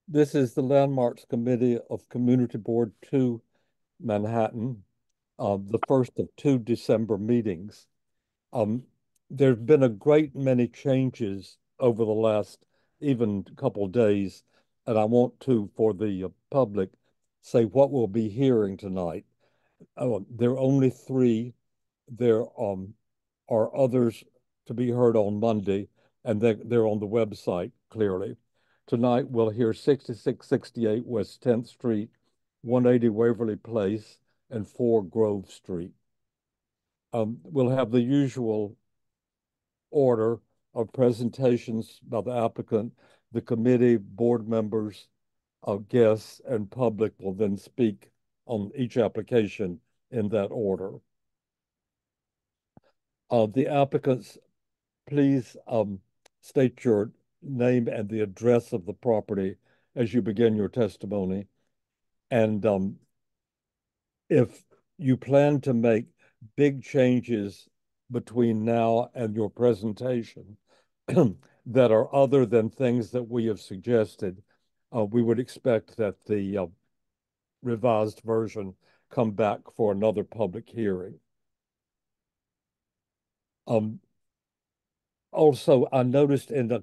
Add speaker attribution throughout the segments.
Speaker 1: This is the Landmarks Committee of Community Board 2, Manhattan, the first of two December meetings. There's been a great many changes over the last even couple of days, and I want to, for the public, say what we'll be hearing tonight. There are only three. There are others to be heard on Monday, and they're on the website clearly. Tonight, we'll hear 6668 West 10th Street, 180 Waverly Place, and 4 Grove Street. We'll have the usual order of presentations by the applicant, the committee, board members, guests, and public will then speak on each application in that order. The applicants, please state your name and the address of the property as you begin your testimony. And if you plan to make big changes between now and your presentation that are other than things that we have suggested, we would expect that the revised version come back for another public hearing. Also, I noticed in a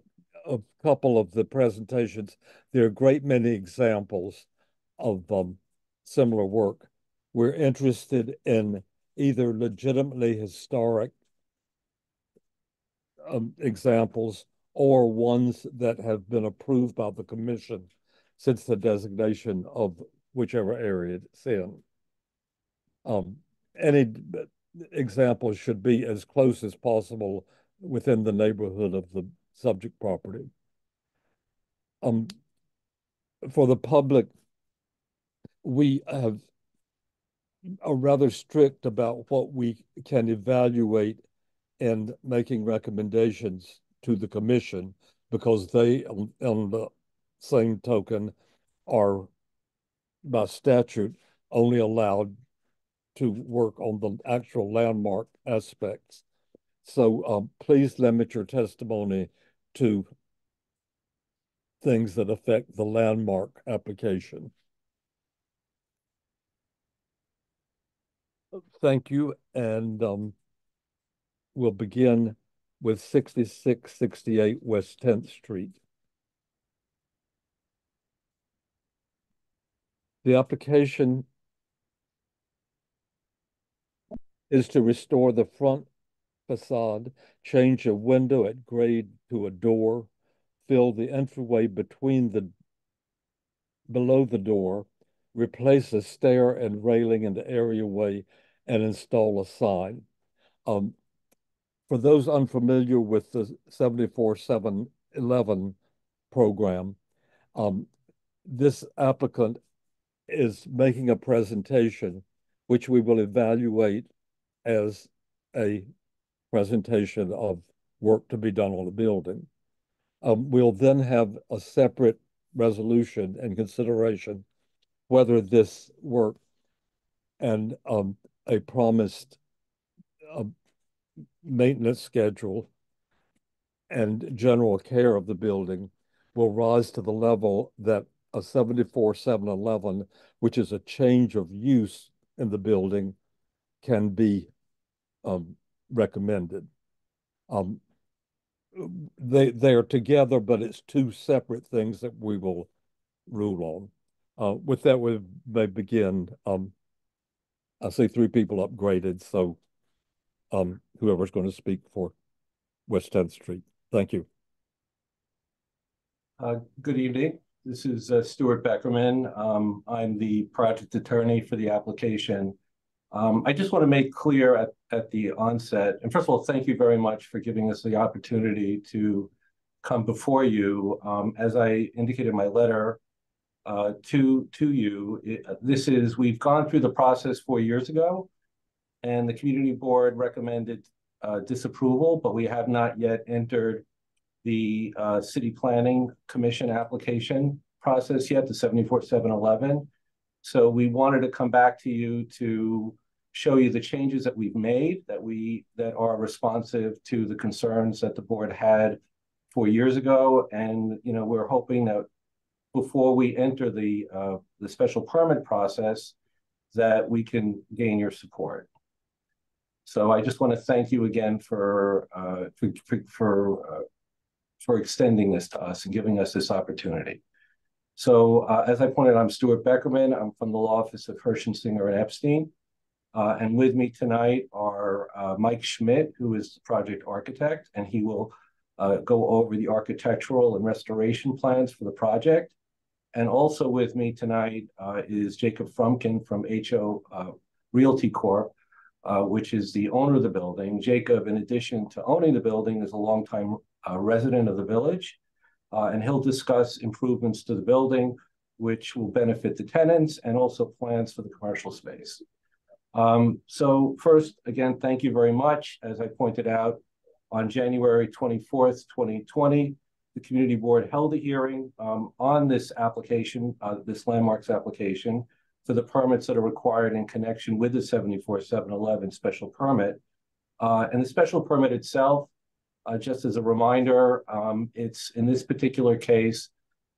Speaker 1: couple of the presentations, there are a great many examples of similar work. We're interested in either legitimately historic examples or ones that have been approved by the commission since the designation of whichever area it's in. Any examples should be as close as possible within the neighborhood of the subject property. For the public, we are rather strict about what we can evaluate and making recommendations to the commission because they, on the same token, are by statute only allowed to work on the actual landmark aspects. So please limit your testimony to things that affect the landmark application. Thank you. And we'll begin with 6668 West 10th Street. The application is to restore the front facade, change a window at grade to a door, fill the entryway below the door, replace a stair and railing in the areaway, and install a sign. For those unfamiliar with the 74711 program, this applicant is making a presentation which we will evaluate as a presentation of work to be done on the building. We'll then have a separate resolution and consideration whether this work and a promised maintenance schedule and general care of the building will rise to the level that a 74711, which is a change of use in the building, can be recommended. They are together, but it's two separate things that we will rule on. With that, we may begin. I see three people upgraded, so whoever's going to speak for West 10th Street. Thank you.
Speaker 2: Good evening. This is Stuart Beckerman. I'm the project attorney for the application. I just want to make clear at the onset, and first of all, thank you very much for giving us the opportunity to come before you. As I indicated in my letter to you, we've gone through the process 4 years ago, and the community board recommended disapproval, but we have not yet entered the city planning commission application process yet, the 74711. So we wanted to come back to you to show you the changes that we've made that are responsive to the concerns that the board had 4 years ago. And we're hoping that before we enter the special permit process, that we can gain your support. So I just want to thank you again for extending this to us and giving us this opportunity. So as I pointed out, I'm Stuart Beckerman. I'm from the law office of Hershensinger and Epstein. And with me tonight are Mike Schmidt, who is the project architect, and he will go over the architectural and restoration plans for the project. And also with me tonight is Jacob Frumkin from HO Realty Corp., which is the owner of the building. Jacob, in addition to owning the building, is a longtime resident of the village, and he'll discuss improvements to the building, which will benefit the tenants, and also plans for the commercial space. So first, again, thank you very much. As I pointed out, on January 24th, 2020, the community board held a hearing on this application, this landmarks application, for the permits that are required in connection with the 74-711 special permit. And the special permit itself, just as a reminder, it's in this particular case,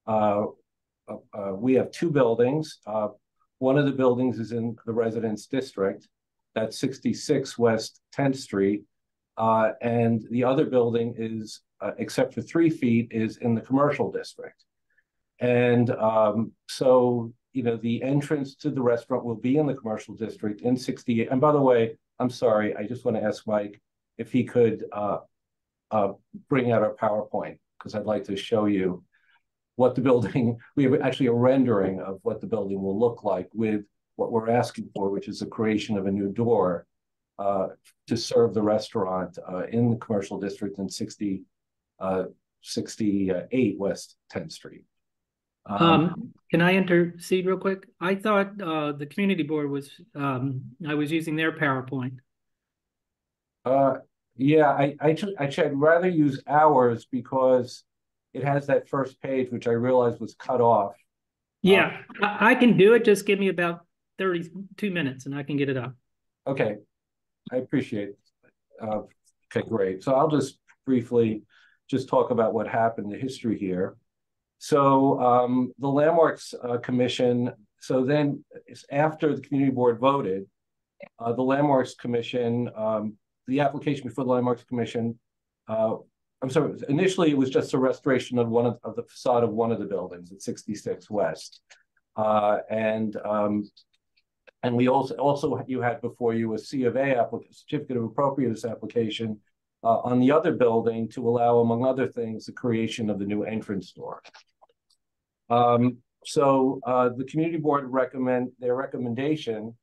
Speaker 2: we have two buildings. One of the buildings is in the residence district, that's 66 West 10th Street. And the other building is, except for 3 feet, is in the commercial district. And so, the entrance to the restaurant will be in the commercial district in 68. And by the way, I'm sorry, I just want to ask Mike if he could bring out our PowerPoint, because I'd like to show you what the building, we have actually a rendering of what the building will look like with what we're asking for, which is the creation of a new door to serve the restaurant in the commercial district in 68 West 10th Street.
Speaker 3: Can I intercede real quick? I thought the community board was, I was using their PowerPoint.
Speaker 2: Yeah, I'd rather use ours because it has that first page, which I realized was cut off.
Speaker 3: Yeah, I can do it. Just give me about 32 minutes and I can get it up. Okay.
Speaker 2: I appreciate it. Okay, great. So I'll just briefly just talk about what happened, the history here. So the Landmarks Commission, so then after the community board voted, the Landmarks Commission, the application before the Landmarks Commission, I'm sorry, initially it was just a restoration of the facade of one of the buildings at 66 West. And we also you had before you a C of A application, certificate of appropriateness application on the other building to allow, among other things, the creation of the new entrance door. So the community board their recommendation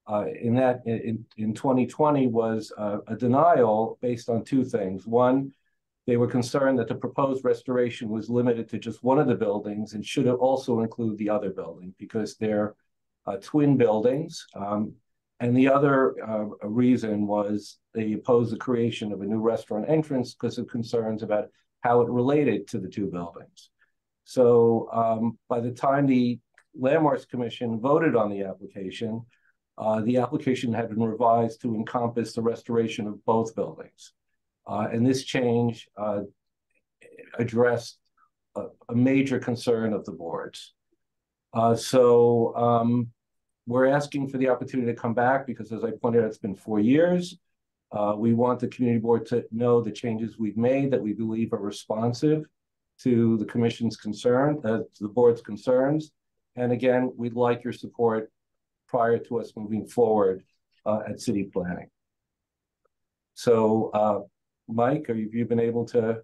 Speaker 2: in 2020 was a denial based on 2 things. One, they were concerned that the proposed restoration was limited to just one of the buildings and should also include the other building because they're twin buildings. And the other reason was they opposed the creation of a new restaurant entrance because of concerns about how it related to the 2 buildings. So by the time the Landmarks Commission voted on the application had been revised to encompass the restoration of both buildings. And this change addressed a major concern of the boards. So we're asking for the opportunity to come back because, as I pointed out, it's been 4 years. We want the community board to know the changes we've made that we believe are responsive to the commission's concern, to the board's concerns. And again, we'd like your support prior to us moving forward at city planning. So Mike, have you been able to?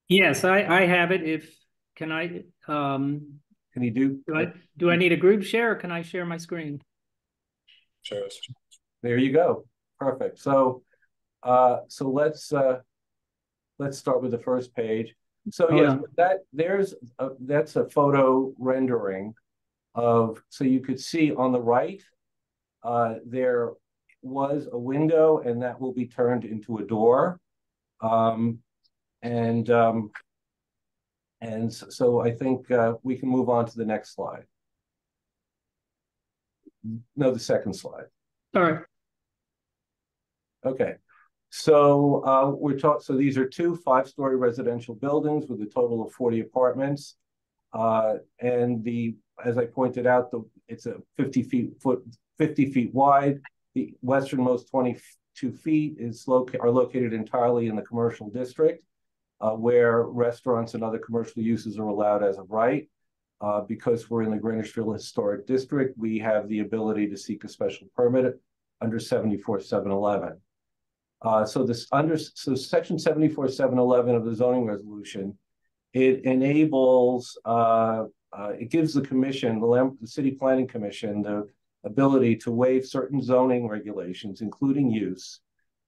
Speaker 3: Yes, I have it. Can I?
Speaker 2: Can you
Speaker 3: do I need a group share or can I share my screen?
Speaker 2: Sure. There you go. Perfect. So let's start with the first page. So yes, that's a photo rendering of, so you could see on the right, there was a window and that will be turned into a door. And so I think we can move on to the next slide. No, the second slide.
Speaker 3: All right.
Speaker 2: Okay. So so these are two 5-story residential buildings with a total of 40 apartments. And as I pointed out, it's a 50 feet wide. The westernmost 22 feet are located entirely in the commercial district, where restaurants and other commercial uses are allowed as of right. Because we're in the Greenwichville Historic District, we have the ability to seek a special permit under 74-711. So section 74-711 of the zoning resolution, it enables, it gives the commission, the City Planning Commission, the ability to waive certain zoning regulations, including use.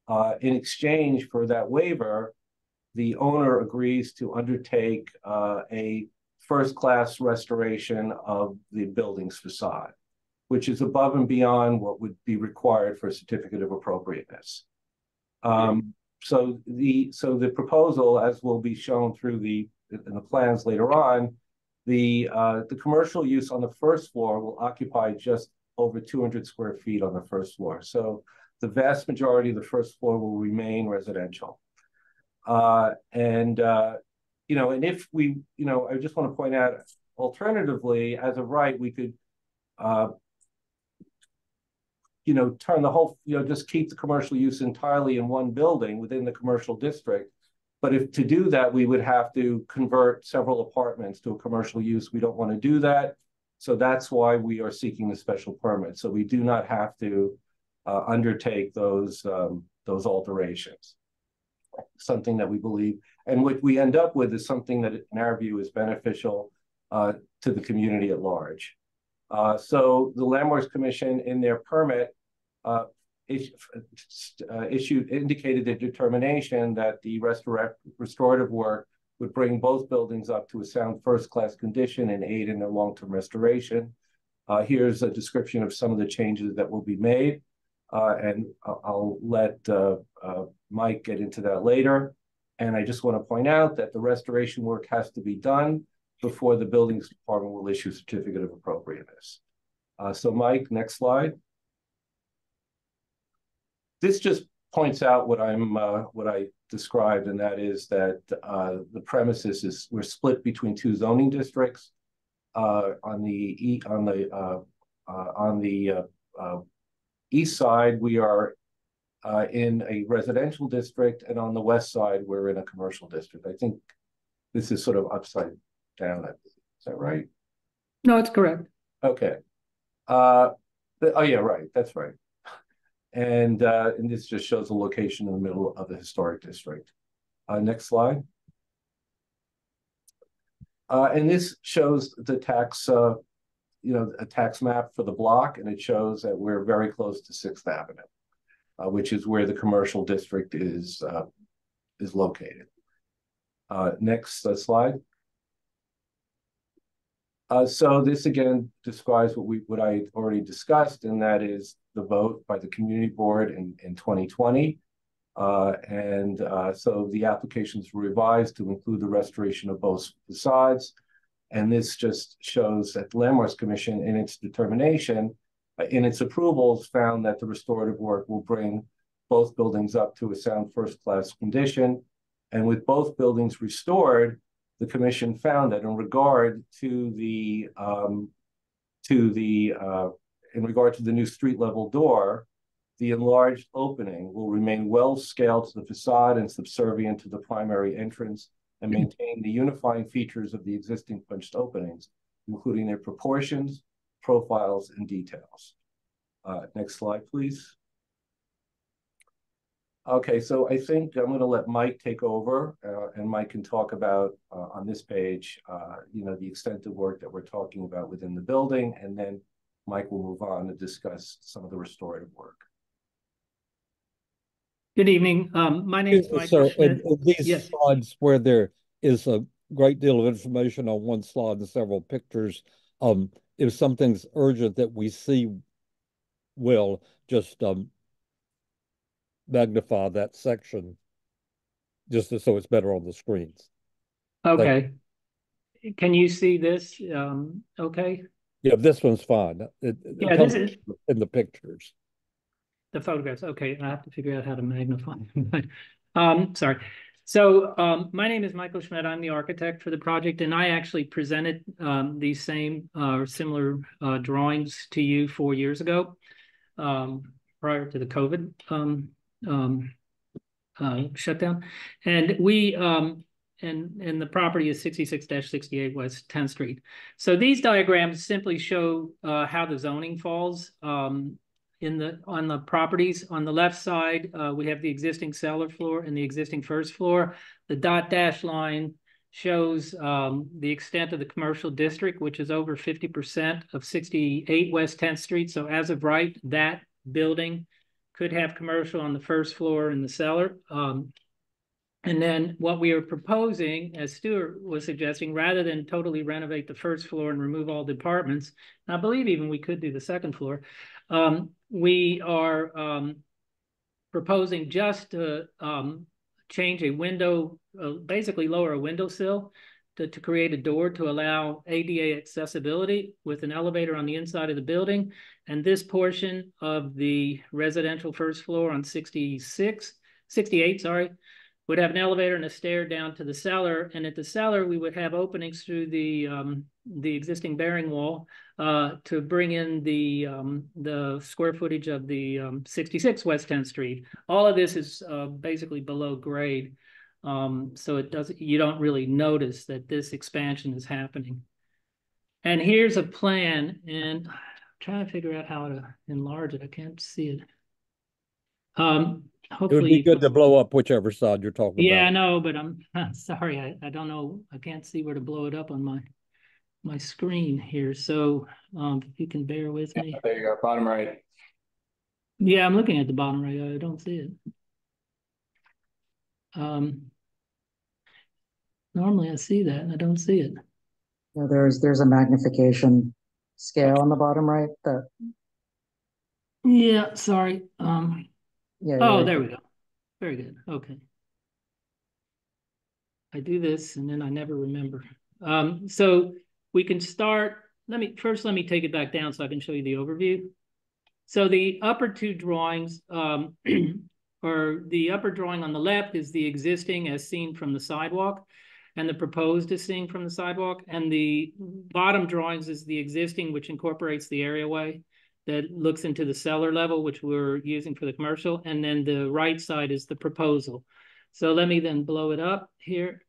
Speaker 2: In exchange for that waiver, the owner agrees to undertake a first-class restoration of the building's facade, which is above and beyond what would be required for a certificate of appropriateness. So the proposal, as will be shown through in the plans later on, the commercial use on the first floor will occupy just over 200 square feet on the first floor. So the vast majority of the first floor will remain residential. And if we, I just want to point out, alternatively, as of right, we could, turn the whole, just keep the commercial use entirely in one building within the commercial district. But if to do that, we would have to convert several apartments to a commercial use. We don't want to do that. So that's why we are seeking the special permit. So we do not have to undertake those alterations. Something that we believe, and what we end up with is something that, in our view, is beneficial to the community at large. So the Landmarks Commission, in their permit, indicated a determination that the restorative work would bring both buildings up to a sound first-class condition and aid in their long-term restoration. Here's a description of some of the changes that will be made. And I'll let Mike get into that later. And I just want to point out that the restoration work has to be done before the buildings department will issue a certificate of appropriateness. So Mike, next slide. This just points out what I described, and that is that the premises we're split between two zoning districts. On the east side, we are in a residential district, and on the west side, we're in a commercial district. I think this is sort of upside down. Is that right?
Speaker 3: No, it's correct.
Speaker 2: Okay. Oh yeah, right. That's right. And this just shows the location in the middle of the historic district. Next slide. And this shows the tax, a tax map for the block, and it shows that we're very close to 6th Avenue, which is where the commercial district is located. Next slide. So this again describes what I already discussed, and that is the vote by the community board in 2020. So the applications were revised to include the restoration of both facades. And this just shows that the Landmarks Commission, in its determination, in its approvals, found that the restorative work will bring both buildings up to a sound first-class condition. And with both buildings restored, the commission found that in regard to the new street level door, the enlarged opening will remain well scaled to the facade and subservient to the primary entrance, and maintain the unifying features of the existing punched openings, including their proportions, profiles, and details. Next slide, please. Okay, so I think I'm going to let Mike take over, and Mike can talk about on this page, the extent of work that we're talking about within the building, and then Mike will move on to discuss some of the restorative work.
Speaker 3: Good evening. My name is Mike
Speaker 1: Sir,
Speaker 3: Schmidt.
Speaker 1: in these
Speaker 3: Yes.
Speaker 1: slides where there is a great deal of information on one slide and several pictures, if something's urgent that we see, will just magnify that section just so it's better on the screens.
Speaker 3: Okay. Can you see this? Okay.
Speaker 1: Yeah, this one's fine. It
Speaker 3: Yeah,
Speaker 1: comes
Speaker 3: this is
Speaker 1: in the pictures.
Speaker 3: the photographs. Okay, I have to figure out how to magnify. Sorry. So my name is Michael Schmidt. I'm the architect for the project, and I actually presented these same or similar drawings to you 4 years ago, prior to the COVID shutdown. And we and the property is 66-68 West 10th Street. So these diagrams simply show how the zoning falls on the properties. On the left side, we have the existing cellar floor and the existing first floor. The dot dash line shows the extent of the commercial district, which is over 50% of 68 West 10th Street. So as of right, that building could have commercial on the first floor in the cellar. And then what we are proposing, as Stuart was suggesting, rather than totally renovate the first floor and remove all the apartments, and I believe even we could do the second floor, we are proposing just to change a window, basically lower a windowsill to create a door to allow ADA accessibility with an elevator on the inside of the building. And this portion of the residential first floor on 68, sorry, would have an elevator and a stair down to the cellar. And at the cellar, we would have openings through the existing bearing wall to bring in the square footage of the 66 West 10th Street. All of this is basically below grade. So you don't really notice that this expansion is happening. And here's a plan, and I'm trying to figure out how to enlarge it. I can't see it. Hopefully
Speaker 1: it would be good to blow up whichever side you're talking about.
Speaker 3: Yeah, I know, but I'm sorry. I don't know. I can't see where to blow it up on my screen here. So if you can bear with me.
Speaker 4: There you go, bottom right.
Speaker 3: Yeah, I'm looking at the bottom right. I don't see it. Normally I see that and I don't see it.
Speaker 5: Yeah, there's a magnification scale on the bottom right that.
Speaker 3: Yeah, sorry.
Speaker 5: Yeah.
Speaker 3: Oh, there we go. Very good. Okay. I do this and then I never remember. So we can start. Let me take it back down so I can show you the overview. So the upper two drawings, or the upper drawing on the left is the existing as seen from the sidewalk, and the proposed is seen from the sidewalk. And the bottom drawings is the existing, which incorporates the areaway that looks into the cellar level, which we're using for the commercial. And then the right side is the proposal. So let me then blow it up here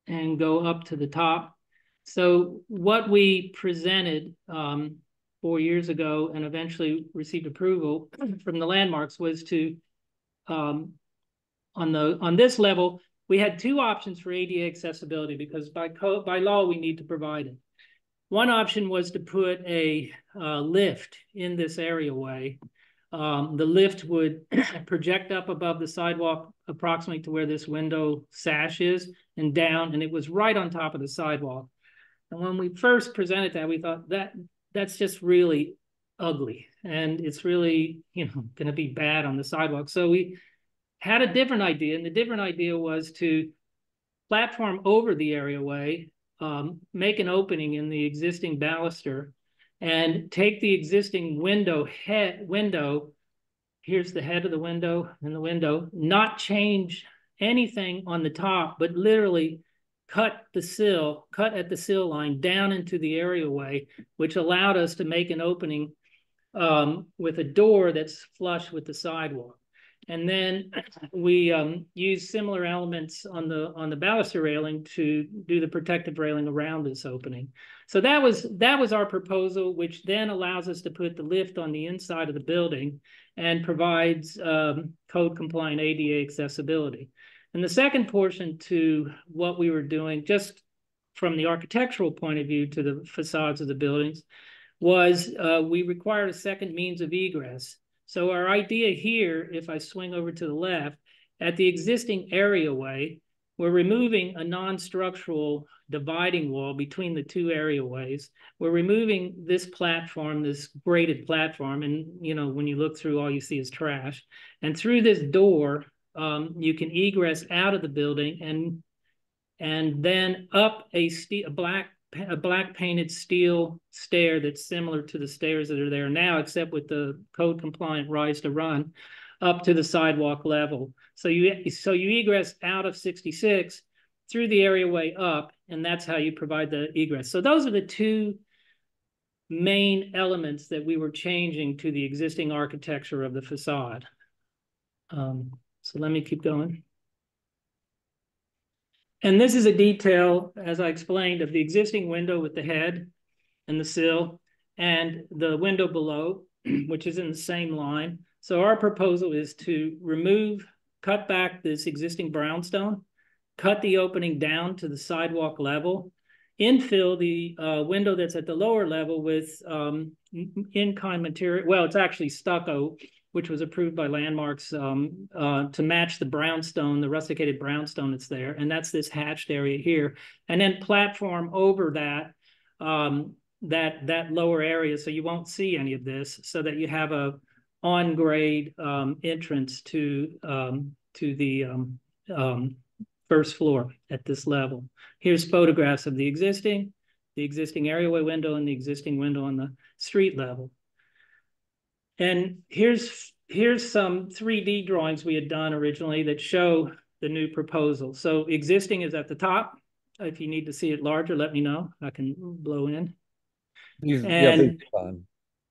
Speaker 3: and go up to the top. So what we presented 4 years ago and eventually received approval from the landmarks was to, on this level, we had two options for ADA accessibility because by law, we need to provide it. One option was to put a lift in this areaway. The lift would project up above the sidewalk approximately to where this window sash is and down, and it was right on top of the sidewalk. And when we first presented that, we thought that's just really ugly and it's really, going to be bad on the sidewalk. So we had a different idea, and the different idea was to platform over the areaway, make an opening in the existing baluster, and take the existing window, here's the head of the window and the window, not change anything on the top, but literally cut at the sill line down into the areaway, which allowed us to make an opening with a door that's flush with the sidewalk. And then we use similar elements on the baluster railing to do the protective railing around this opening. So that was our proposal, which then allows us to put the lift on the inside of the building and provides code compliant ADA accessibility. And the second portion to what we were doing, just from the architectural point of view to the facades of the buildings, was we required a second means of egress. So our idea here, if I swing over to the left, at the existing areaway, we're removing a non-structural dividing wall between the two areaways. We're removing this platform, this graded platform, and when you look through, all you see is trash. And through this door, you can egress out of the building and then up a black a black painted steel stair that's similar to the stairs that are there now, except with the code compliant rise to run up to the sidewalk level. So you egress out of 66 through the areaway up, and that's how you provide the egress. So those are the two main elements that we were changing to the existing architecture of the facade. So let me keep going. And this is a detail, as I explained, of the existing window with the head and the sill, and the window below, which is in the same line. So our proposal is to cut back this existing brownstone, cut the opening down to the sidewalk level, infill the window that's at the lower level with in-kind material. Well, it's actually stucco, which was approved by Landmarks to match the brownstone, the rusticated brownstone that's there. And that's this hatched area here. And then platform over that, that lower area, so you won't see any of this, so that you have a on-grade entrance to the first floor at this level. Here's photographs of the existing areaway window and the existing window on the street level. And here's some 3D drawings we had done originally that show the new proposal. So existing is at the top. If you need to see it larger, let me know. I can blow in. And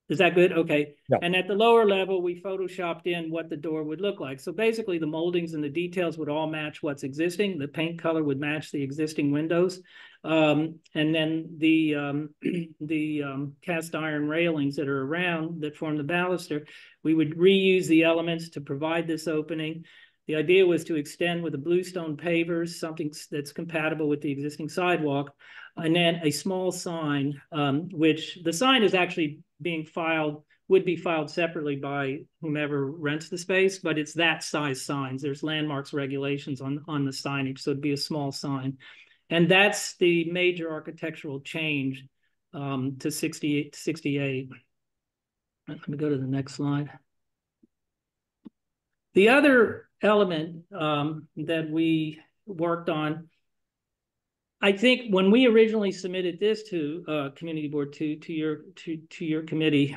Speaker 3: is that good? Okay. Yeah. And at the lower level, we photoshopped in what the door would look like. So basically the moldings and the details would all match what's existing. The paint color would match the existing windows. And then the cast iron railings that are around that form the baluster, we would reuse the elements to provide this opening. The idea was to extend with the bluestone pavers, something that's compatible with the existing sidewalk, and then a small sign, which the sign is actually being filed, would be filed separately by whomever rents the space, but it's that size signs. There's Landmarks regulations on the signage, so it'd be a small sign. And that's the major architectural change to 68. Let me go to the next slide. The other element that we worked on, I think when we originally submitted this to Community Board 2 to your committee,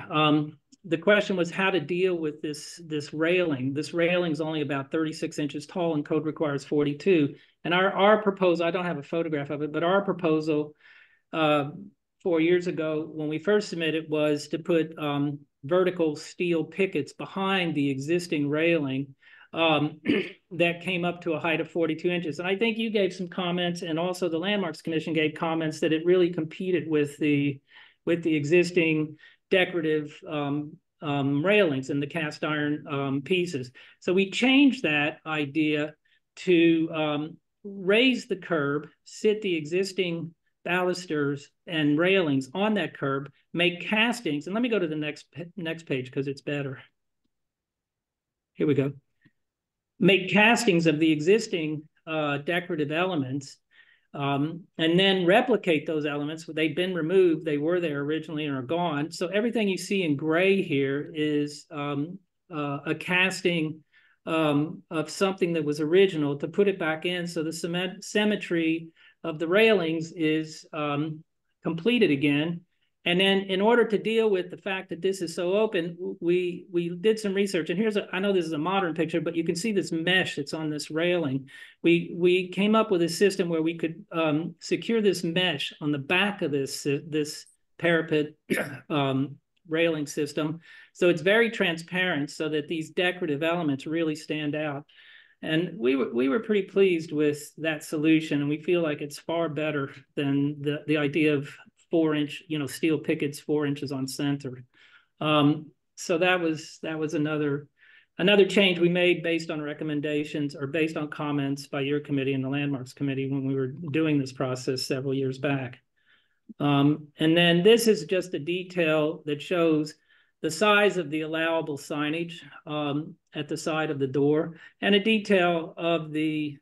Speaker 3: the question was how to deal with this railing. This railing is only about 36 inches tall and code requires 42. And our proposal, I don't have a photograph of it, but our proposal 4 years ago when we first submitted was to put vertical steel pickets behind the existing railing that came up to a height of 42 inches. And I think you gave some comments, and also the Landmarks Commission gave comments that it really competed with the existing decorative railings and the cast iron pieces. So we changed that idea to raise the curb, sit the existing balusters and railings on that curb, make castings. And let me go to the next page because it's better. Here we go. Make castings of the existing decorative elements and then replicate those elements. They've been removed. They were there originally and are gone. So everything you see in gray here is a casting of something that was original to put it back in. So the symmetry of the railings is completed again. And then in order to deal with the fact that this is so open, we did some research. And I know this is a modern picture, but you can see this mesh that's on this railing. We came up with a system where we could secure this mesh on the back of this parapet railing system. So it's very transparent so that these decorative elements really stand out. And we were pretty pleased with that solution. And we feel like it's far better than the idea of 4-inch, steel pickets 4 inches on center. So that was another change we made based on recommendations or based on comments by your committee and the Landmarks Committee when we were doing this process several years back. And then this is just a detail that shows the size of the allowable signage at the side of the door, and a detail of the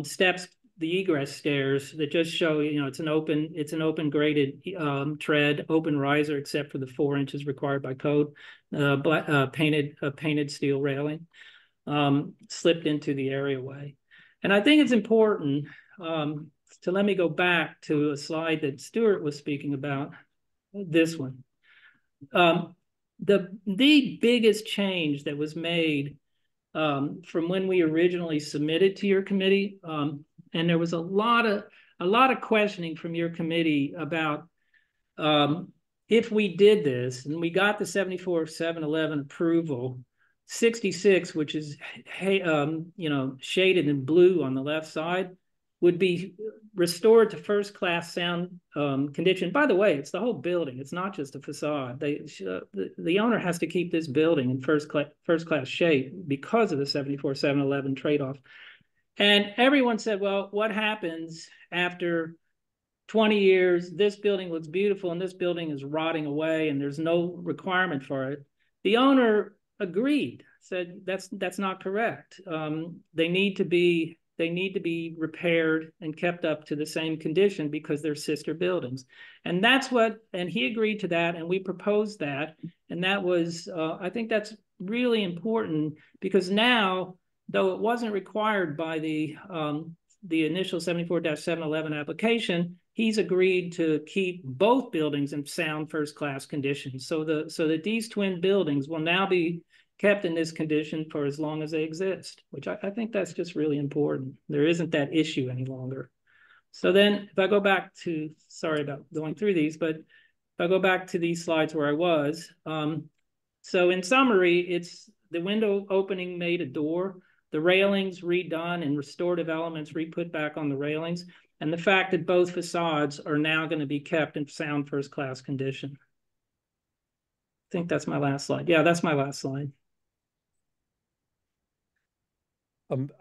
Speaker 3: steps, the egress stairs that just show, it's an open graded tread, open riser, except for the 4 inches required by code, painted steel railing, slipped into the areaway. And I think it's important So let me go back to a slide that Stuart was speaking about, this one. The biggest change that was made from when we originally submitted to your committee, and there was a lot of questioning from your committee about if we did this and we got the 74-711 approval, 66, which is shaded in blue on the left side, would be restored to first-class sound condition. By the way, it's the whole building. It's not just a facade. The owner has to keep this building in first-class shape because of the 74-711 trade-off. And everyone said, well, what happens after 20 years? This building looks beautiful and this building is rotting away and there's no requirement for it. The owner agreed, said that's not correct. They need to be repaired and kept up to the same condition because they're sister buildings. And he agreed to that, and we proposed that. And that was, I think that's really important, because now, though it wasn't required by the initial 74-711 application, he's agreed to keep both buildings in sound first-class condition. So that these twin buildings will now be kept in this condition for as long as they exist, which I think that's just really important. There isn't that issue any longer. So then if I go back to, sorry about going through these, but if I go back to these slides where I was, so in summary, it's the window opening made a door, the railings redone and restorative elements re-put back on the railings, and the fact that both facades are now going to be kept in sound first-class condition. I think that's my last slide. Yeah, that's my last slide.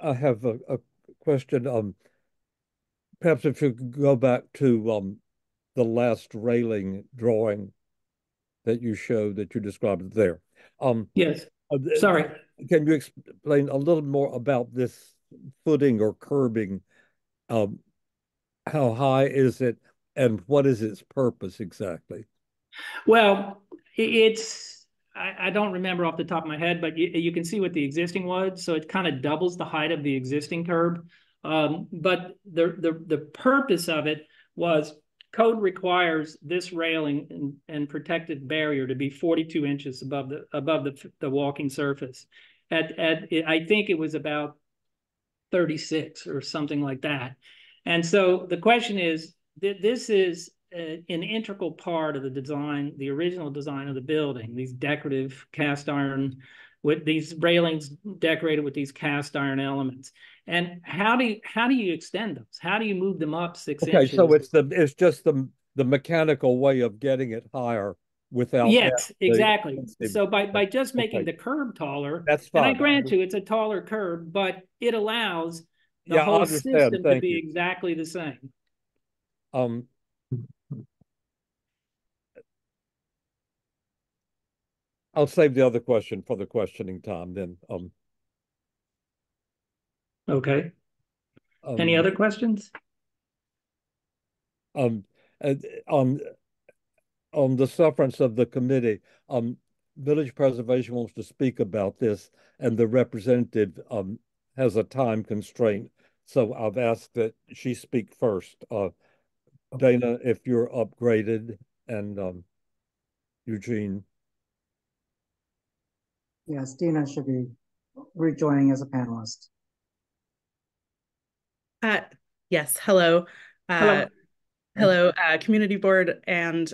Speaker 1: I have a question. Perhaps if you could go back to the last railing drawing that you showed, that you described there.
Speaker 3: Yes. Sorry.
Speaker 1: Can you explain a little more about this footing or curbing? How high is it, and what is its purpose exactly?
Speaker 3: Well, I don't remember off the top of my head, but you can see what the existing was. So it kind of doubles the height of the existing curb. But the purpose of it was, code requires this railing and protected barrier to be 42 inches above the walking surface. I think it was about 36 or something like that. And so the question is, this is an integral part of the design, the original design of the building, these decorative cast iron, with these railings decorated with these cast iron elements. And how do you extend those? How do you move them up 6 inches?
Speaker 1: Okay, so it's just the mechanical way of getting it higher without.
Speaker 3: Yes, exactly. So by just making the curb taller,
Speaker 1: that's fine.
Speaker 3: And I grant you it's a taller curb, but it allows the whole system to be exactly the same.
Speaker 1: I'll save the other question for the questioning time then.
Speaker 3: Okay. Any other questions?
Speaker 1: On the sufferance of the committee, Village Preservation wants to speak about this, and the representative has a time constraint. So I've asked that she speak first. Dana, if you're upgraded, and Eugene.
Speaker 5: Yes, Dina should be rejoining as a panelist.
Speaker 4: Yes, hello.
Speaker 3: Hello.
Speaker 4: Hello, community board and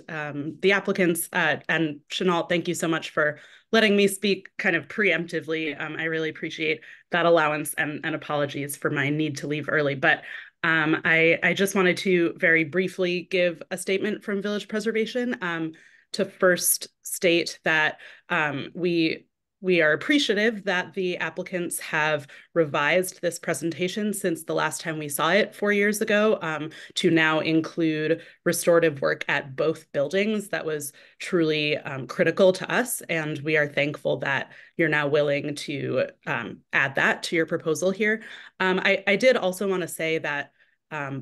Speaker 4: the applicants. And Chenault, thank you so much for letting me speak kind of preemptively. I really appreciate that allowance, and apologies for my need to leave early. But I just wanted to very briefly give a statement from Village Preservation to first state that we are appreciative that the applicants have revised this presentation since the last time we saw it 4 years ago, to now include restorative work at both buildings. That was truly critical to us, and we are thankful that you're now willing to add that to your proposal here. I did also want to say that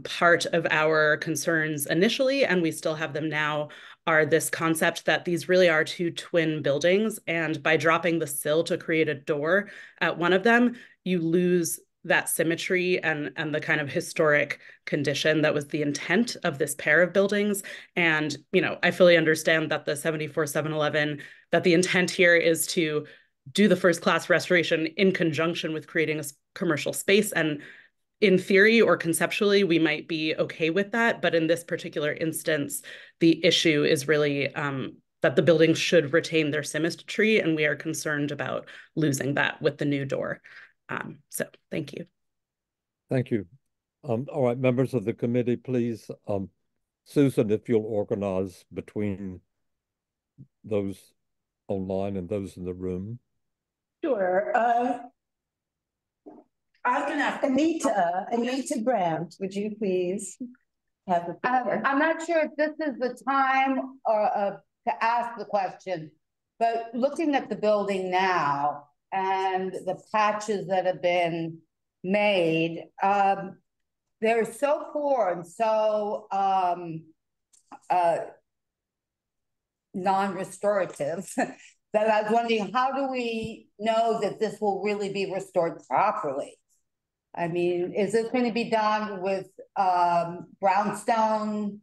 Speaker 4: part of our concerns initially, and we still have them now, are this concept that these really are two twin buildings, and by dropping the sill to create a door at one of them, you lose that symmetry and the kind of historic condition that was the intent of this pair of buildings. And, you know, I fully understand that the 74 7-Eleven, that the intent here is to do the first class restoration in conjunction with creating a commercial space. And in theory or conceptually, we might be okay with that. But in this particular instance, the issue is really that the buildings should retain their symmetry, and we are concerned about losing that with the new door. So thank you.
Speaker 1: Thank you. All right, members of the committee, please. Susan, if you'll organize between those online and those in the room.
Speaker 6: Sure. I'm gonna have Anita Brandt, would you please have the floor?
Speaker 7: I'm not sure if this is the time or to ask the question, but looking at the building now and the patches that have been made, they're so poor and so non-restorative that I was wondering, how do we know that this will really be restored properly? I mean, is this going to be done with brownstone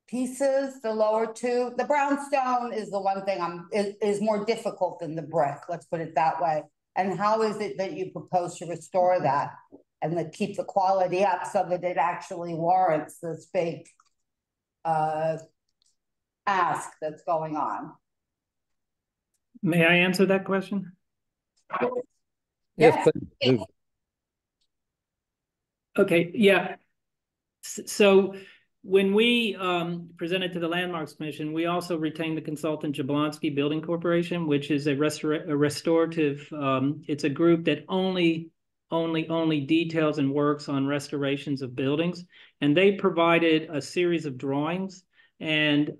Speaker 7: pieces, the lower two? The brownstone is the one thing is more difficult than the brick, let's put it that way. And how is it that you propose to restore that and to keep the quality up so that it actually warrants this big ask that's going on?
Speaker 3: May I answer that question?
Speaker 1: Yes, please.
Speaker 3: Okay, yeah. So when we presented to the Landmarks Commission, we also retained the consultant Jablonski Building Corporation, which is a restorative, it's a group that only details and works on restorations of buildings. And they provided a series of drawings and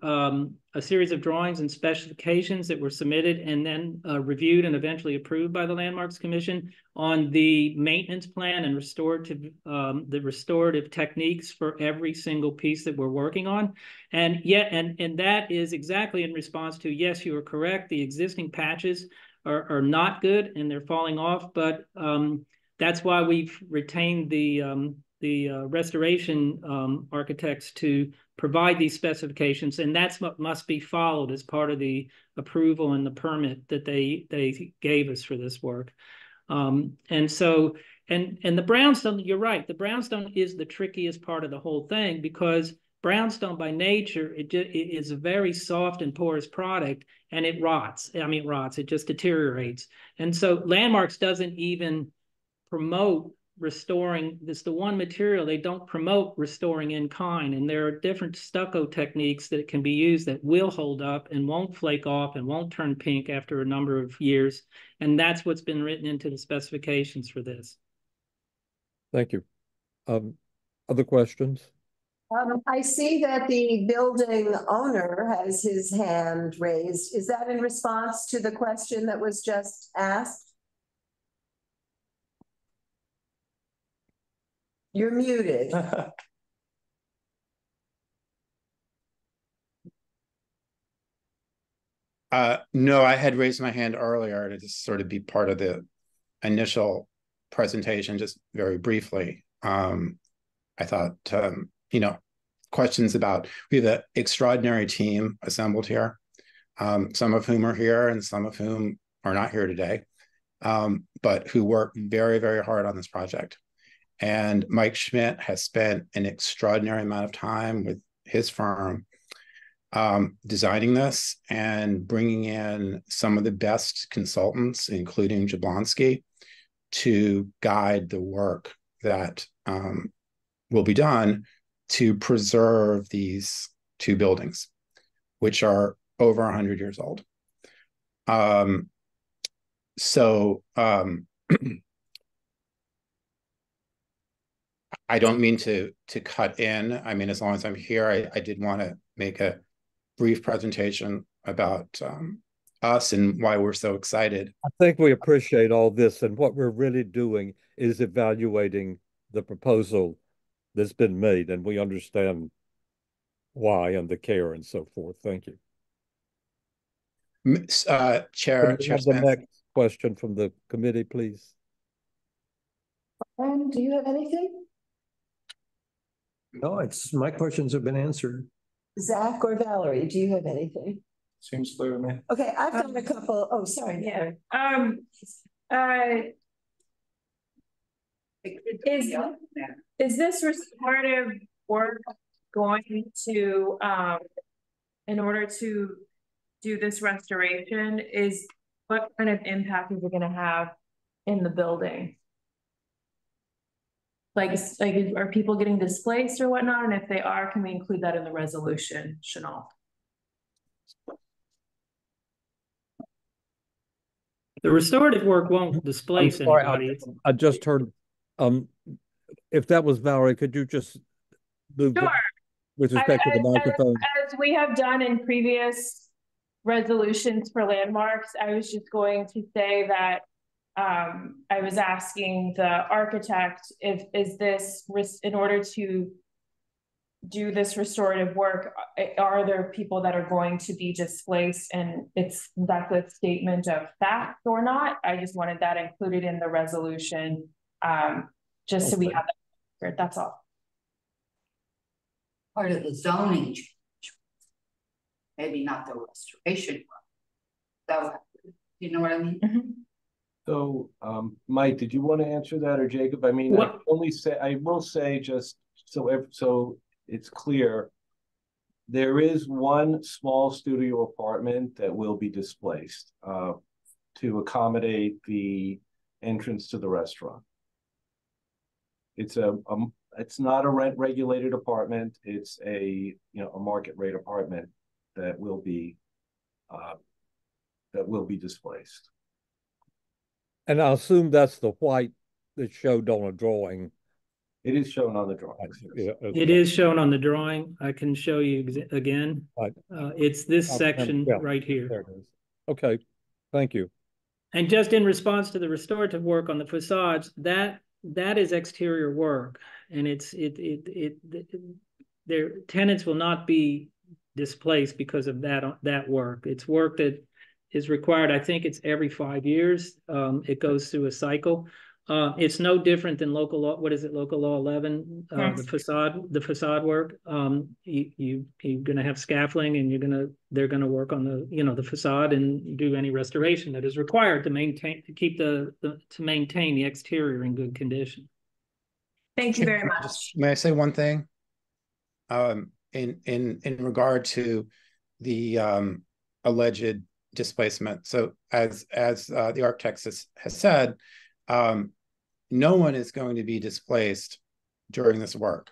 Speaker 3: specifications that were submitted and then reviewed and eventually approved by the Landmarks Commission on the maintenance plan and the restorative techniques for every single piece that we're working on. And that is exactly in response to, yes, you are correct, the existing patches are not good and they're falling off, but that's why we've retained the restoration architects to provide these specifications, and that's what must be followed as part of the approval and the permit that they gave us for this work. And the brownstone, you're right, the brownstone is the trickiest part of the whole thing, because brownstone by nature, it is a very soft and porous product, and it rots. I mean, it just deteriorates. And so Landmarks doesn't even promote restoring this, the one material they don't promote restoring in kind, and there are different stucco techniques that can be used that will hold up and won't flake off and won't turn pink after a number of years, and that's what's been written into the specifications for this.
Speaker 1: Thank you. Other questions?
Speaker 6: I see that the building owner has his hand raised. Is that in response to the question that was just asked? You're muted.
Speaker 8: No, I had raised my hand earlier to just sort of be part of the initial presentation, just very briefly. I thought, questions about, we have an extraordinary team assembled here, some of whom are here and some of whom are not here today, but who work very, very hard on this project. And Mike Schmidt has spent an extraordinary amount of time with his firm designing this and bringing in some of the best consultants, including Jablonski, to guide the work that will be done to preserve these two buildings, which are over 100 years old. I don't mean to cut in. I mean, as long as I'm here, I did want to make a brief presentation about us and why we're so excited.
Speaker 1: I think we appreciate all this, and what we're really doing is evaluating the proposal that's been made, and we understand why and the care and so forth. Thank you.
Speaker 8: Chair
Speaker 1: the next question from the committee, please.
Speaker 6: And do you have anything?
Speaker 9: No, my questions have been answered.
Speaker 6: Zach or Valerie, do you have anything?
Speaker 2: Seems clear to me.
Speaker 6: Okay, I've got a couple. Oh, sorry.
Speaker 10: Yeah. Is this restorative work going to, in order to do this restoration, what kind of impact is it going to have in the building? Like, are people getting displaced or whatnot? And if they are, can we include that in the resolution, Chanel?
Speaker 3: The restorative work won't displace
Speaker 1: sorry,
Speaker 3: anybody.
Speaker 1: I just heard, if that was Valerie, could you just move
Speaker 10: Sure.
Speaker 1: with respect to the microphone?
Speaker 10: As we have done in previous resolutions for landmarks, I was just going to say that I was asking the architect is this in order to do this restorative work, are there people that are going to be displaced, and that's a statement of fact or not? I just wanted that included in the resolution, just so we have that. That's all.
Speaker 7: Part of the zoning change. Maybe not the restoration work. You know what I mean?
Speaker 10: Mm-hmm.
Speaker 2: So, Mike, did you want to answer that, or Jacob? I mean, I will say just so it's clear, there is one small studio apartment that will be displaced to accommodate the entrance to the restaurant. It's not a rent regulated apartment. It's a market rate apartment that will be displaced.
Speaker 1: And I assume that's the white that's showed on a drawing.
Speaker 2: It is shown on the drawings.
Speaker 1: Yeah,
Speaker 3: It is shown on the drawing. I can show you again.
Speaker 1: Right.
Speaker 3: It's this section right here.
Speaker 1: There it is. Okay, thank you.
Speaker 3: And just in response to the restorative work on the facades, that is exterior work, and their tenants will not be displaced because of that work. It's work that is required. I think it's every 5 years. It goes through a cycle. It's no different than local law. What is it? Local law 11. The facade work. You're going to have scaffolding, and they're going to work on the facade and do any restoration that is required to maintain the exterior in good condition.
Speaker 10: Thank you very much.
Speaker 8: May I say one thing? In regard to the alleged displacement. So as the architect has said, no one is going to be displaced during this work.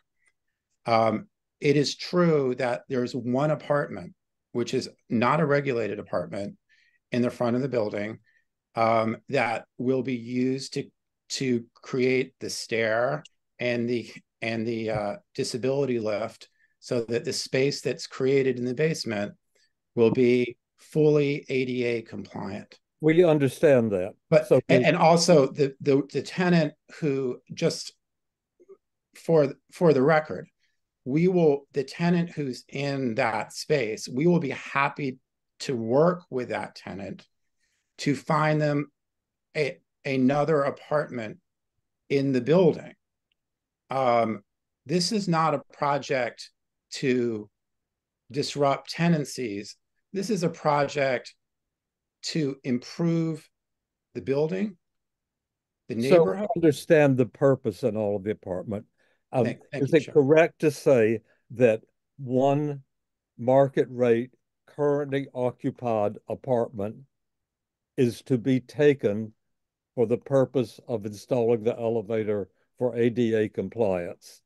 Speaker 8: It is true that there's one apartment, which is not a regulated apartment, in the front of the building that will be used to create the stair and the disability lift, so that the space that's created in the basement will be fully ADA compliant.
Speaker 1: We understand that.
Speaker 8: But so, and also the tenant who, just for the record, the tenant who's in that space, we will be happy to work with that tenant to find them another apartment in the building. This is not a project to disrupt tenancies. This is a project to improve the building, the neighborhood.
Speaker 1: So I understand the purpose and all of the apartment. Is it
Speaker 8: Sure.
Speaker 1: correct to say that one market rate currently occupied apartment is to be taken for the purpose of installing the elevator for ADA compliance?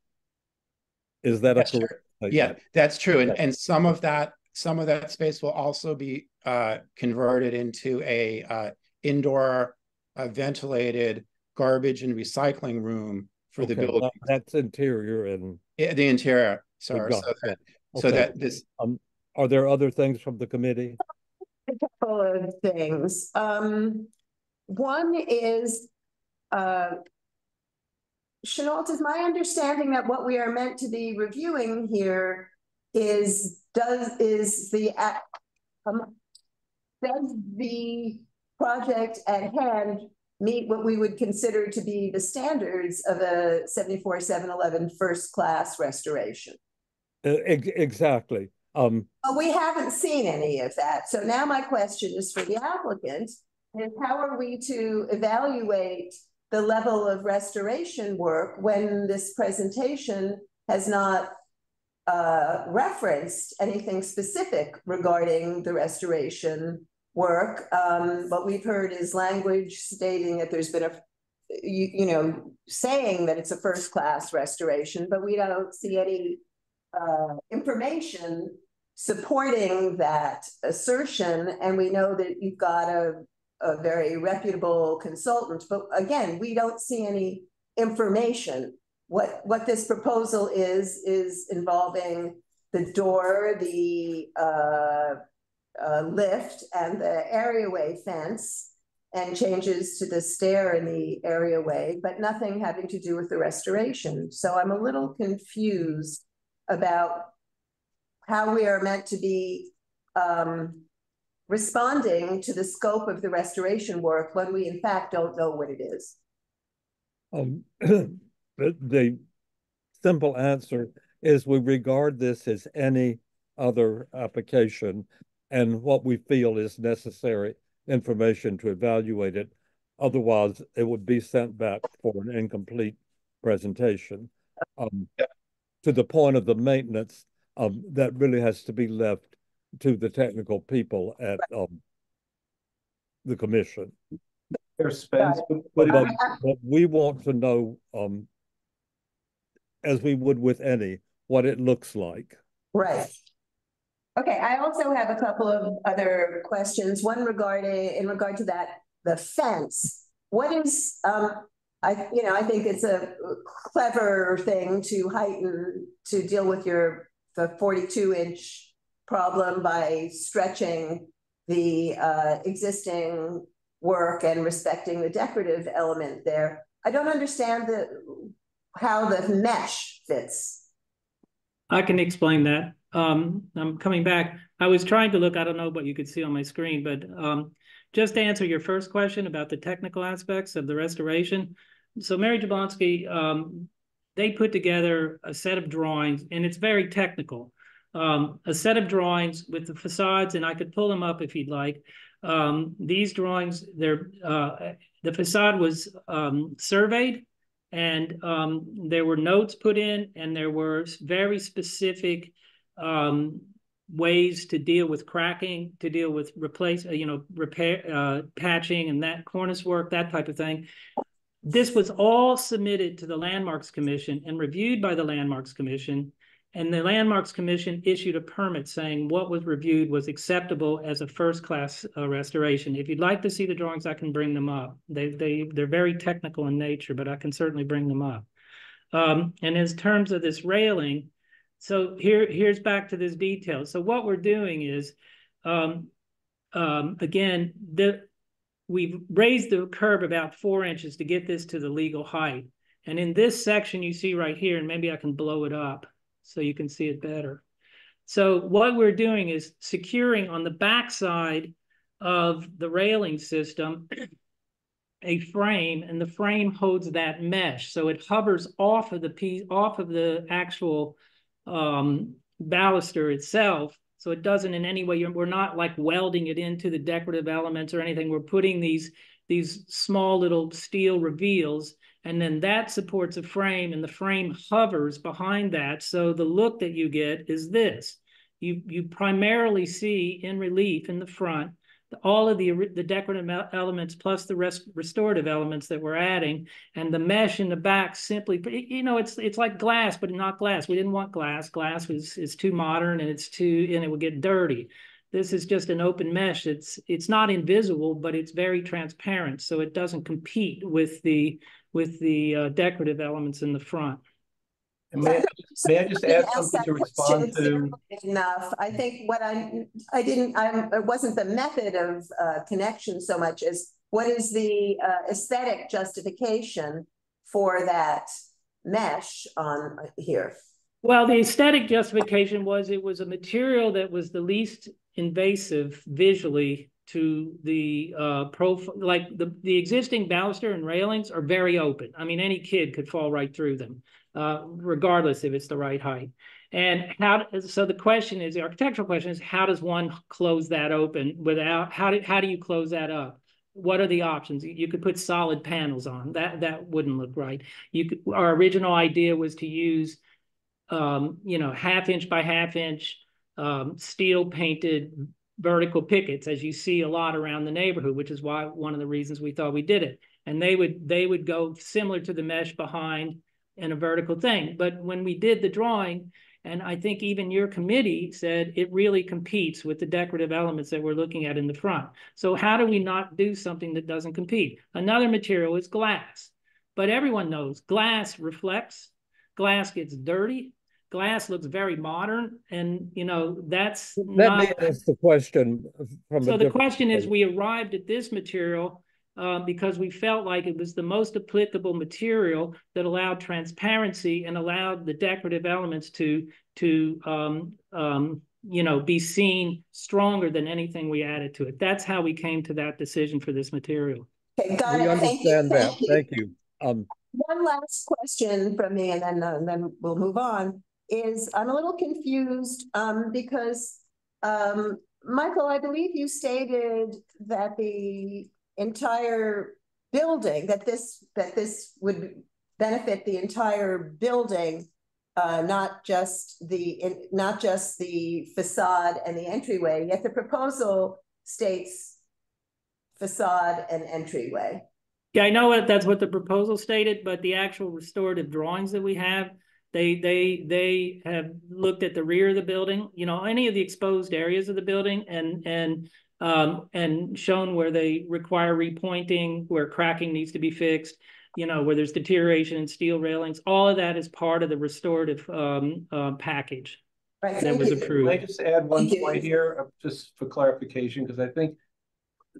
Speaker 1: Is that a correct statement?
Speaker 8: Yeah, that's true. And some of that space will also be converted into a indoor ventilated garbage and recycling room for the building.
Speaker 1: That's interior and
Speaker 8: the interior. Sorry. So that this.
Speaker 1: Are there other things from the committee?
Speaker 6: A couple of things. One is, Chenault, is my understanding that what we are meant to be reviewing here is the project at hand meet what we would consider to be the standards of a 74-711 first-class restoration.
Speaker 1: Exactly.
Speaker 6: But we haven't seen any of that. So now my question is for the applicant, is how are we to evaluate the level of restoration work when this presentation has not referenced anything specific regarding the restoration work? What we've heard is language stating that there's been saying that it's a first-class restoration, but we don't see any information supporting that assertion. And we know that you've got a very reputable consultant, but again, we don't see any information. What this proposal is involving the door, the lift, and the areaway fence, and changes to the stair in the areaway, but nothing having to do with the restoration. So I'm a little confused about how we are meant to be responding to the scope of the restoration work when we in fact don't know what it is.
Speaker 1: The simple answer is we regard this as any other application and what we feel is necessary information to evaluate it. Otherwise, it would be sent back for an incomplete presentation. To the point of the maintenance, that really has to be left to the technical people at the commission.
Speaker 2: Spence,
Speaker 1: but we want to know, as we would with any, what it looks like.
Speaker 6: Right. Okay, I also have a couple of other questions. One in regard to that, the fence. What is, I think it's a clever thing to deal with the 42-inch problem by stretching the existing work and respecting the decorative element there. I don't understand how the mesh fits.
Speaker 3: I can explain that. I'm coming back. I was trying to look, I don't know what you could see on my screen, but just to answer your first question about the technical aspects of the restoration. So Mary Jablonski, they put together a set of drawings, and it's very technical. A set of drawings with the facades, and I could pull them up if you'd like. These drawings, the facade was surveyed, and there were notes put in, and there were very specific ways to deal with cracking, to deal with repair, patching, and that cornice work, that type of thing. This was all submitted to the Landmarks Commission and reviewed by the Landmarks Commission, and the Landmarks Commission issued a permit saying what was reviewed was acceptable as a first-class restoration. If you'd like to see the drawings, I can bring them up. They're very technical in nature, but I can certainly bring them up. And in terms of this railing, so here's back to this detail. So what we're doing is, again, we've raised the curb about 4 inches to get this to the legal height. And in this section you see right here, and maybe I can blow it up so you can see it better. So what we're doing is securing on the back side of the railing system a frame, and the frame holds that mesh. So it hovers off of the actual baluster itself. So it doesn't in any way, we're not like welding it into the decorative elements or anything. We're putting these small little steel reveals, and then that supports a frame, and the frame hovers behind that. So the look that you get is this. You primarily see in relief in the front all of the decorative elements plus the restorative elements that we're adding, and the mesh in the back simply, it's like glass, but not glass. We didn't want glass. Glass is too modern, and it would get dirty. This is just an open mesh. It's not invisible, but it's very transparent, so it doesn't compete with the decorative elements in the front.
Speaker 2: May I just add something to respond to?
Speaker 6: Enough. I think it wasn't the method of connection so much as what is the aesthetic justification for that mesh on here?
Speaker 3: Well, the aesthetic justification was it was a material that was the least invasive visually to the profile, like the existing baluster and railings are very open. I mean, any kid could fall right through them, regardless if it's the right height. And so the question is, the architectural question is, how does one close that open without, how do you close that up? What are the options? You could put solid panels on, that wouldn't look right. Our original idea was to use, you know, 1/2 inch by 1/2 inch steel painted vertical pickets, as you see a lot around the neighborhood, which is why one of the reasons we thought we did it. And they would go similar to the mesh behind in a vertical thing. But when we did the drawing, and I think even your committee said it really competes with the decorative elements that we're looking at in the front. So how do we not do something that doesn't compete? Another material is glass, but everyone knows glass reflects, glass gets dirty, glass looks very modern, and you know that's
Speaker 1: Let me ask the question from
Speaker 3: so the question is, we arrived at this material because we felt like it was the most applicable material that allowed transparency and allowed the decorative elements to you know, be seen stronger than anything we added to it. That's how we came to that decision for this material.
Speaker 6: Okay, got
Speaker 1: We
Speaker 6: it.
Speaker 1: understand that. Thank you.
Speaker 6: One last question from me, and then we'll move on. Is I'm a little confused because Michael, I believe you stated that the entire building, that this would benefit the entire building, not just the facade and the entryway. Yet the proposal states facade and entryway.
Speaker 3: Yeah, I know that's what the proposal stated, but the actual restorative drawings that we have, they have looked at the rear of the building, you know, any of the exposed areas of the building, and shown where they require repointing, where cracking needs to be fixed, you know, where there's deterioration in steel railings. All of that is part of the restorative package that was approved.
Speaker 2: Can I just add one point here, just for clarification, because I think,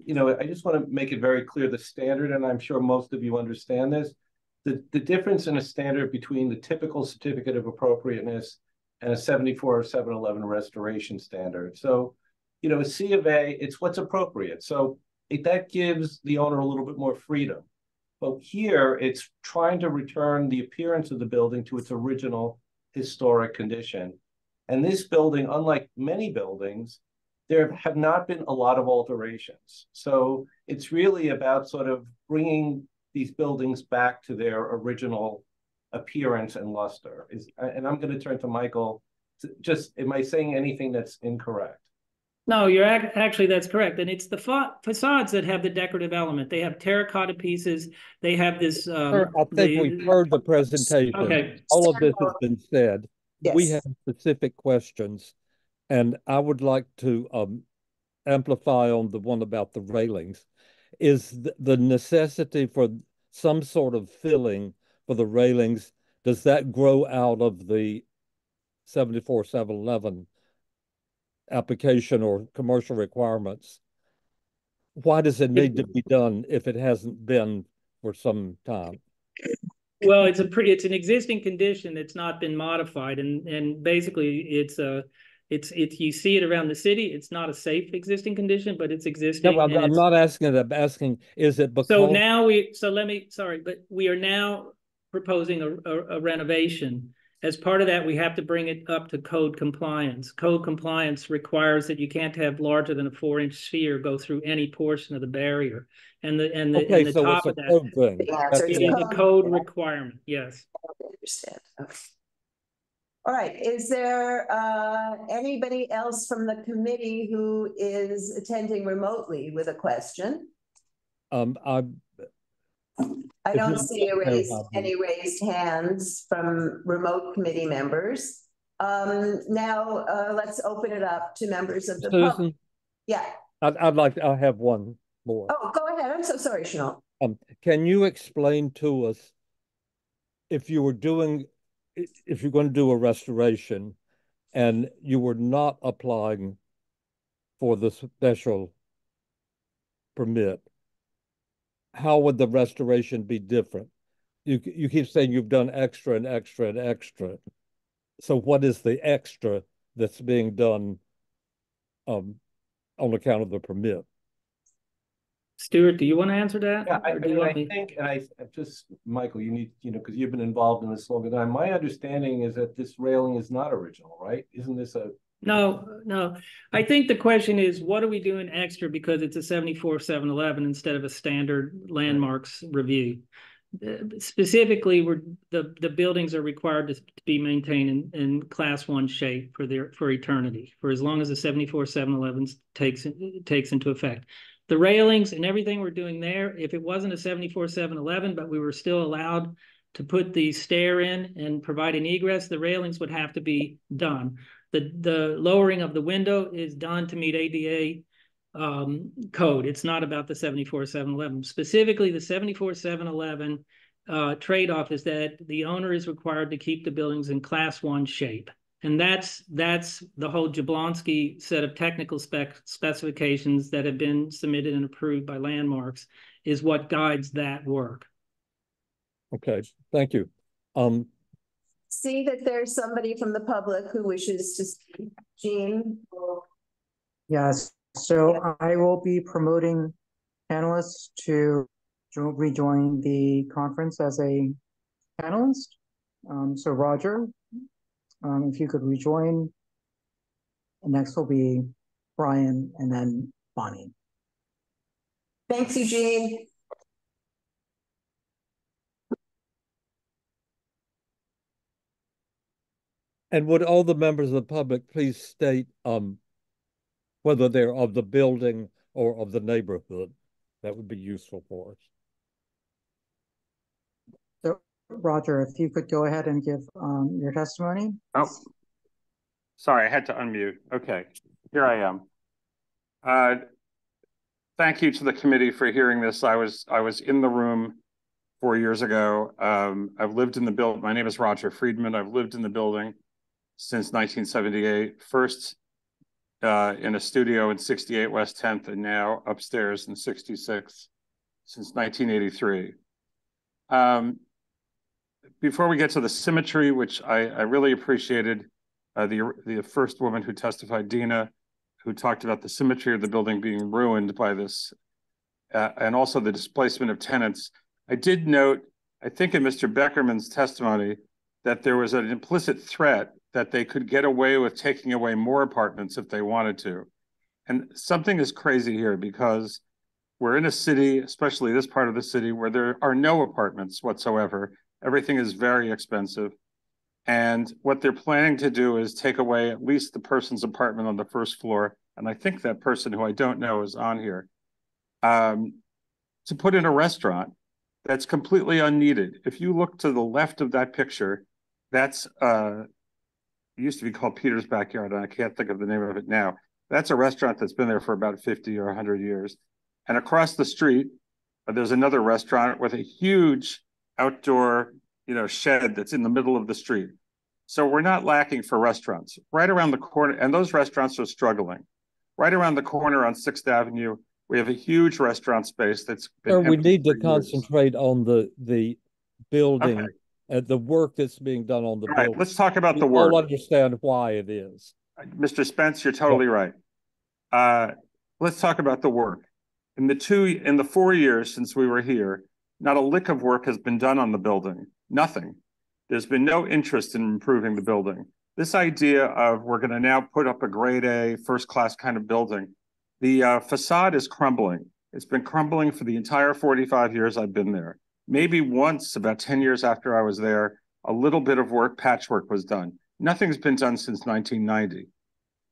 Speaker 2: you know, I just want to make it very clear the standard, and I'm sure most of you understand this. The difference in a standard between the typical certificate of appropriateness and a 74 or 711 restoration standard. So, you know, a C of A, it's what's appropriate. So that gives the owner a little bit more freedom. But here it's trying to return the appearance of the building to its original historic condition. And this building, unlike many buildings, there have not been a lot of alterations. So it's really about sort of bringing these buildings back to their original appearance and luster. And I'm going to turn to Michael. Am I saying anything that's incorrect?
Speaker 3: No, you're actually, that's correct. And it's the facades that have the decorative element. They have terracotta pieces. They have this.
Speaker 1: I think we've heard the presentation.
Speaker 3: Okay.
Speaker 1: All of this has been said.
Speaker 6: Yes.
Speaker 1: We have specific questions, and I would like to amplify on the one about the railings. Is the necessity for some sort of filling for the railings, does that grow out of the 74-711 application or commercial requirements? Why does it need to be done if it hasn't been for some time?
Speaker 3: Well, it's an existing condition that's not been modified, and basically it's you see it around the city. It's not a safe existing condition, but it's existing.
Speaker 1: No, I'm not asking that. I'm asking, is it because?
Speaker 3: So now but we are now proposing a renovation. As part of that, we have to bring it up to code compliance. Code compliance requires that you can't have larger than a 4-inch sphere go through any portion of the barrier. And the top of that,
Speaker 1: code thing.
Speaker 3: It is a code requirement. Yes.
Speaker 6: I understand. Okay. All right. Is there anybody else from the committee who is attending remotely with a question? I don't see any raised hands from remote committee members. Now let's open it up to members of the public. Yeah.
Speaker 1: I have one more.
Speaker 6: Oh, go ahead. I'm so sorry, Chanel.
Speaker 1: Can you explain to us if you're going to do a restoration and you were not applying for the special permit, how would the restoration be different? You keep saying you've done extra and extra and extra. So what is the extra that's being done on account of the permit?
Speaker 3: Stuart, do you want to answer that?
Speaker 2: Yeah,
Speaker 3: Or do you want me?
Speaker 2: think, and I just, Michael, you need, because you've been involved in this longer than my understanding is that this railing is not original, right? Isn't this a?
Speaker 3: No. I think the question is, what are we doing extra because it's a 74-711 instead of a standard landmarks review? Specifically, the buildings are required to be maintained in class 1 shape for eternity, for as long as the 74-711 takes into effect. The railings and everything we're doing there, if it wasn't a 74-711, but we were still allowed to put the stair in and provide an egress, the railings would have to be done. The lowering of the window is done to meet ADA code. It's not about the 74-711. Specifically, the 74-711 trade-off is that the owner is required to keep the buildings in class 1 shape. And that's the whole Jablonski set of technical specifications that have been submitted and approved by Landmarks is what guides that work.
Speaker 1: Okay, thank you.
Speaker 6: See that there's somebody from the public who wishes to speak. Jean?
Speaker 5: Yes, so I will be promoting panelists to rejoin the conference as a panelist. So Roger, if you could rejoin. Next will be Brian and then Bonnie.
Speaker 6: Thanks, Eugene.
Speaker 1: And would all the members of the public please state whether they're of the building or of the neighborhood? That would be useful for us.
Speaker 5: So, Roger, if you could go ahead and give your testimony.
Speaker 11: Oh, sorry, I had to unmute. Okay, here I am. Thank you to the committee for hearing this. I was in the room 4 years ago. I've lived in the building. My name is Roger Friedman. I've lived in the building since 1978. First in a studio in 68 West 10th, and now upstairs in 66 since 1983. Before we get to the symmetry, which I really appreciated, the first woman who testified, Dina, who talked about the symmetry of the building being ruined by this, and also the displacement of tenants. I did note, I think in Mr. Beckerman's testimony, that there was an implicit threat that they could get away with taking away more apartments if they wanted to. And something is crazy here because we're in a city, especially this part of the city, where there are no apartments whatsoever. Everything is very expensive. And what they're planning to do is take away at least the person's apartment on the first floor. And I think that person, who I don't know is on here, to put in a restaurant that's completely unneeded. If you look to the left of that picture, that's it used to be called Peter's Backyard, and I can't think of the name of it now. That's a restaurant that's been there for about 50 or 100 years. And across the street, there's another restaurant with a huge outdoor, shed that's in the middle of the street. So we're not lacking for restaurants. Right around the corner, and those restaurants are struggling. Right around the corner on 6th Avenue, we have a huge restaurant space that's been
Speaker 1: we need to concentrate on the building. Okay. The work that's being done on the building.
Speaker 11: Right, let's talk about the work.
Speaker 1: We'll understand why it is.
Speaker 11: Mr. Spence, you're totally right. Let's talk about the work. In the 4 years since we were here, not a lick of work has been done on the building. Nothing. There's been no interest in improving the building. This idea of we're going to now put up a grade A, first-class kind of building, the facade is crumbling. It's been crumbling for the entire 45 years I've been there. Maybe once, about 10 years after I was there, a little bit of work, patchwork was done. Nothing's been done since 1990.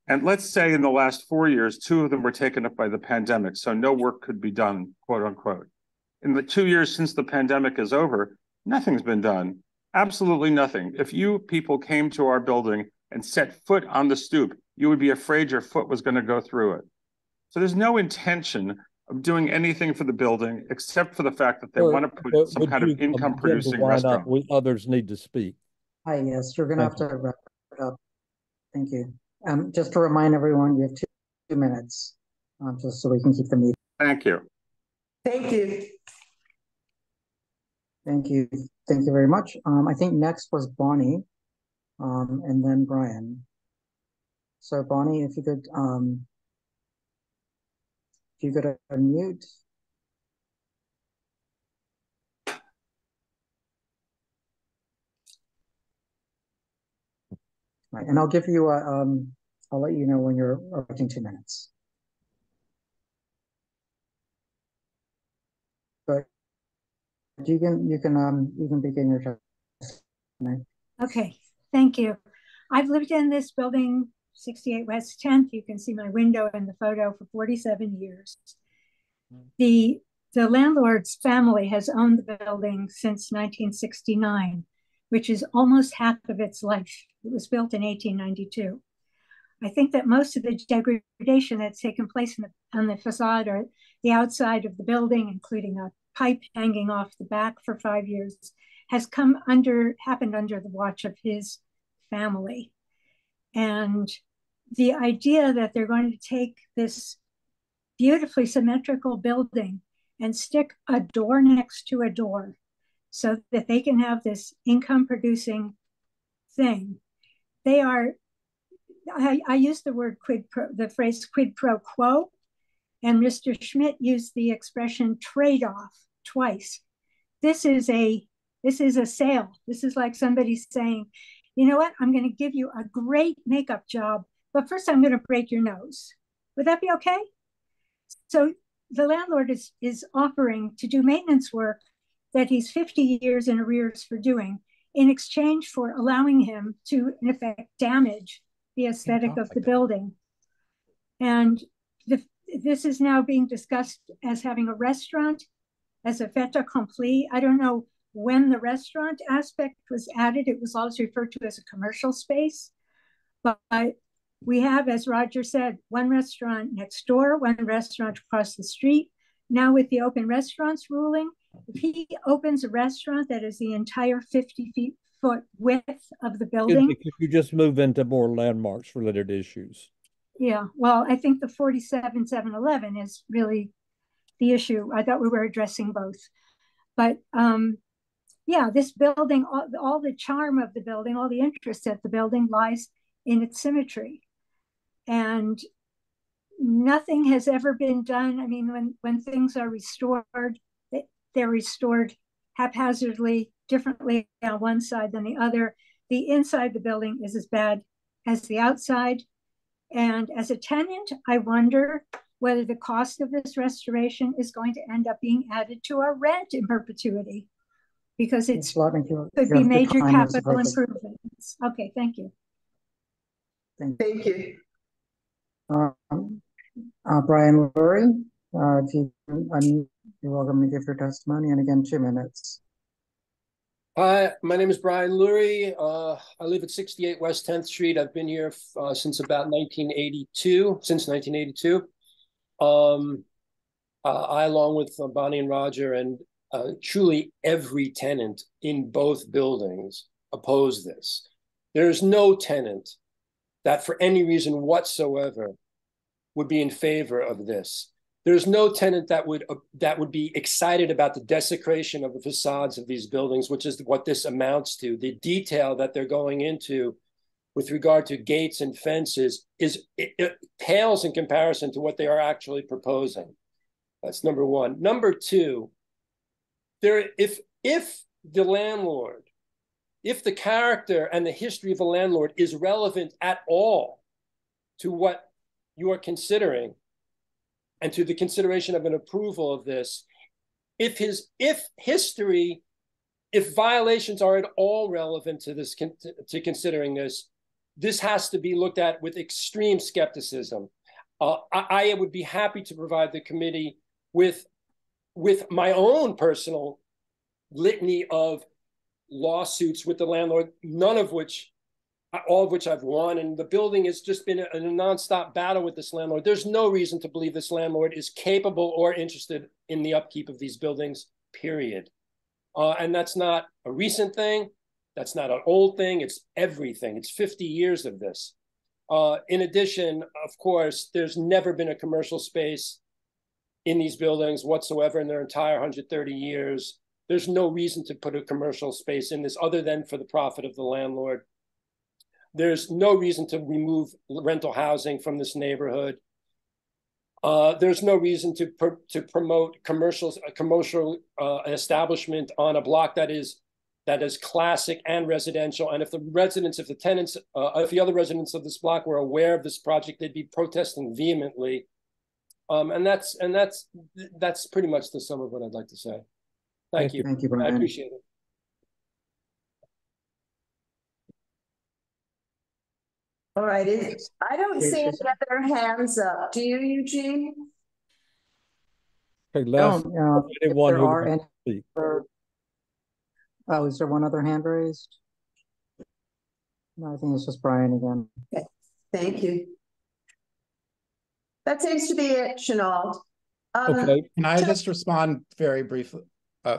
Speaker 11: And let's say in the last 4 years, 2 of them were taken up by the pandemic, so no work could be done, quote unquote. In the 2 years since the pandemic is over, nothing's been done. Absolutely nothing. If you people came to our building and set foot on the stoop, you would be afraid your foot was going to go through it. So there's no intention of doing anything for the building, except for the fact that they want to put some kind of income-producing restaurant.
Speaker 1: Others need to speak.
Speaker 5: Hi, yes, you're going to have to wrap it up. Thank you. Just to remind everyone, you have 2 minutes, just so we can keep the meeting.
Speaker 11: Thank you.
Speaker 6: Thank you.
Speaker 5: Thank you. Thank you very much. I think next was Bonnie, and then Brian. So Bonnie, if you could unmute Right, and I'll give you a, I'll let you know when you're approaching 2 minutes. But you can begin your testimony.
Speaker 12: Okay, thank you. I've lived in this building, 68 West 10th. You can see my window in the photo for 47 years. The landlord's family has owned the building since 1969, which is almost half of its life. It was built in 1892. I think that most of the degradation that's taken place on the facade or the outside of the building, including a pipe hanging off the back for 5 years, has happened under the watch of his family. And the idea that they're going to take this beautifully symmetrical building and stick a door next to a door so that they can have this income producing thing. They are, I use the phrase quid pro quo, and Mr. Schmidt used the expression trade-off twice. This is a sale. This is like somebody saying, you know what, I'm going to give you a great makeup job, but first I'm going to break your nose. Would that be okay? So the landlord is offering to do maintenance work that he's 50 years in arrears for doing in exchange for allowing him to, in effect, damage the aesthetic of the building. And this is now being discussed as having a restaurant, as a fait accompli. I don't know when the restaurant aspect was added. It was always referred to as a commercial space. But we have, as Roger said, one restaurant next door, one restaurant across the street. Now with the open restaurants ruling, if he opens a restaurant that is the entire 50-foot width of the building.
Speaker 1: If you just move into more landmarks related issues.
Speaker 12: Yeah, well, I think the 47 7-Eleven is really the issue. I thought we were addressing both. But yeah, this building, all the charm of the building, all the interest at the building lies in its symmetry. And nothing has ever been done. I mean, when things are restored, they're restored haphazardly, differently on one side than the other. The inside of the building is as bad as the outside. And as a tenant, I wonder whether the cost of this restoration is going to end up being added to our rent in perpetuity, because it could be major capital improvements. Okay, thank you.
Speaker 6: Thank you.
Speaker 5: Brian Lurie, you're welcome to give your testimony, and again, 2 minutes.
Speaker 9: Hi, my name is Brian Lurie. I live at 68 West 10th Street. I've been here since about 1982, I, along with Bonnie and Roger, and truly every tenant in both buildings oppose this. There is no tenant that for any reason whatsoever would be in favor of this. There's no tenant that would be excited about the desecration of the facades of these buildings, which is what this amounts to. The detail that they're going into with regard to gates and fences it pales in comparison to what they are actually proposing. That's number one. Number two, if the landlord, if the character and the history of the landlord is relevant at all to what you are considering, and to the consideration of an approval of this, if violations are at all relevant to this, to considering this has to be looked at with extreme skepticism. I would be happy to provide the committee with my own personal litany of lawsuits with the landlord, all of which I've won, and the building has just been a nonstop battle with this landlord. There's no reason to believe this landlord is capable or interested in the upkeep of these buildings, period. And that's not a recent thing. That's not an old thing. It's everything. It's 50 years of this. In addition, of course, there's never been a commercial space in these buildings whatsoever in their entire 130 years. There's no reason to put a commercial space in this other than for the profit of the landlord. There's no reason to remove rental housing from this neighborhood. There's no reason to promote a commercial establishment on a block that is that is classic and residential. And if the residents, if the tenants, if the other residents of this block were aware of this project, they'd be protesting vehemently. And that's pretty much the sum of what I'd like to say. Thank you.
Speaker 5: Thank you, Brian.
Speaker 9: I appreciate it.
Speaker 6: All right. I don't see any other hands up. Do you, Eugene?
Speaker 1: Okay, last anyone who wants to speak.
Speaker 5: Oh, is there one other hand raised? No, I think it's just Brian again.
Speaker 6: Okay. Thank you. That seems to be it, Chenault.
Speaker 1: Okay.
Speaker 8: Can I just respond very briefly?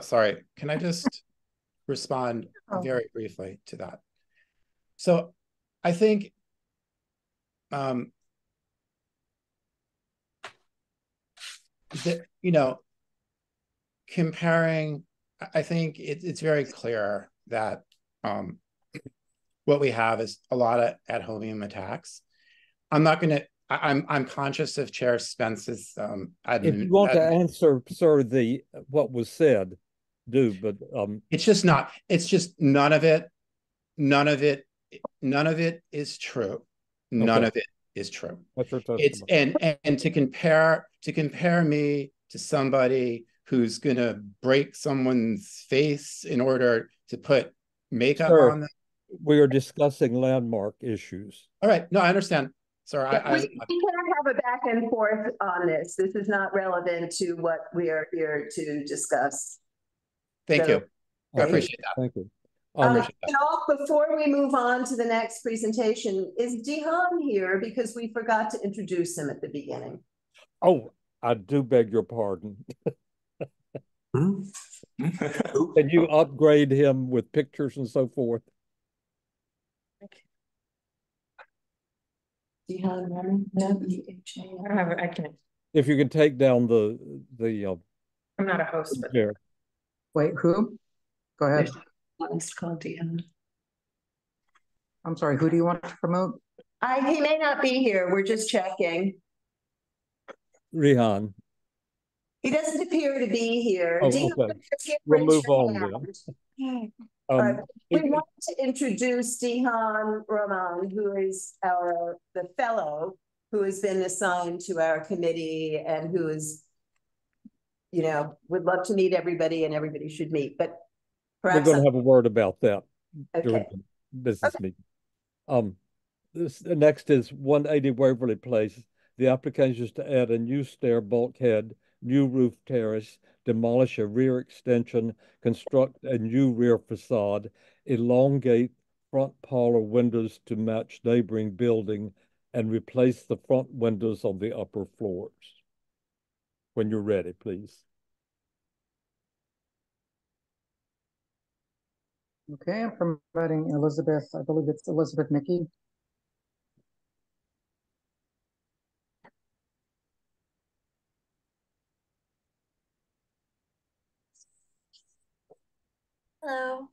Speaker 8: Sorry, can I just respond very briefly to that? So I think you know, comparing, I think it's very clear that what we have is a lot of ad hominem attacks. I'm not going to. I'm conscious of Chair Spence's.
Speaker 1: If you want to answer, sir, what was said, do. But
Speaker 8: it's just not. It's just none of it. None of it is true. None of it is true.
Speaker 1: That's your testimony.
Speaker 8: It's and to compare me to somebody who's going to break someone's face in order to put makeup on them.
Speaker 1: We are discussing landmark issues.
Speaker 8: All right. No, I understand. Sorry,
Speaker 6: we cannot have a back and forth on this. This is not relevant to what we are here to discuss.
Speaker 8: Thank you. I appreciate that.
Speaker 1: Thank you.
Speaker 6: Before we move on to the next presentation, is Dihan here? Because we forgot to introduce him at the beginning.
Speaker 1: Oh, I do beg your pardon. Can you upgrade him with pictures and so forth?
Speaker 6: Dihan Raman? No,
Speaker 10: I can.
Speaker 1: If you can take down the
Speaker 10: I'm not a host. But...
Speaker 5: Wait, who? Go ahead.
Speaker 6: It's called Dihan.
Speaker 5: I'm sorry, who do you want to promote?
Speaker 6: He may not be here. We're just checking.
Speaker 1: Rihan.
Speaker 6: He doesn't appear to be here.
Speaker 1: Oh, okay. We'll move on then.
Speaker 6: We want to introduce Dihan Raman, who is the fellow who has been assigned to our committee and who is, would love to meet everybody and everybody should meet. But perhaps
Speaker 1: we're going to have a word about that during
Speaker 6: the
Speaker 1: business meeting. Next is 180 Waverly Place. The application is to add a new stair bulkhead, new roof terrace, demolish a rear extension, construct a new rear facade, elongate front parlor windows to match neighboring building, and replace the front windows on the upper floors. When you're ready, please.
Speaker 5: Okay, I'm promoting Elizabeth. I believe it's Elizabeth Mickey.
Speaker 13: Hello.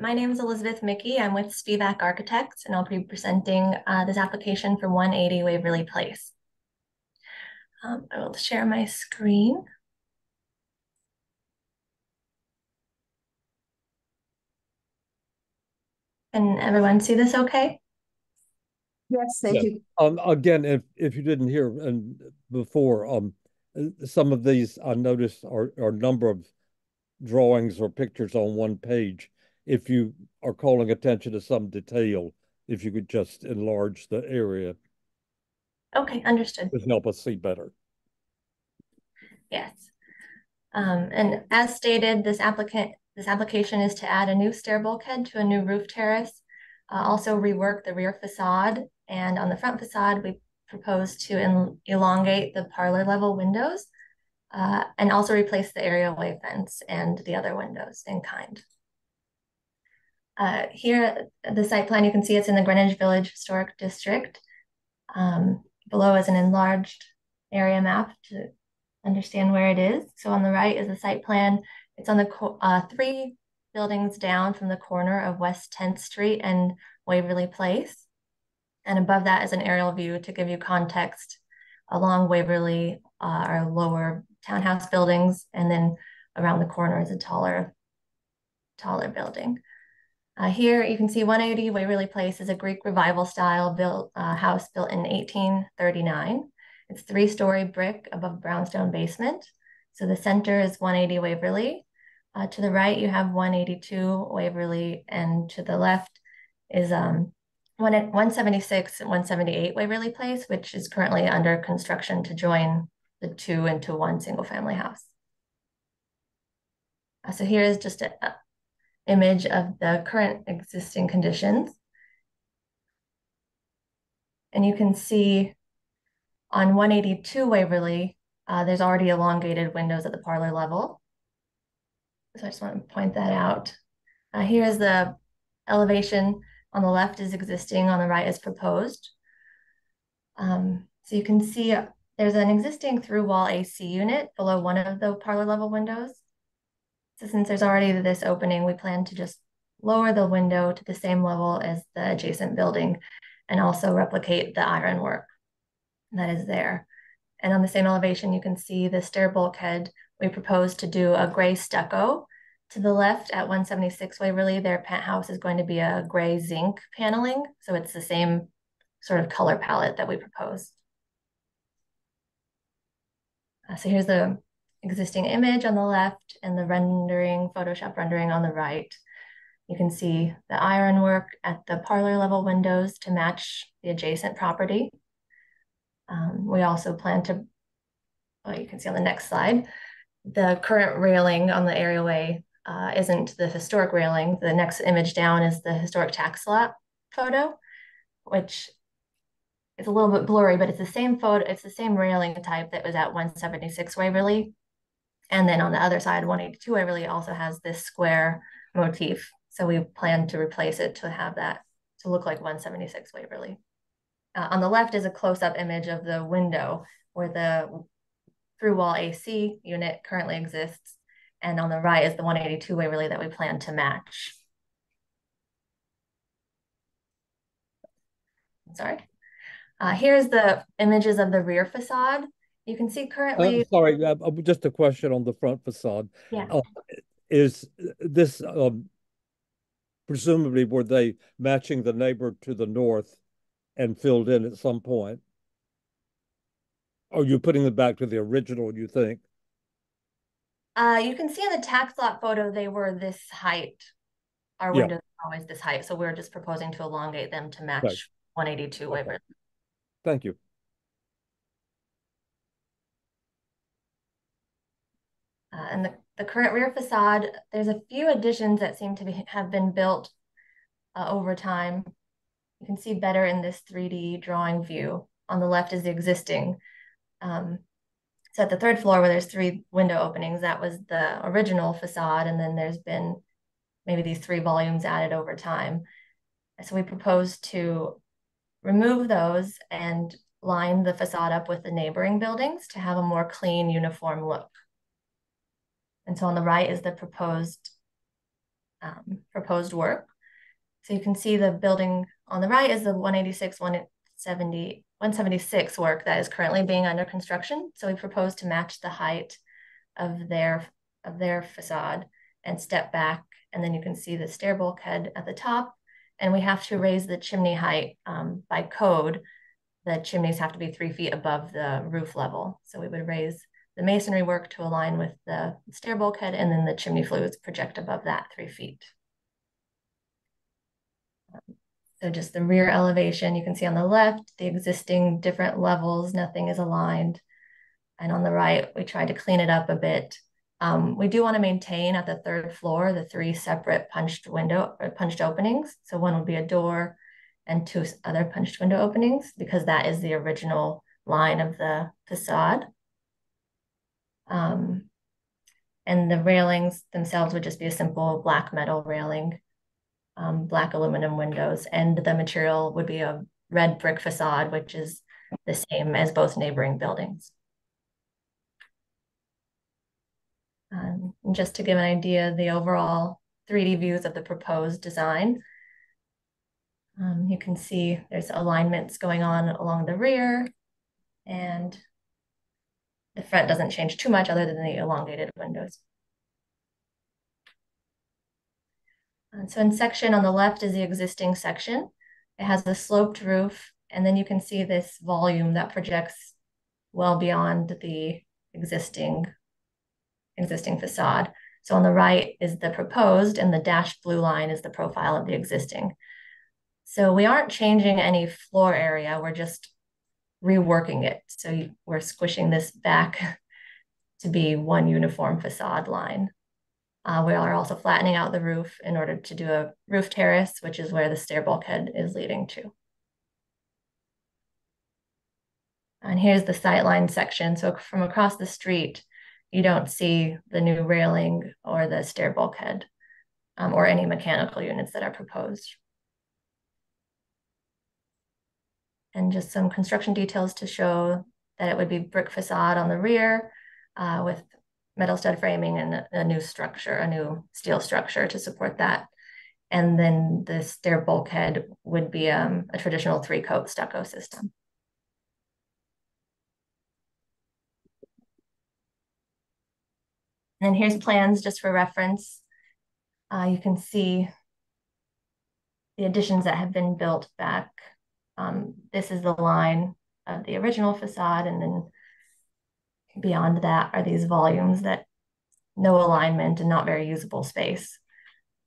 Speaker 13: My name is Elizabeth Mickey. I'm with Spivak Architects, and I'll be presenting this application for 180 Waverly Place. I will share my screen. Can everyone see this okay?
Speaker 6: Yes, thank you.
Speaker 1: Again, if you didn't hear before, some of these I noticed are a number of drawings or pictures on one page. If you are calling attention to some detail, if you could just enlarge the area.
Speaker 13: Okay, understood.
Speaker 1: Just help us see better.
Speaker 13: Yes. And as stated, this application is to add a new stair bulkhead to a new roof terrace, also rework the rear facade, and on the front facade, we propose to elongate the parlor level windows, and also replace the areaway fence and the other windows in kind. Here, the site plan, you can see it's in the Greenwich Village Historic District. Below is an enlarged area map to understand where it is. So on the right is the site plan. It's on the 3 buildings down from the corner of West 10th Street and Waverly Place. And above that is an aerial view to give you context along Waverly, our lower townhouse buildings, and then around the corner is a taller taller building. Here you can see 180 Waverly Place is a Greek Revival style house built in 1839. It's 3-story brick above brownstone basement. So the center is 180 Waverly. To the right, you have 182 Waverly, and to the left is 176 and 178 Waverly Place, which is currently under construction to join the two into one single family house. So here is just an image of the current existing conditions. And you can see on 182 Waverly, there's already elongated windows at the parlor level. So I just want to point that out. Here's the elevation. On the left is existing, on the right is proposed. So you can see there's an existing through wall AC unit below one of the parlor level windows. So since there's already this opening, we plan to just lower the window to the same level as the adjacent building and also replicate the ironwork that is there. And on the same elevation, you can see the stair bulkhead. We propose to do a gray stucco. To the left at 176 Waverly, their penthouse is going to be a gray zinc paneling. So it's the same sort of color palette that we proposed. So here's the existing image on the left and the rendering, Photoshop rendering on the right. You can see the ironwork at the parlor level windows to match the adjacent property. We also plan to, you can see on the next slide, the current railing on the areaway isn't the historic railing. The next image down is the historic tax lot photo, which is a little bit blurry, but it's the same photo, it's the same railing type that was at 176 Waverly. And then on the other side, 182 Waverly also has this square motif. So we plan to replace it to have that to look like 176 Waverly. On the left is a close-up image of the window where the through wall AC unit currently exists. And on the right is the 182 Waverly that we plan to match. Sorry. Here's the images of the rear facade. You can see currently.
Speaker 1: Sorry, just a question on the front facade.
Speaker 13: Yeah.
Speaker 1: Is this presumably were they matching the neighbor to the north and filled in at some point? Or are you putting them back to the original, you think?
Speaker 13: You can see in the tax lot photo, they were this height. Our windows are always this height. So we're just proposing to elongate them to match 182 Waverly.
Speaker 1: Thank you.
Speaker 13: And the current rear facade, there's a few additions that seem to have been built over time. You can see better in this 3D drawing view. On the left is the existing. So at the third floor where there's 3 window openings, that was the original facade. And then there's been maybe these 3 volumes added over time. So we propose to remove those and line the facade up with the neighboring buildings to have a more clean, uniform look. And so on the right is the proposed work. So you can see the building on the right is the 186, 176 work that is currently being under construction. So we propose to match the height of their facade and step back. And then you can see the stair bulkhead at the top. And we have to raise the chimney height by code. The chimneys have to be 3 feet above the roof level. So we would raise the masonry work to align with the stair bulkhead, and then the chimney flues project above that 3 feet. So just the rear elevation, you can see on the left, the existing different levels, nothing is aligned. And on the right, we tried to clean it up a bit. We do want to maintain at the 3rd floor, the 3 separate punched openings. So one would be a door and 2 other punched window openings, because that is the original line of the facade. And the railings themselves would just be a simple black metal railing, black aluminum windows, and the material would be a red brick facade, which is the same as both neighboring buildings. Just to give an idea, the overall 3D views of the proposed design. You can see there's alignments going on along the rear, and the front doesn't change too much other than the elongated windows. And so in section on the left is the existing section. It has a sloped roof, and then you can see this volume that projects well beyond the existing facade. So on the right is the proposed, and the dashed blue line is the profile of the existing. So we aren't changing any floor area, we're just reworking it. So we're squishing this back to be one uniform facade line. We are also flattening out the roof in order to do a roof terrace, which is where the stair bulkhead is leading to. And here's the sightline section. So from across the street, you don't see the new railing or the stair bulkhead or any mechanical units that are proposed. And just some construction details to show that it would be brick facade on the rear with metal stud framing and a new structure, a new steel structure to support that. And then the stair bulkhead would be a traditional 3-coat stucco system. And here's plans just for reference. You can see the additions that have been built back. This is the line of the original facade, and then beyond that are these volumes that no alignment and not very usable space.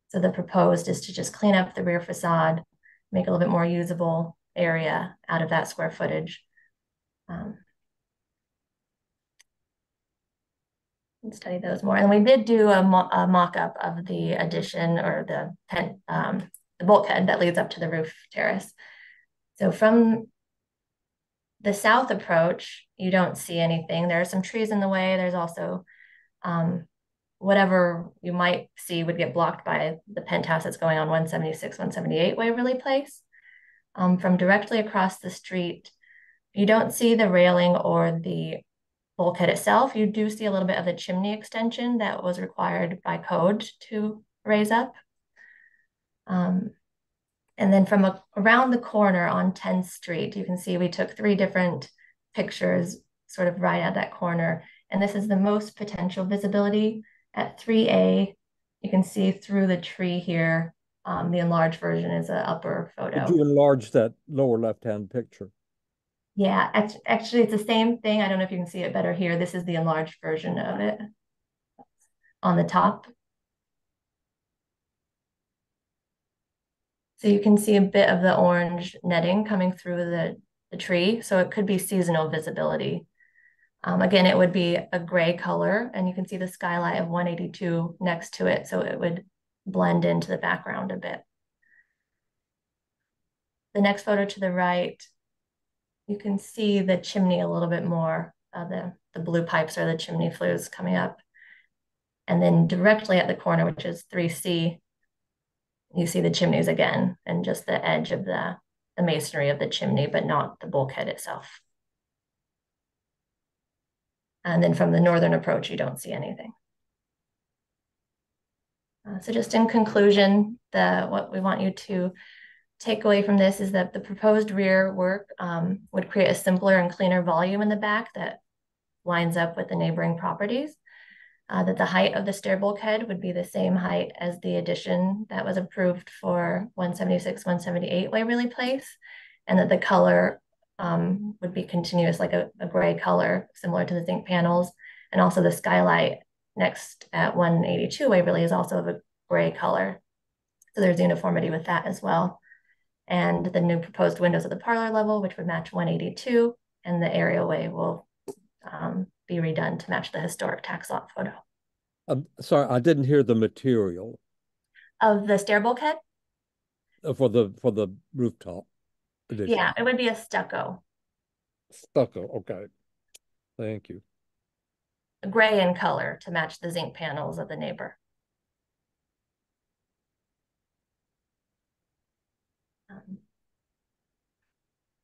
Speaker 13: So the proposed is to just clean up the rear facade, make a little bit more usable area out of that square footage. Study those more. And we did do a mock-up of the addition or the bulkhead that leads up to the roof terrace. So from the south approach, you don't see anything. There are some trees in the way. There's also whatever you might see would get blocked by the penthouse that's going on 176, 178 Waverly Place. From directly across the street, you don't see the railing or the bulkhead itself. You do see a little bit of the chimney extension that was required by code to raise up. And then from around the corner on 10th Street, you can see we took 3 different pictures sort of right at that corner. And this is the most potential visibility at 3A. You can see through the tree here. The enlarged version is an upper photo.
Speaker 1: Could you enlarge that lower left-hand picture?
Speaker 13: Yeah, actually, it's the same thing. I don't know if you can see it better here. This is the enlarged version of it on the top. So you can see a bit of the orange netting coming through the tree. So it could be seasonal visibility. Again, it would be a gray color, and you can see the skylight of 182 next to it. So it would blend into the background a bit. The next photo to the right, you can see the chimney a little bit more. The blue pipes are the chimney flues coming up. And then directly at the corner, which is 3C, you see the chimneys again, and just the edge of the masonry of the chimney, but not the bulkhead itself. And then from the northern approach, you don't see anything. So just in conclusion, what we want you to take away from this is that the proposed rear work would create a simpler and cleaner volume in the back that lines up with the neighboring properties. That the height of the stair bulkhead would be the same height as the addition that was approved for 176, 178 Waverly Place, and that the color would be continuous, like a gray color, similar to the zinc panels. And also the skylight next at 182 Waverly is also of a gray color. So there's uniformity with that as well. And the new proposed windows at the parlor level, which would match 182, and the areaway will be redone to match the historic tax lot photo.
Speaker 1: Sorry, I didn't hear the material
Speaker 13: of the stair bulkhead
Speaker 1: for the rooftop addition.
Speaker 13: Yeah, it would be a stucco.
Speaker 1: Stucco, okay. Thank you.
Speaker 13: Gray in color to match the zinc panels of the neighbor.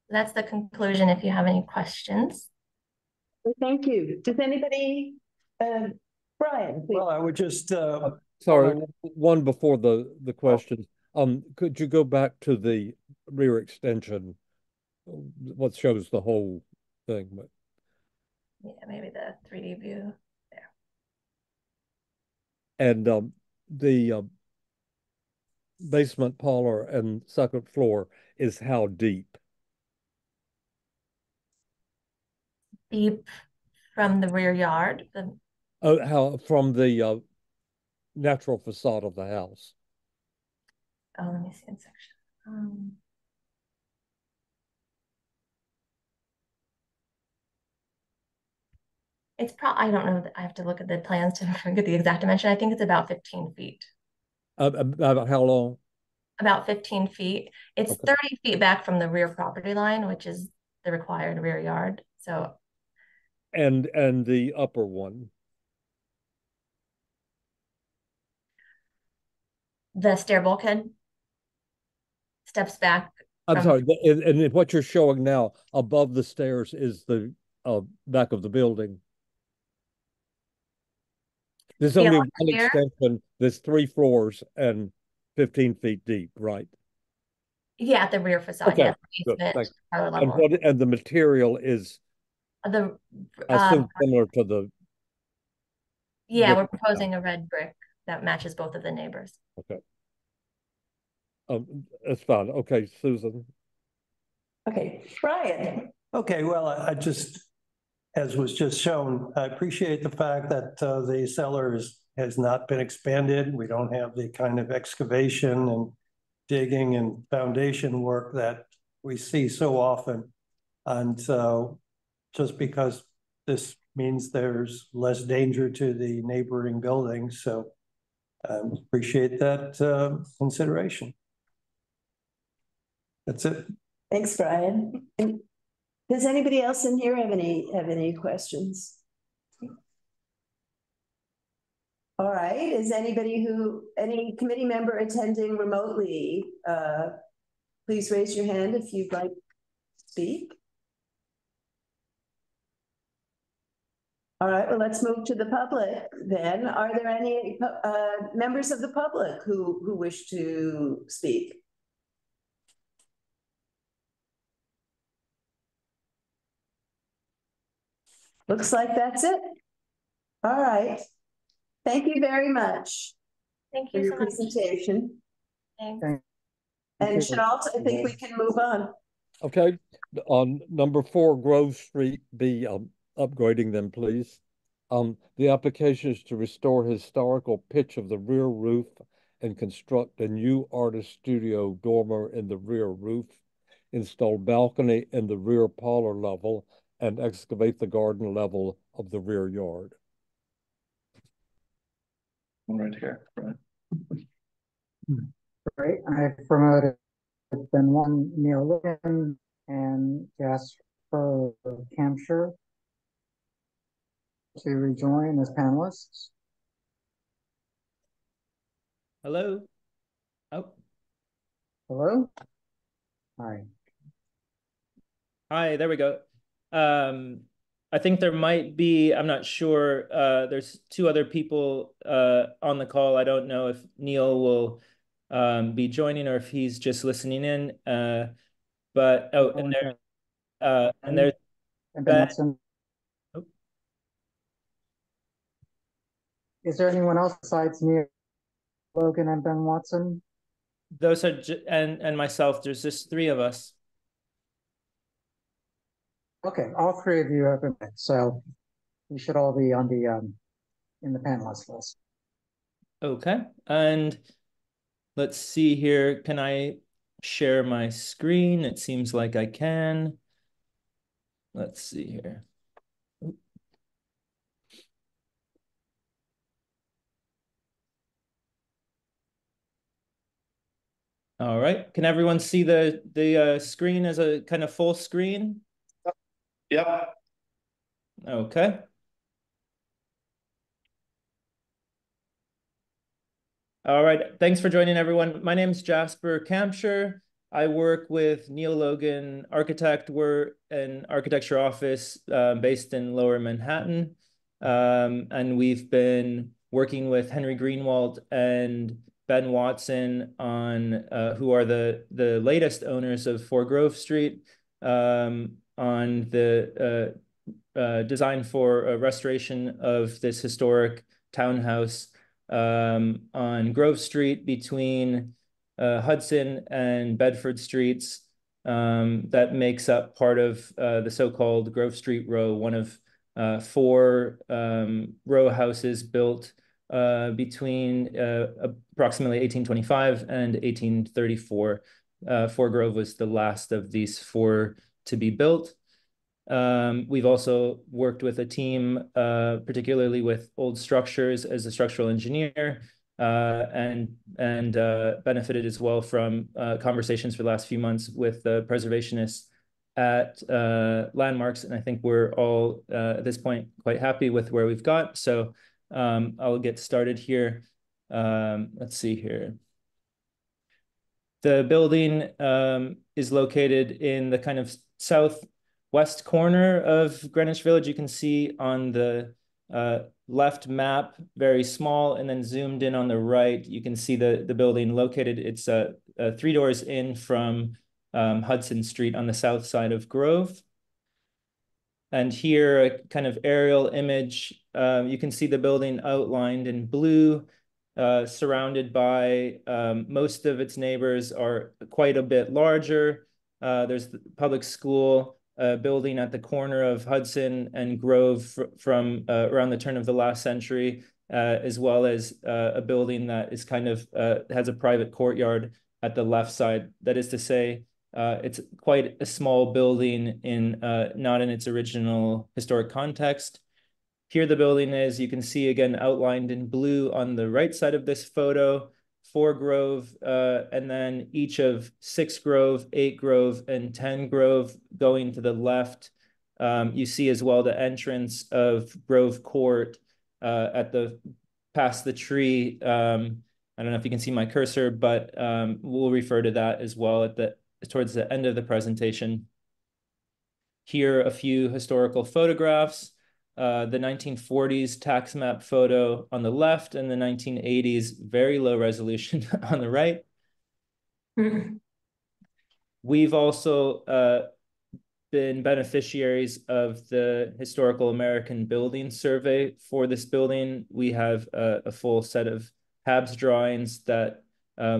Speaker 13: That's the conclusion. If you have any questions.
Speaker 6: Thank you. Does anybody, Brian? Please.
Speaker 14: Well, I would just
Speaker 1: sorry, one before the question. Could you go back to the rear extension? What shows the whole thing? But
Speaker 13: yeah, maybe the 3D view there.
Speaker 1: And basement parlor and second floor is how deep?
Speaker 13: Deep from the rear yard.
Speaker 1: How from the natural facade of the house?
Speaker 13: Oh, let me see in section. It's probably, I don't know, I have to look at the plans to get the exact dimension. I think it's about 15 feet.
Speaker 1: About how long?
Speaker 13: About 15 feet. It's
Speaker 1: Okay.
Speaker 13: 30 feet back from the rear property line, which is the required rear yard. So.
Speaker 1: And the upper one?
Speaker 13: The stair bulkhead steps back.
Speaker 1: I'm sorry, and what you're showing now above the stairs is the back of the building. There's only one extension. There's 3 floors and 15 feet deep, right?
Speaker 13: Yeah, at the rear facade.
Speaker 1: Okay,
Speaker 13: yeah,
Speaker 1: good, and the material is
Speaker 13: I
Speaker 1: assume similar to the.
Speaker 13: Yeah, we're proposing a red brick that matches both of the neighbors.
Speaker 1: Okay. That's fine. Okay, Susan.
Speaker 6: Okay, Brian.
Speaker 14: Okay, well, I just, as was just shown, I appreciate the fact that the cellar has not been expanded. We don't have the kind of excavation and digging and foundation work that we see so often. And so just because this means there's less danger to the neighboring buildings. So appreciate that consideration. That's it.
Speaker 6: Thanks, Brian. Does anybody else in here have any questions? All right. Is any committee member attending remotely? Please raise your hand if you'd like to speak. All right, well, let's move to the public then. Are there any members of the public who wish to speak? Looks like that's it. All right. Thank you very much.
Speaker 13: Thank you
Speaker 6: for your presentation.
Speaker 13: Thanks.
Speaker 6: And Chenault, I think we can move on.
Speaker 1: Okay. On number 4 Grove Street, be upgrading them, please. The application is to restore historical pitch of the rear roof and construct a new artist studio dormer in the rear roof, install balcony in the rear parlor level, and excavate the garden level of the rear yard.
Speaker 2: Right here, right.
Speaker 5: Great. I promoted Ben Neil Logan and Jasper Campshire to rejoin as panelists.
Speaker 15: Hello. Oh.
Speaker 5: Hello. Hi.
Speaker 15: Hi, there we go. I think there might be, I'm not sure, there's 2 other people on the call. I don't know if Neil will be joining or if he's just listening in. But, oh, and there's Ben.
Speaker 5: Oh. Is there anyone else besides Neil Logan and Ben Watson?
Speaker 15: Those are, and myself, there's just 3 of us.
Speaker 5: Okay, all 3 of you have been, so we should all be on the in the panelist list.
Speaker 15: Okay, and let's see here. Can I share my screen? It seems like I can. Let's see here. All right, can everyone see the screen as a kind of full screen?
Speaker 2: Yep.
Speaker 15: Okay. All right. Thanks for joining, everyone. My name is Jasper Campshire. I work with Neil Logan Architect. We're an architecture office based in Lower Manhattan. And we've been working with Henry Greenwald and Ben Watson on who are the latest owners of 4 Grove Street. On the design for a restoration of this historic townhouse on Grove Street between Hudson and Bedford Streets that makes up part of the so-called Grove Street Row, one of 4 row houses built between approximately 1825 and 1834. Fort Grove was the last of these 4 to be built. We've also worked with a team, particularly with old structures as a structural engineer, and benefited as well from conversations for the last few months with the preservationists at Landmarks. And I think we're all at this point quite happy with where we've got. So I'll get started here. Let's see here. The building is located in the kind of southwest corner of Greenwich Village. You can see on the left map, very small, and then zoomed in on the right, you can see the building located. It's 3 doors in from Hudson Street on the south side of Grove. And here, a kind of aerial image, you can see the building outlined in blue, surrounded by most of its neighbors are quite a bit larger. There's the public school building at the corner of Hudson and Grove from around the turn of the last century, as well as a building that is kind of has a private courtyard at the left side. That is to say, it's quite a small building in not in its original historic context. Here the building is, you can see again outlined in blue on the right side of this photo, 4 Grove, and then each of 6 Grove, 8 Grove, and 10 Grove going to the left. You see as well the entrance of Grove Court at the past the tree. I don't know if you can see my cursor, but we'll refer to that as well at towards the end of the presentation. Here, a few historical photographs. The 1940s tax map photo on the left and the 1980s very low resolution on the right. We've also been beneficiaries of the Historical American Building Survey for this building. We have a full set of HABS drawings that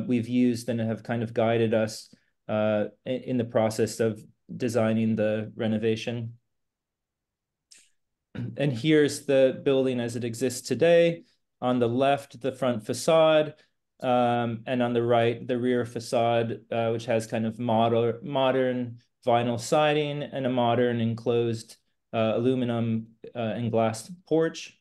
Speaker 15: we've used and have kind of guided us in the process of designing the renovation. And here's the building as it exists today. On the left, the front facade, and on the right, the rear facade, which has kind of modern vinyl siding and a modern enclosed aluminum and glass porch.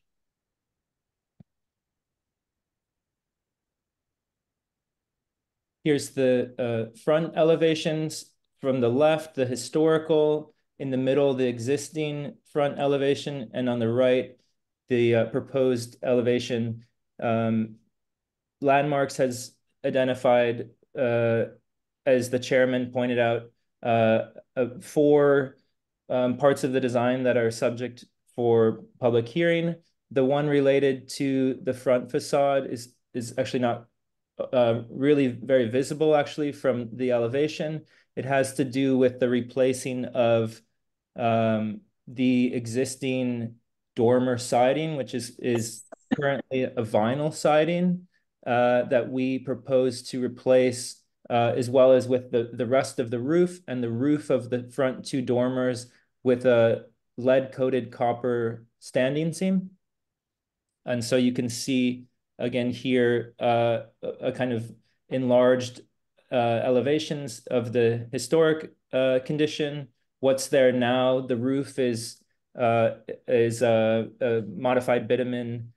Speaker 15: Here's the front elevations. From the left, the historical. In the middle, the existing front elevation, and on the right, the proposed elevation. Landmarks has identified, as the chairman pointed out, 4 parts of the design that are subject for public hearing. The one related to the front facade is actually not really very visible actually from the elevation. It has to do with the replacing of the existing dormer siding, which is currently a vinyl siding that we propose to replace, as well as with the rest of the roof and the roof of the front 2 dormers with a lead-coated copper standing seam. And so you can see again here a kind of enlarged elevations of the historic condition. What's there now? The roof is a modified bitumen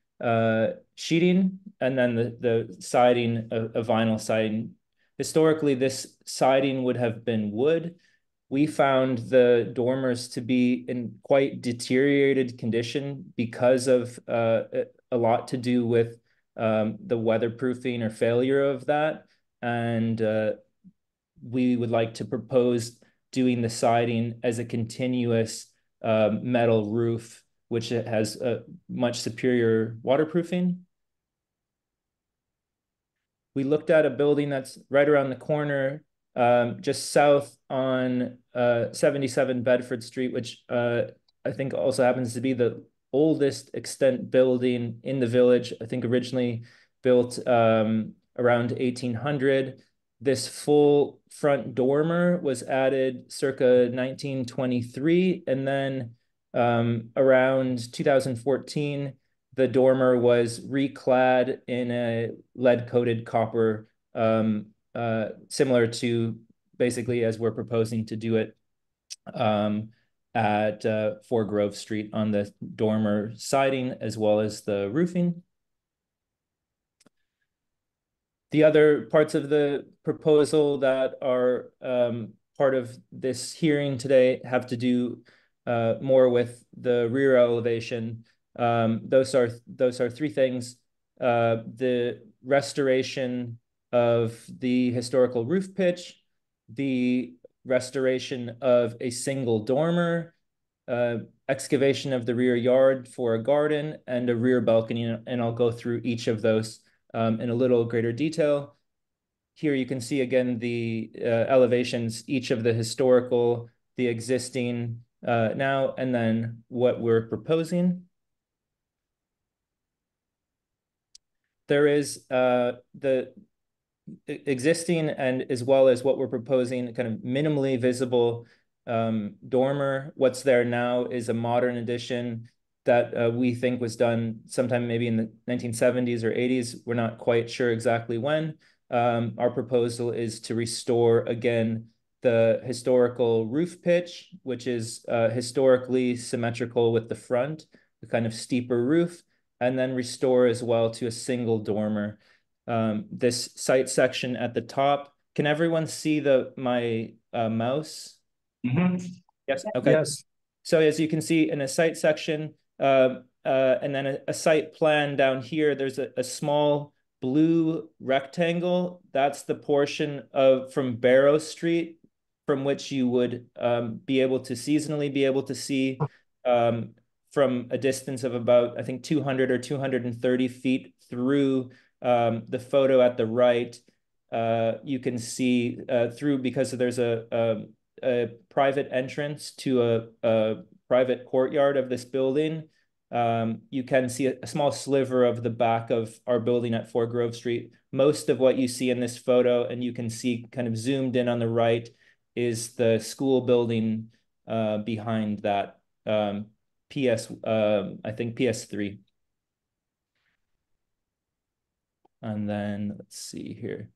Speaker 15: sheeting, and then the siding, a vinyl siding. Historically, this siding would have been wood. We found the dormers to be in quite deteriorated condition because of a lot to do with the weatherproofing or failure of that. And we would like to propose doing the siding as a continuous metal roof, which has a much superior waterproofing. We looked at a building that's right around the corner, just south on 77 Bedford Street, which I think also happens to be the oldest extant building in the village. I think originally built around 1800. this full front dormer was added circa 1923, and then around 2014, the dormer was reclad in a lead-coated copper, similar to basically as we're proposing to do it at 4 Grove Street on the dormer siding as well as the roofing. The other parts of the proposal that are part of this hearing today have to do more with the rear elevation. Those are 3 things. The restoration of the historical roof pitch, the restoration of a single dormer, excavation of the rear yard for a garden, and a rear balcony. And I'll go through each of those in a little greater detail. Here you can see again the elevations, each of the historical, the existing now, and then what we're proposing. There is the existing and as well as what we're proposing, kind of minimally visible dormer. What's there now is a modern addition that we think was done sometime maybe in the 1970s or 80s. We're not quite sure exactly when. Our proposal is to restore again the historical roof pitch, which is historically symmetrical with the front, the kind of steeper roof, and then restore as well to a single dormer. This site section at the top, can everyone see my mouse?
Speaker 2: Mm-hmm.
Speaker 15: Yes, okay. Yes. So as you can see in a site section, and then a site plan down here, there's a small blue rectangle. That's the portion from Barrow Street from which you would be able to seasonally be able to see from a distance of about, I think, 200 or 230 feet through the photo at the right. You can see through, because there's a private entrance to a private courtyard of this building. You can see a small sliver of the back of our building at 4 Grove Street. Most of what you see in this photo, and you can see kind of zoomed in on the right, is the school building behind that, I think PS3. And then let's see here.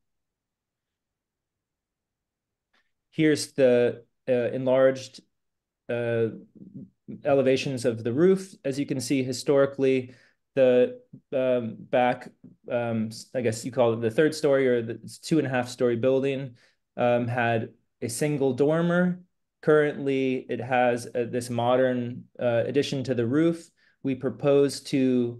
Speaker 15: Here's the enlarged elevations of the roof. As you can see, historically, the back, I guess you call it the 3rd story, or the 2.5-story building, had a single dormer. Currently, it has this modern addition to the roof. We propose to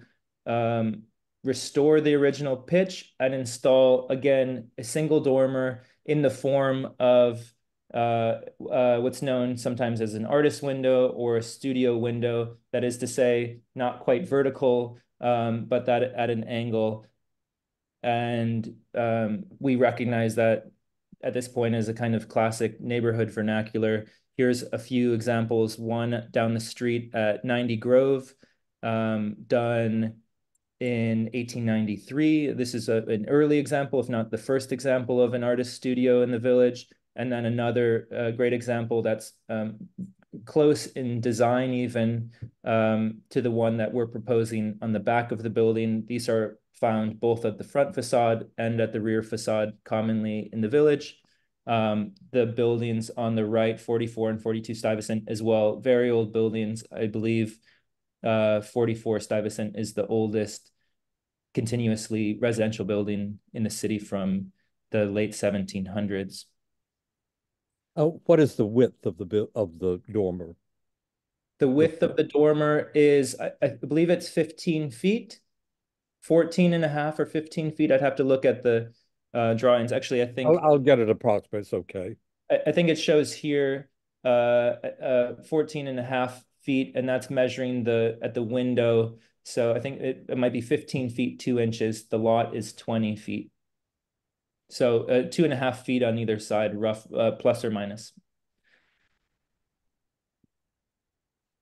Speaker 15: restore the original pitch and install, again, a single dormer in the form of what's known sometimes as an artist window or a studio window. That is to say, not quite vertical, but that at an angle. And we recognize that at this point as a kind of classic neighborhood vernacular. Here's a few examples. One down the street at 90 Grove, done in 1893. This is an early example, if not the first example, of an artist studio in the village. And then another great example that's close in design even to the one that we're proposing on the back of the building. These are found both at the front facade and at the rear facade commonly in the village. The buildings on the right, 44 and 42 Stuyvesant as well, very old buildings. I believe 44 Stuyvesant is the oldest continuously residential building in the city from the late 1700s.
Speaker 1: What is the width of the dormer?
Speaker 15: The width of the dormer is, I believe it's 15 feet, 14 and a half or 15 feet. I'd have to look at the drawings. Actually, I think
Speaker 1: I'll get it approximate. It's okay.
Speaker 15: I think it shows here 14 and a half feet, and that's measuring at the window. So I think it might be 15 feet, 2 inches. The lot is 20 feet. So 2.5 feet on either side, rough, plus or minus.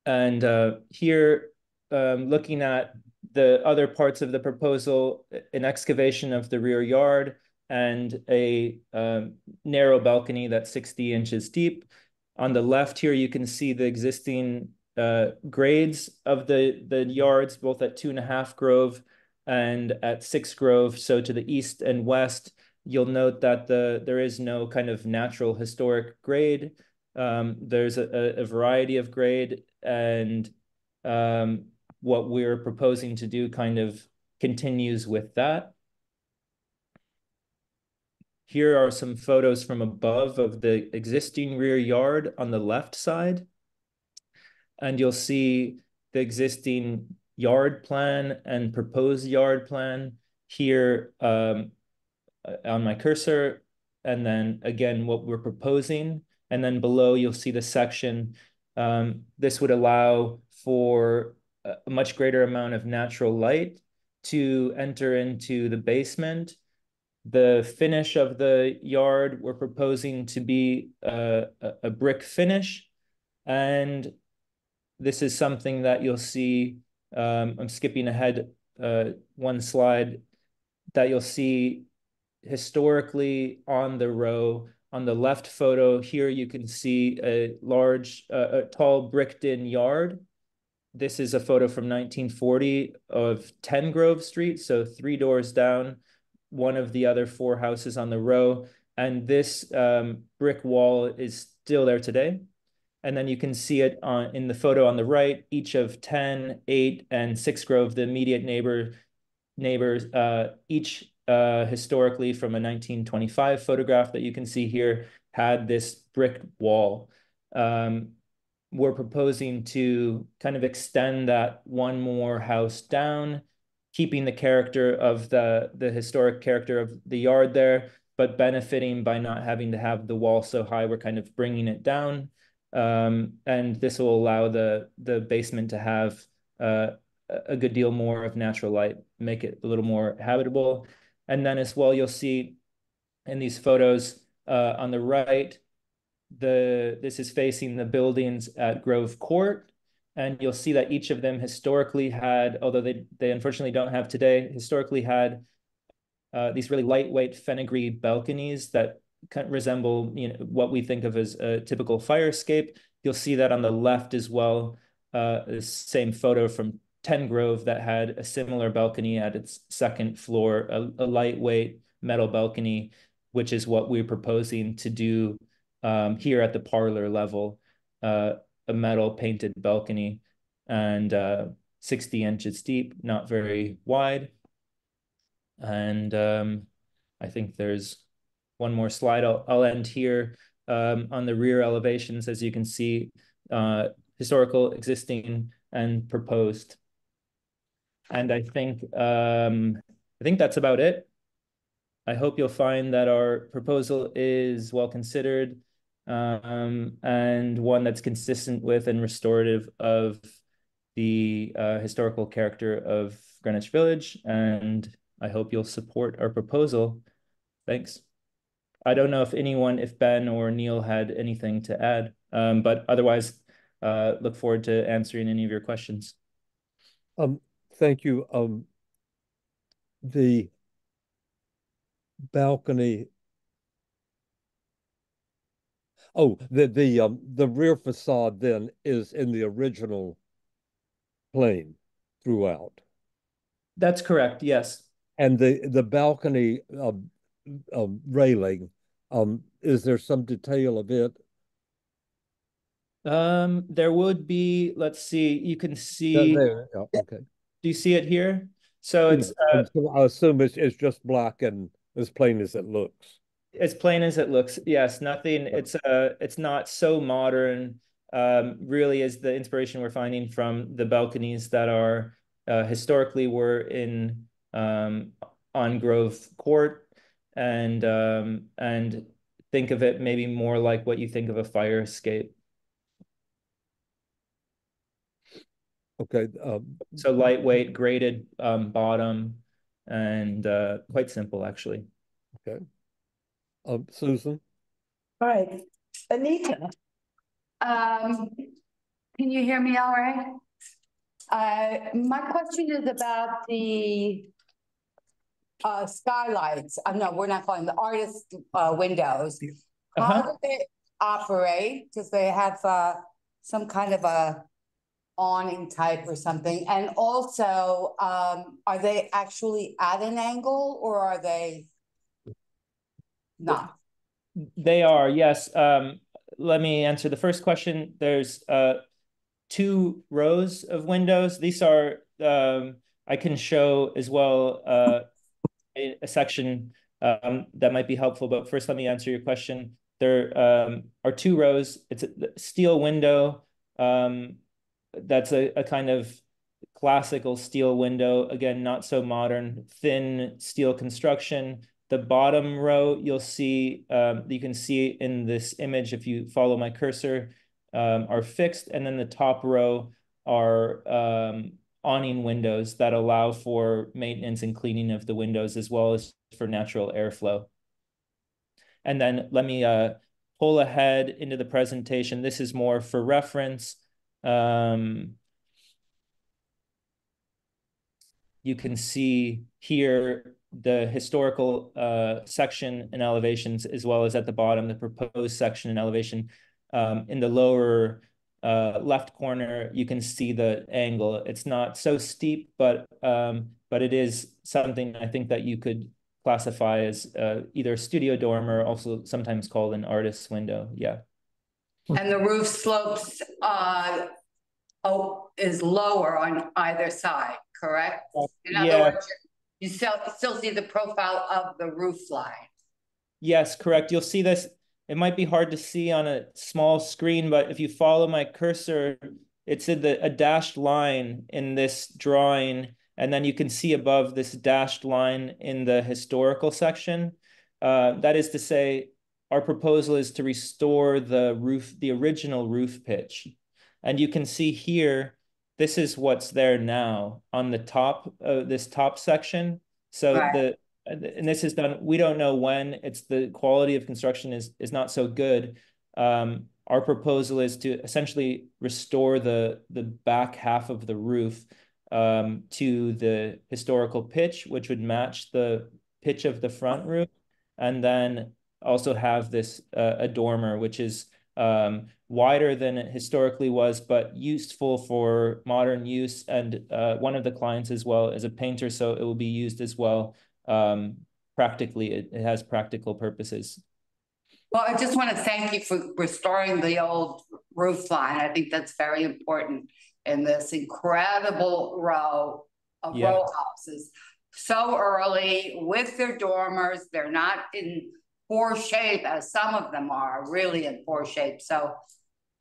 Speaker 15: And here, looking at the other parts of the proposal, an excavation of the rear yard, and a narrow balcony that's 60 inches deep. On the left here, you can see the existing grades of the yards, both at 2.5 Grove and at 6 Grove. So to the east and west, you'll note that there is no kind of natural historic grade. There's a variety of grade, and what we're proposing to do kind of continues with that. Here are some photos from above of the existing rear yard on the left side. And you'll see the existing yard plan and proposed yard plan here on my cursor. And then again, what we're proposing. And then below, you'll see the section. This would allow for a much greater amount of natural light to enter into the basement. The finish of the yard, we're proposing to be a brick finish. And this is something that you'll see, I'm skipping ahead one slide, that you'll see historically on the row. On the left photo here, you can see a large, tall bricked-in yard. This is a photo from 1940 of 10 Grove Street, so 3 doors down, one of the other 4 houses on the row. And this brick wall is still there today. And then you can see it in the photo on the right, each of 10, 8, and 6 Grove, the immediate neighbors, each historically from a 1925 photograph that you can see here, had this brick wall. We're proposing to kind of extend that one more house down, keeping the character of the historic character of the yard there, but benefiting by not having to have the wall so high. We're kind of bringing it down. And this will allow the basement to have a good deal more of natural light, make it a little more habitable. And then as well, you'll see in these photos on the right, this is facing the buildings at Grove Court. And you'll see that each of them historically had, although they unfortunately don't have today, historically had these really lightweight fenugreek balconies that kind of resemble, what we think of as a typical fire escape. You'll see that on the left as well, the same photo from 10 Grove that had a similar balcony at its 2nd floor, a lightweight metal balcony, which is what we're proposing to do here at the parlor level, a metal painted balcony and 60 inches deep, not very wide. And I think there's one more slide. I'll end here on the rear elevations, as you can see, historical, existing, and proposed. And I think that's about it. I hope you'll find that our proposal is well considered and one that's consistent with and restorative of the historical character of Greenwich Village. And I hope you'll support our proposal. Thanks. I don't know if Ben or Neil had anything to add, but otherwise, look forward to answering any of your questions.
Speaker 1: Thank you. The balcony. Oh, the rear facade then is in the original plane throughout.
Speaker 15: That's correct. Yes.
Speaker 1: And the balcony railing, is there some detail of it?
Speaker 15: There would be, let's see, you can see.
Speaker 1: There, okay.
Speaker 15: Do you see it here? So it's
Speaker 1: I assume it's just black and as plain as it looks.
Speaker 15: As plain as it looks, yes. Nothing. It's not so modern. Really, is the inspiration we're finding from the balconies that are historically were in on Grove Court, and think of it maybe more like what you think of a fire escape.
Speaker 1: Okay.
Speaker 15: So lightweight, graded bottom, and quite simple, actually.
Speaker 1: Okay. Susan?
Speaker 16: All right. Anita. Can you hear me all right? My question is about the
Speaker 7: skylights, no, we're not calling the artist windows. How do they operate? Does they have some kind of a awning type or something? And also, are they actually at an angle or are they not?
Speaker 15: They are, yes. Let me answer the first question. There's 2 rows of windows. These are, I can show as well a section that might be helpful, but first let me answer your question. There are 2 rows. It's a steel window. That's a kind of classical steel window. Again, not so modern, thin steel construction. The bottom row, you'll see, you can see in this image, if you follow my cursor, are fixed. And then the top row are awning windows that allow for maintenance and cleaning of the windows as well as for natural airflow. And then let me pull ahead into the presentation. This is more for reference. You can see here the historical section and elevations, as well as at the bottom, the proposed section and elevation. In the lower left corner, you can see the angle. It's not so steep, but it is something I think that you could classify as either a studio dorm or also sometimes called an artist's window. Yeah.
Speaker 7: And the roof slopes is lower on either side, correct? In other words, you still see the profile of the roof line.
Speaker 15: Yes, correct. You'll see this. It might be hard to see on a small screen, but if you follow my cursor, it's a dashed line in this drawing, and then you can see above this dashed line in the historical section. That is to say, our proposal is to restore the roof, the original roof pitch. And you can see here, this is what's there now on the top of this top section. So and this is done, we don't know when. It's the quality of construction is not so good. Our proposal is to essentially restore the back half of the roof to the historical pitch, which would match the pitch of the front roof, and then also have this a dormer, which is wider than it historically was, but useful for modern use. And one of the clients as well is a painter, so it will be used as well. Practically, it has practical purposes.
Speaker 7: Well, I just want to thank you for restoring the old roof line. I think that's very important in this incredible row of row houses. So early with their dormers, they're not in poor shape as some of them are, really in poor shape. So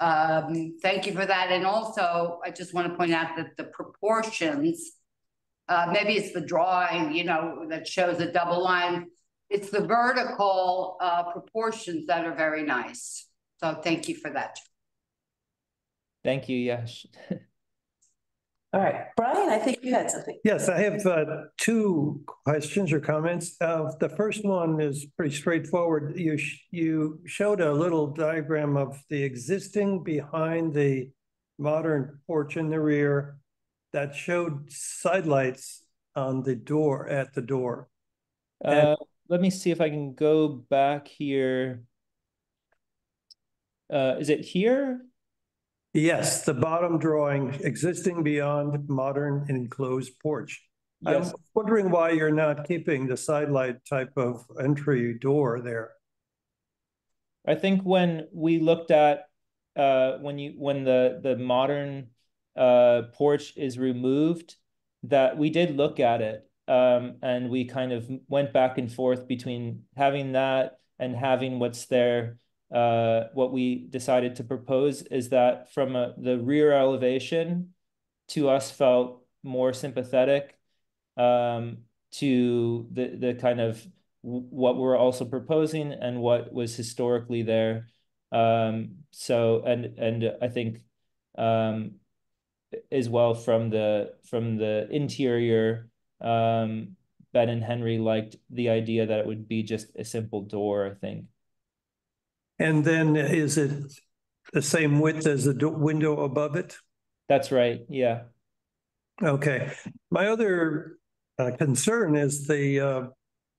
Speaker 7: thank you for that. And also, I just want to point out that the proportions, maybe it's the drawing, you know, that shows a double line. It's the vertical proportions that are very nice. So thank you for that.
Speaker 15: Thank you, Yash.
Speaker 6: All right, Brian, I think you had something.
Speaker 14: Yes, I have 2 questions or comments. The first one is pretty straightforward. You showed a little diagram of the existing behind the modern porch in the rear that showed sidelights on the door, at the door.
Speaker 15: Let me see if I can go back here. Is it here?
Speaker 14: Yes, the bottom drawing, existing beyond modern enclosed porch. Yes. I'm wondering why you're not keeping the sidelight type of entry door there.
Speaker 15: I think when we looked at when the modern porch is removed, that we did look at it, and we kind of went back and forth between having that and having what's there. What we decided to propose is that from the rear elevation, to us felt more sympathetic to the kind of what we're also proposing and what was historically there. So and I think as well from the interior, Ben and Henry liked the idea that it would be just a simple door, I think.
Speaker 14: And then is it the same width as the window above it?
Speaker 15: That's right, yeah.
Speaker 14: Okay. My other concern is the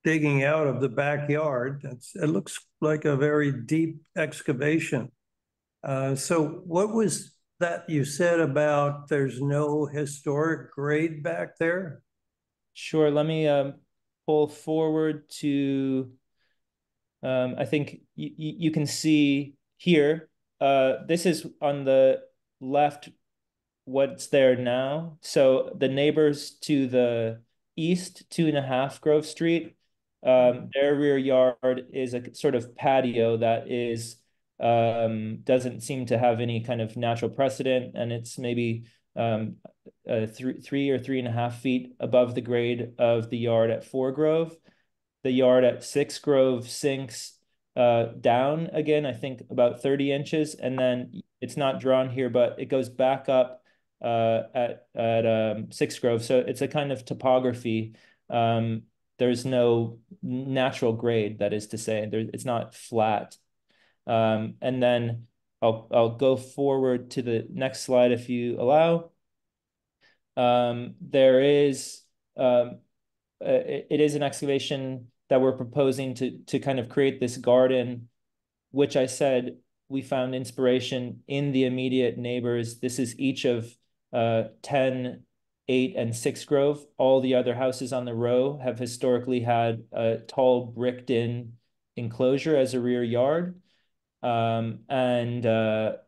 Speaker 14: digging out of the backyard. It looks like a very deep excavation. So what was that you said about there's no historic grade back there?
Speaker 15: Sure, let me pull forward to, I think you can see here, this is on the left, what's there now. So the neighbors to the east, 2.5 Grove Street, their rear yard is a sort of patio that is doesn't seem to have any kind of natural precedent, and it's maybe 3 or 3.5 feet above the grade of the yard at 4 Grove. The yard at 6 Grove sinks down again, I think about 30 inches, and then it's not drawn here, but it goes back up at 6 Grove. So it's a kind of topography. There's no natural grade, that is to say, it's not flat. And then I'll go forward to the next slide if you allow. There is it is an excavation that we're proposing to kind of create this garden, which I said we found inspiration in the immediate neighbors. This is each of 10, 8, and 6 Grove. All the other houses on the row have historically had a tall bricked-in enclosure as a rear yard. And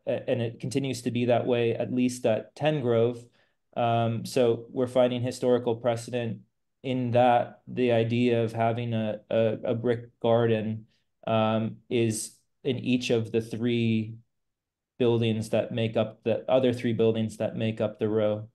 Speaker 15: it continues to be that way, at least at 10 Grove. So we're finding historical precedent in that the idea of having a brick garden is in each of the 3 buildings that make up the other 3 buildings that make up the row.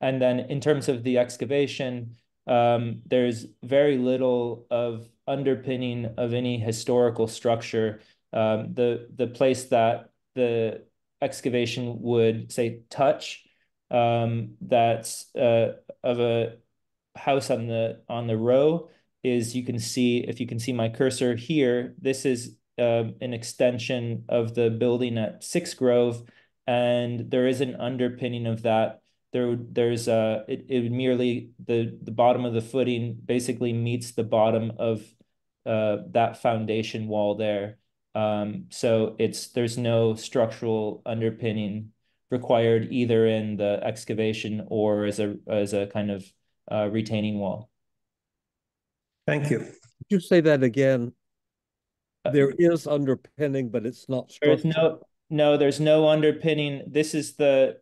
Speaker 15: And then in terms of the excavation, there's very little of underpinning of any historical structure. The place that the excavation would say touch, that's of a house on the row, is, you can see, if you can see my cursor here, this is an extension of the building at 6 Grove, and there is an underpinning of that. There's it merely the bottom of the footing basically meets the bottom of that foundation wall there. So there's no structural underpinning required either in the excavation or as a kind of retaining wall.
Speaker 14: Thank you.
Speaker 1: Could you say that again? There is underpinning, but it's not structural.
Speaker 15: There's no underpinning. This is the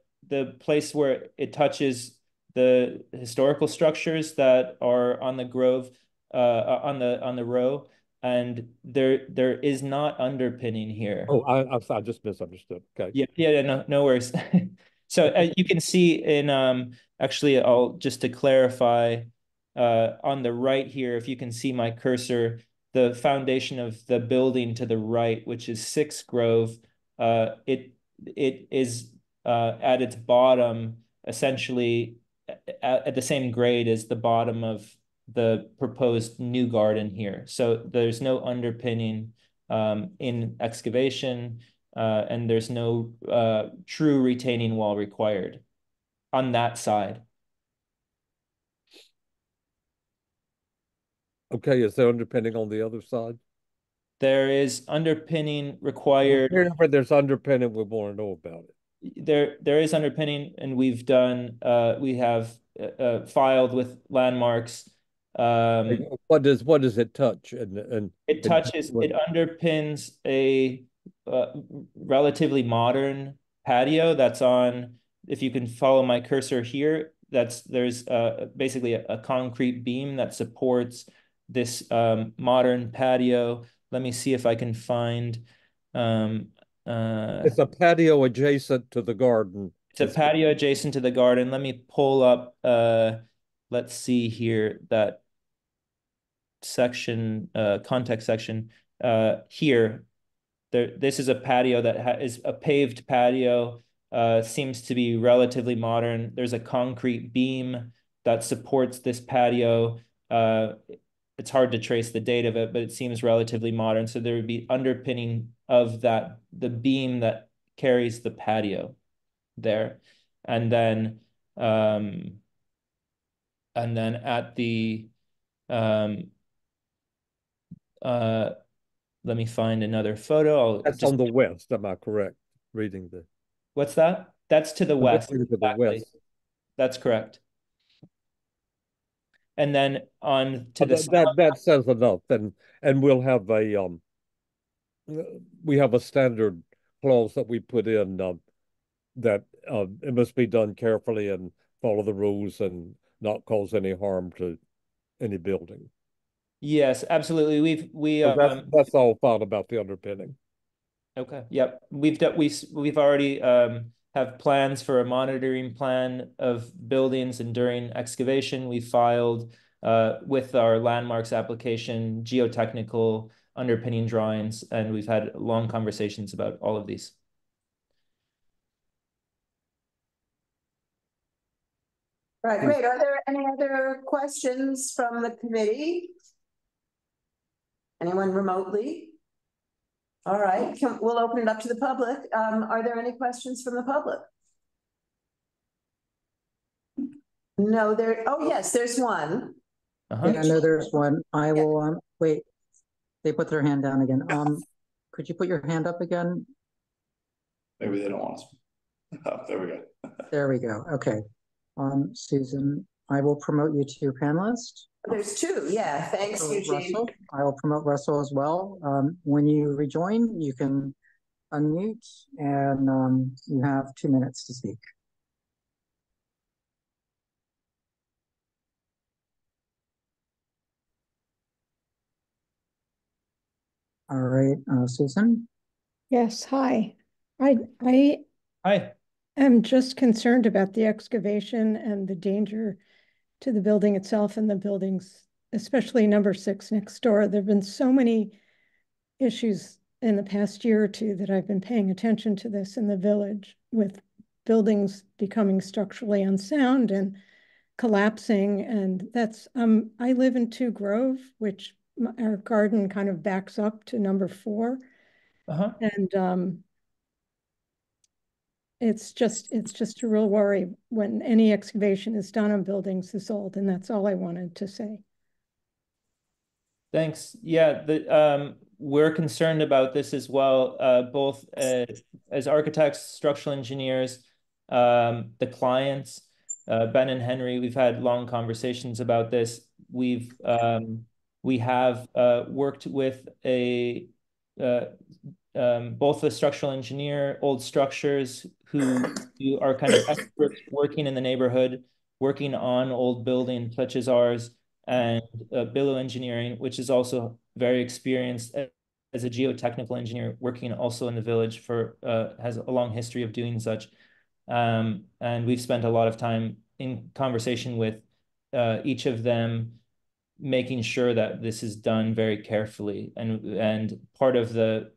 Speaker 15: place where it touches the historical structures that are on the Grove, on the row, and there is not underpinning here.
Speaker 1: Oh, I just misunderstood. Okay.
Speaker 15: Yeah, no worries. So you can see in actually, I'll just to clarify, on the right here, if you can see my cursor, the foundation of the building to the right, which is 6 Grove, it is at its bottom, essentially at the same grade as the bottom of the proposed new garden here. So there's no underpinning in excavation, and there's no true retaining wall required on that side.
Speaker 1: Okay, is there underpinning on the other side?
Speaker 15: There is underpinning required.
Speaker 1: Wherever there's underpinning, we want to know about it.
Speaker 15: There is underpinning, and we have filed with landmarks.
Speaker 1: What does it touch?
Speaker 15: It underpins a relatively modern patio that's on, if you can follow my cursor here, there's basically a concrete beam that supports this modern patio. Let me see if I can find.
Speaker 1: It's a patio adjacent to the garden.
Speaker 15: It's a patio adjacent to the garden. Let me pull up. Let's see here, that section, context section here. This is a patio that is a paved patio. Seems to be relatively modern. There's a concrete beam that supports this patio. It's hard to trace the date of it, but it seems relatively modern. So there would be underpinning of that, the beam that carries the patio there. And then And then at the, let me find another photo.
Speaker 1: That's on the west, am I correct? Reading the.
Speaker 15: What's that? That's to the west.
Speaker 1: To the
Speaker 15: exactly.
Speaker 1: west.
Speaker 15: That's correct. And then on to the
Speaker 1: that says enough. And we'll have a we have a standard clause that we put in that it must be done carefully and follow the rules and not cause any harm to any building.
Speaker 15: Yes, absolutely.
Speaker 1: That's all fine about the underpinning.
Speaker 15: Okay. Yep. We've already have plans for a monitoring plan of buildings, and during excavation, we filed with our landmarks application geotechnical underpinning drawings, and we've had long conversations about all of these.
Speaker 6: All right, great. Are there any other questions from the committee? Anyone remotely? All right, we'll open it up to the public. Are there any questions from the public? No, oh yes, there's one.
Speaker 5: Yeah, no, there's one. I will, wait, they put their hand down again. Could you put your hand up again?
Speaker 17: Maybe they don't want us. Oh, there we go.
Speaker 5: There we go, okay. Susan, I will promote you to panelist.
Speaker 6: There's two, yeah, thanks, Eugene.
Speaker 5: Russell, I will promote Russell as well. When you rejoin, you can unmute and you have 2 minutes to speak. All right, Susan.
Speaker 18: Yes, hi.
Speaker 15: Hi.
Speaker 18: I'm just concerned about the excavation and the danger to the building itself and the buildings, especially number 6 next door. There have been so many issues in the past year or two that I've been paying attention to this in the village, with buildings becoming structurally unsound and collapsing. And that's, I live in 2 Grove, which our garden kind of backs up to number 4. And it's just a real worry when any excavation is done on buildings this old, and that's all I wanted to say.
Speaker 15: Thanks. Yeah, we're concerned about this as well, both as architects, structural engineers, the clients, Ben and Henry. We've had long conversations about this. We have worked with both a structural engineer, Old Structures, who are kind of experts working in the neighborhood, working on old buildings such as ours, and Billow Engineering, which is also very experienced as a geotechnical engineer, working also in the village has a long history of doing such. And we've spent a lot of time in conversation with each of them, making sure that this is done very carefully. And part of the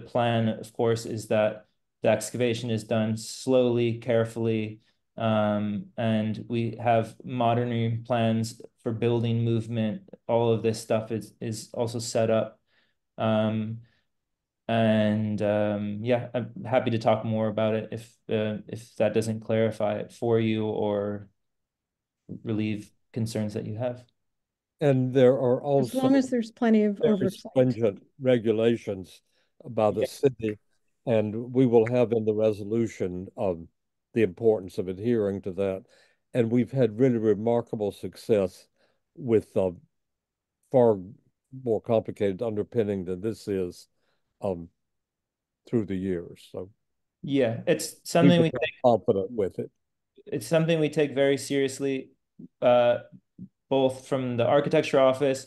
Speaker 15: plan, of course, is that the excavation is done slowly, carefully, and we have monitoring plans for building movement. All of this stuff is also set up. Yeah, I'm happy to talk more about it if that doesn't clarify it for you or relieve concerns that you have.
Speaker 1: And there are also,
Speaker 18: as long as there's plenty of oversight,
Speaker 1: stringent regulations by the city, and we will have in the resolution the importance of adhering to that. And we've had really remarkable success with far more complicated underpinning than this is through the years. So
Speaker 15: yeah, it's something we take
Speaker 1: confident with it.
Speaker 15: It's something we take very seriously, both from the architecture office,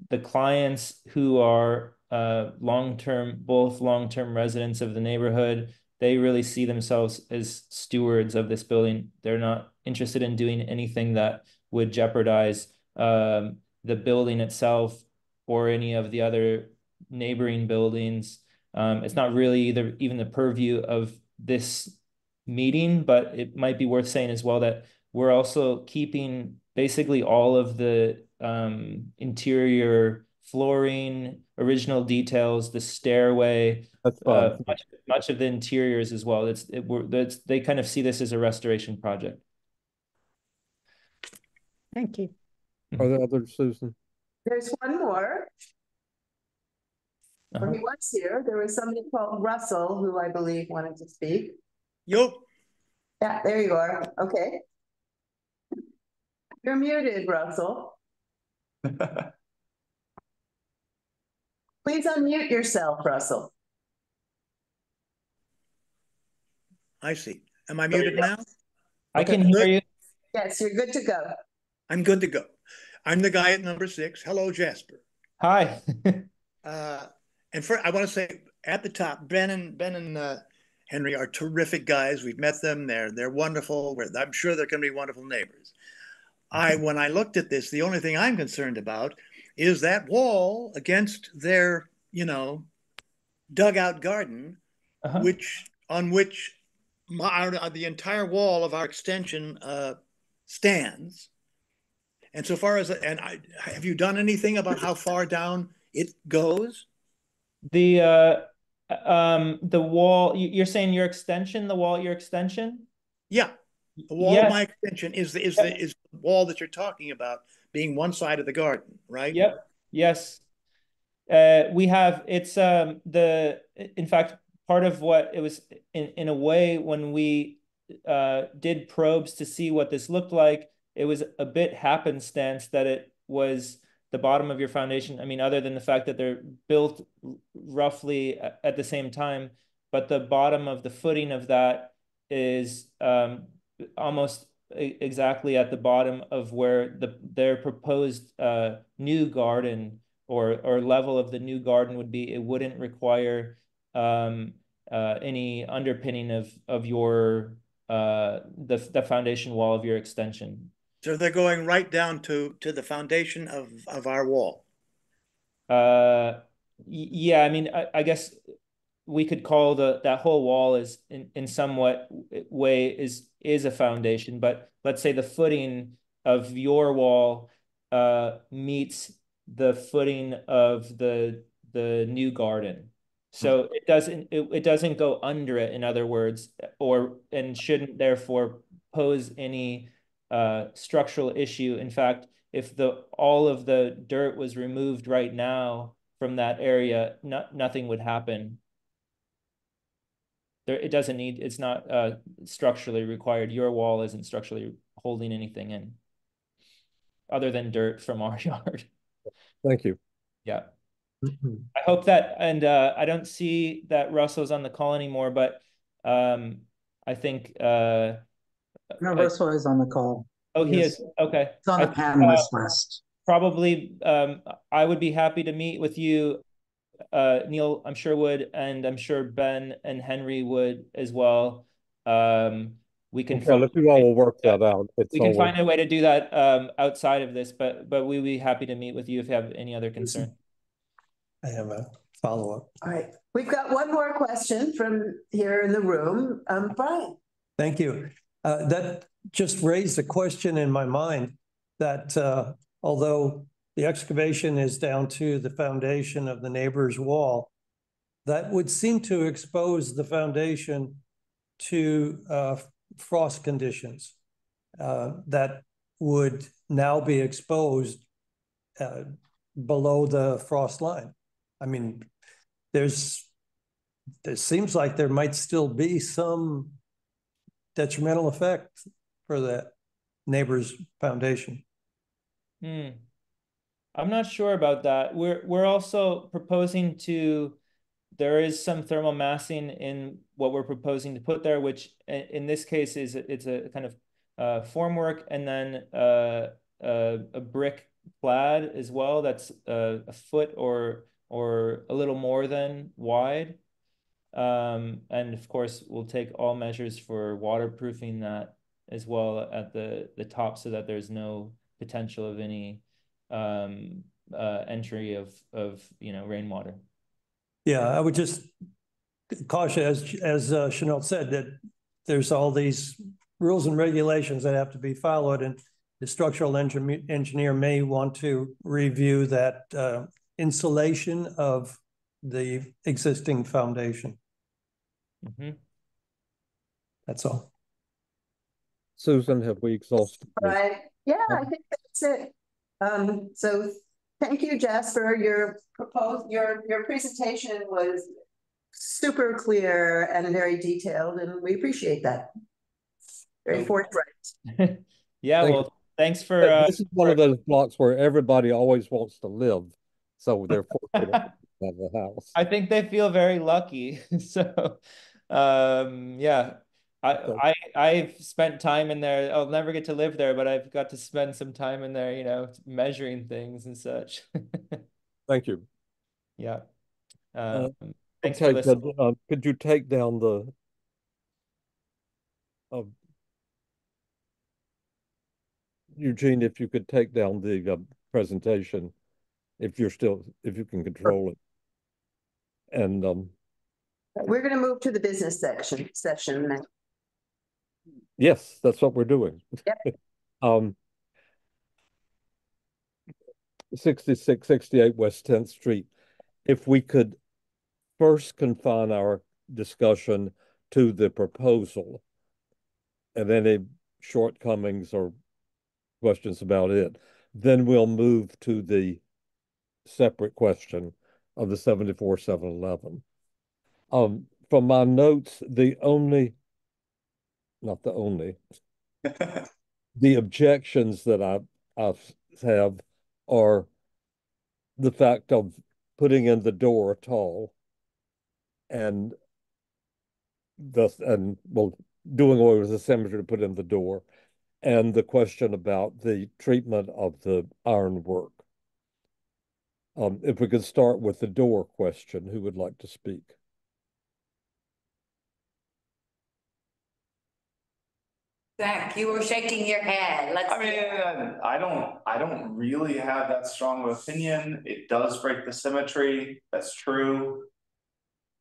Speaker 15: the clients who are long-term residents of the neighborhood. They really see themselves as stewards of this building. They're not interested in doing anything that would jeopardize the building itself or any of the other neighboring buildings. It's not really even the purview of this meeting, but it might be worth saying as well that we're also keeping basically all of the interior flooring, original details, the stairway, much of the interiors as well. They kind of see this as a restoration project.
Speaker 18: Thank you.
Speaker 1: Are there others, Susan?
Speaker 6: There's one more. When he was here, there was somebody called Russell who I believe wanted to speak.
Speaker 19: Yup.
Speaker 6: Yeah, there you are. Okay. You're muted, Russell. Please unmute yourself, Russell.
Speaker 19: I see. Am I muted now?
Speaker 15: I can hear you.
Speaker 6: Yes, you're good to go.
Speaker 19: I'm good to go. I'm the guy at number 6. Hello, Jasper.
Speaker 15: Hi.
Speaker 19: And I want to say at the top, Ben and Henry are terrific guys. We've met them. They're wonderful. I'm sure they're going to be wonderful neighbors. When I looked at this, the only thing I'm concerned about is that wall against their, dugout garden, on which the entire wall of our extension stands. And so far as, have you done anything about how far down it goes?
Speaker 15: The wall, you're saying your extension, the wall at your extension?
Speaker 19: Yeah. The wall of my extension is the wall that you're talking about being one side of the garden, right?
Speaker 15: Yep. Yes. We have, in fact, part of what it was in a way when we did probes to see what this looked like, it was a bit happenstance that it was the bottom of your foundation. I mean, other than the fact that they're built roughly at the same time, but the bottom of the footing of that is almost exactly at the bottom of where their proposed new garden or level of the new garden would be. It wouldn't require any underpinning of your the foundation wall of your extension.
Speaker 19: So they're going right down to the foundation of our wall.
Speaker 15: Yeah, I mean, I guess we could call that whole wall is in somewhat way is a foundation, but let's say the footing of your wall meets the footing of the new garden. So it doesn't go under it, in other words, and shouldn't therefore pose any structural issue. In fact, if all of the dirt was removed right now from that area, nothing would happen. It's not structurally required. Your wall isn't structurally holding anything in other than dirt from our yard.
Speaker 1: Thank you.
Speaker 15: Yeah. I hope that, and I don't see that Russell's on the call anymore, but I think
Speaker 5: no, Russell is on the call.
Speaker 15: Oh, he is. Okay.
Speaker 5: It's on the panelist list.
Speaker 15: Probably, I would be happy to meet with you. Neil, I'm sure would, and I'm sure Ben and Henry would as well. We can.
Speaker 1: Well, if you all will work that out,
Speaker 15: we can find a way to do that outside of this, but we'd be happy to meet with you if you have any other concern.
Speaker 14: I have a follow-up.
Speaker 6: All right, we've got one more question from here in the room. Brian.
Speaker 14: Thank you. That just raised a question in my mind that although the excavation is down to the foundation of the neighbor's wall, that would seem to expose the foundation to frost conditions that would now be exposed below the frost line. I mean, there seems like there might still be some detrimental effect for that neighbor's foundation.
Speaker 15: I'm not sure about that. We're also proposing there is some thermal massing in what we're proposing to put there, which in this case it's a kind of formwork and then a brick clad as well that's a foot or a little more than wide. And of course, we'll take all measures for waterproofing that as well at the top so that there's no potential of any entry of rainwater.
Speaker 14: Yeah, I would just caution, as Chanel said, that there's all these rules and regulations that have to be followed, and the structural engineer may want to review that insulation of the existing foundation. That's all.
Speaker 1: Susan, have we exhausted?
Speaker 6: Right. Yeah, I think That's it. So thank you, Jasper. Your presentation was super clear and very detailed, and we appreciate that. Very forthright.
Speaker 15: Yeah, well, thanks for
Speaker 1: this is one of those blocks where everybody always wants to live, so they're fortunate to have a house.
Speaker 15: I think they feel very lucky. So yeah. I've spent time in there. I'll never get to live there, but I've got to spend some time in there, you know, measuring things and such.
Speaker 1: Thank you.
Speaker 15: Yeah.
Speaker 1: okay,
Speaker 15: Thanks for listening.
Speaker 1: could you take down the Eugene, if you could take down the presentation, if you can control it. And
Speaker 6: we're going to move to the business session now.
Speaker 1: Yes, that's what we're doing.
Speaker 6: Yep.
Speaker 1: 6668 West 10th Street. If we could first confine our discussion to the proposal and any shortcomings or questions about it, then we'll move to the separate question of the 74-711. From my notes, the objections that I have are the fact of putting in the door tall and doing away with the symmetry to put in the door, and the question about the treatment of the ironwork. If we could start with the door question, who would like to speak?
Speaker 16: Zach, you were shaking your head.
Speaker 17: I don't really have that strong of an opinion. It does break the symmetry. That's true.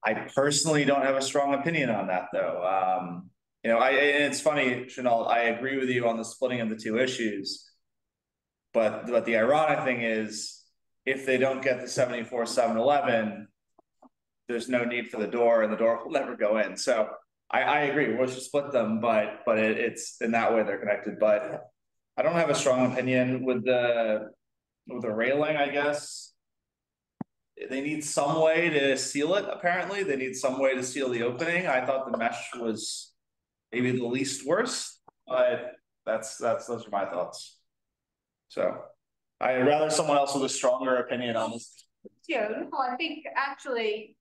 Speaker 17: I personally don't have a strong opinion on that, though. You know, and it's funny, Chanel, I agree with you on the splitting of the two issues. But the ironic thing is, if they don't get the 74-711, there's no need for the door, and the door will never go in. So I agree, we should split them, but it's in that way they're connected. But I don't have a strong opinion with the railing, I guess. They need some way to seal it, apparently. They need some way to seal the opening. I thought the mesh was maybe the least worst, but those are my thoughts. So I'd rather someone else with a stronger opinion on this.
Speaker 7: Yeah, no, I think actually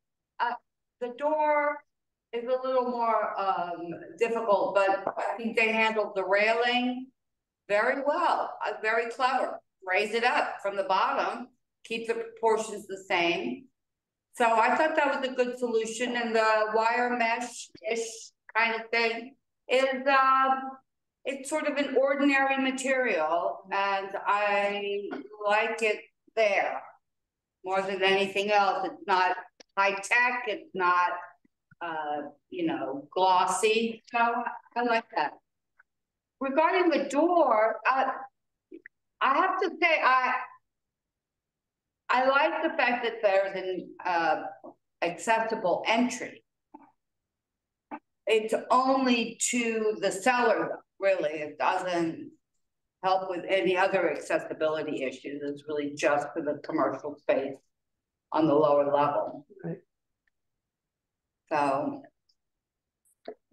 Speaker 7: the door is a little more difficult, but I think they handled the railing very well, very clever. Raise it up from the bottom, keep the proportions the same. So I thought that was a good solution, and the wire mesh-ish kind of thing is it's sort of an ordinary material, and I like it there more than anything else. It's not high tech, it's not you know, glossy. So I like that. Regarding the door, I have to say I like the fact that there's an accessible entry. It's only to the cellar, really. It doesn't help with any other accessibility issues. It's really just for the commercial space on the lower level.
Speaker 6: Right.
Speaker 7: So,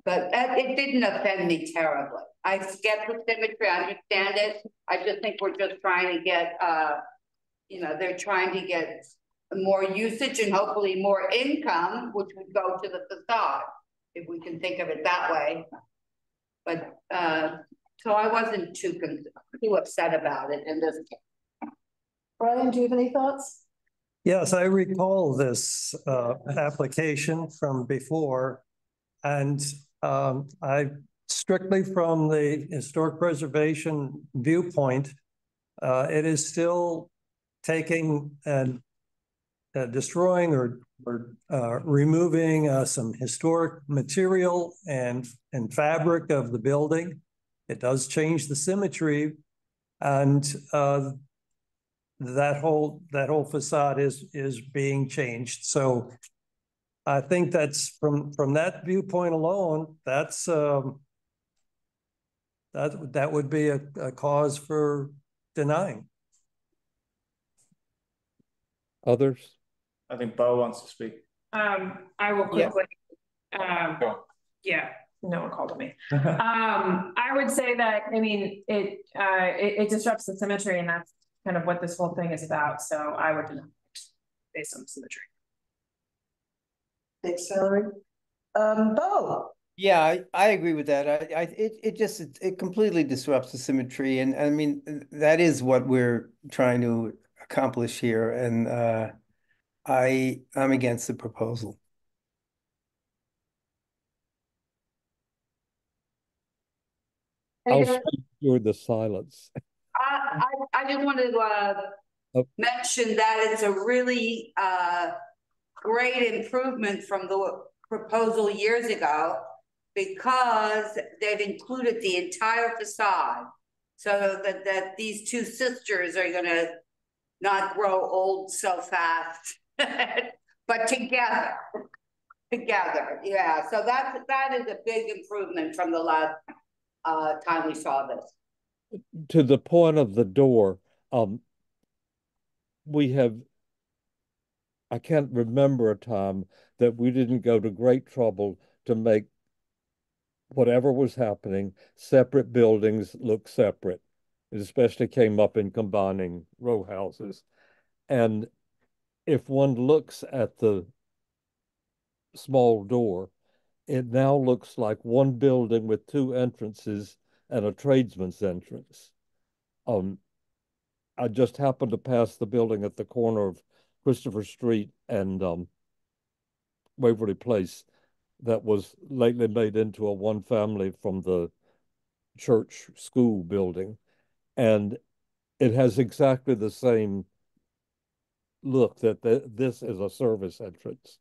Speaker 7: but it didn't offend me terribly. I get the symmetry, I understand it. I just think we're just trying to get, you know, they're trying to get more usage and hopefully more income, which would go to the facade, if we can think of it that way. But so I wasn't too upset about it in this case.
Speaker 6: Brian, do you have any thoughts?
Speaker 14: Yes, I recall this application from before, and I strictly from the historic preservation viewpoint, it is still taking and destroying or removing some historic material and fabric of the building. It does change the symmetry, and that whole facade is being changed. So I think that's from that viewpoint alone, that's that would be a cause for denying.
Speaker 1: Others?
Speaker 17: I think Bo wants to speak.
Speaker 10: I will quickly, yeah, no one called on me. I would say that, I mean, it disrupts the symmetry, and that's kind of what this whole thing is about. So I would deny it based on symmetry.
Speaker 6: Thanks, Valerie. Bo.
Speaker 20: Yeah, I agree with that. It completely disrupts the symmetry, and I mean that is what we're trying to accomplish here. And I'm against the proposal.
Speaker 1: I'll speak through the silence.
Speaker 16: I just wanted to mention that it's a really great improvement from the proposal years ago, because they've included the entire facade, so that these two sisters are gonna not grow old so fast, but together, yeah. So that is a big improvement from the last time we saw this.
Speaker 1: To the point of the door, we have, I can't remember a time that we didn't go to great trouble to make whatever was happening, separate buildings look separate. It especially came up in combining row houses. And if one looks at the small door, it now looks like one building with two entrances and a tradesman's entrance. I just happened to pass the building at the corner of Christopher Street and Waverly Place that was lately made into a one family from the church school building. And it has exactly the same look, that this is a service entrance.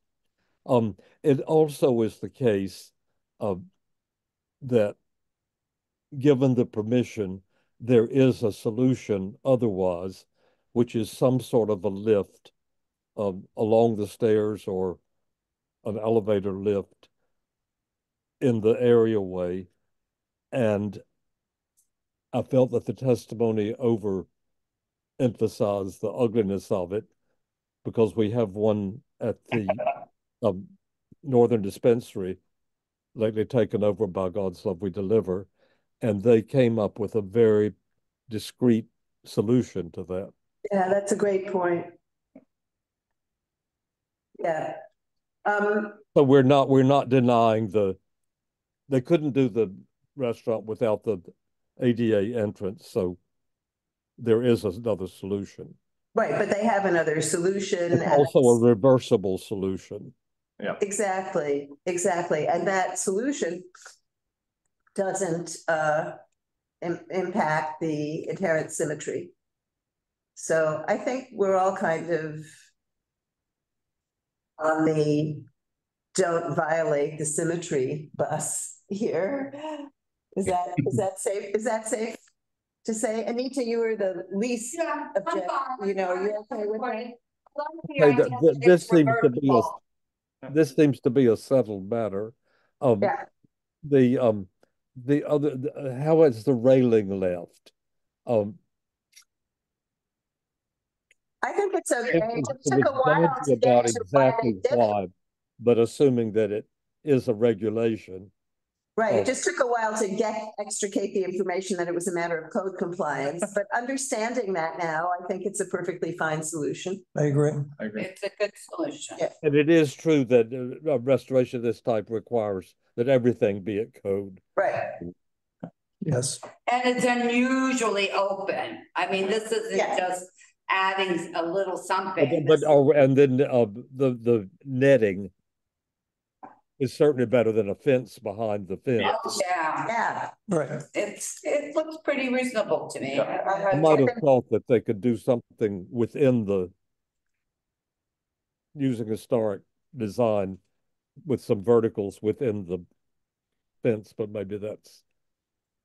Speaker 1: It also is the case that given the permission, there is a solution otherwise, which is some sort of a lift along the stairs or an elevator lift in the areaway. And I felt that the testimony overemphasized the ugliness of it, because we have one at the Northern Dispensary, lately taken over by God's Love We Deliver, and they came up with a very discreet solution to that.
Speaker 6: Yeah, that's a great point. Yeah.
Speaker 1: So we're not denying they couldn't do the restaurant without the ADA entrance, so there is another solution.
Speaker 6: Right, but they have another solution.
Speaker 1: It's also a reversible solution.
Speaker 6: Yeah. Exactly. And that solution doesn't impact the inherent symmetry. So I think we're all kind of on the don't violate the symmetry bus here. Is that safe? Is that safe to say? Anita, you were the least object, you're okay with that?
Speaker 1: This seems to be a settled matter. The other, how is the railing left?
Speaker 6: I think it's okay. It took a while to
Speaker 1: about
Speaker 6: get to
Speaker 1: exactly why, but assuming that it is a regulation.
Speaker 6: Right, it just took a while to extricate the information that it was a matter of code compliance, but understanding that now, I think it's a perfectly fine solution.
Speaker 14: I agree.
Speaker 16: It's a good solution.
Speaker 6: Yeah.
Speaker 1: And it is true that a restoration of this type requires that everything be at code.
Speaker 6: Right.
Speaker 14: Yes.
Speaker 16: And it's unusually open. I mean, this isn't just adding a little something.
Speaker 1: And then the netting is certainly better than a fence behind the fence.
Speaker 16: Oh, yeah.
Speaker 14: Right.
Speaker 16: It looks pretty reasonable to me.
Speaker 1: I might have thought that they could do something within using historic design with some verticals within the fence, but maybe that's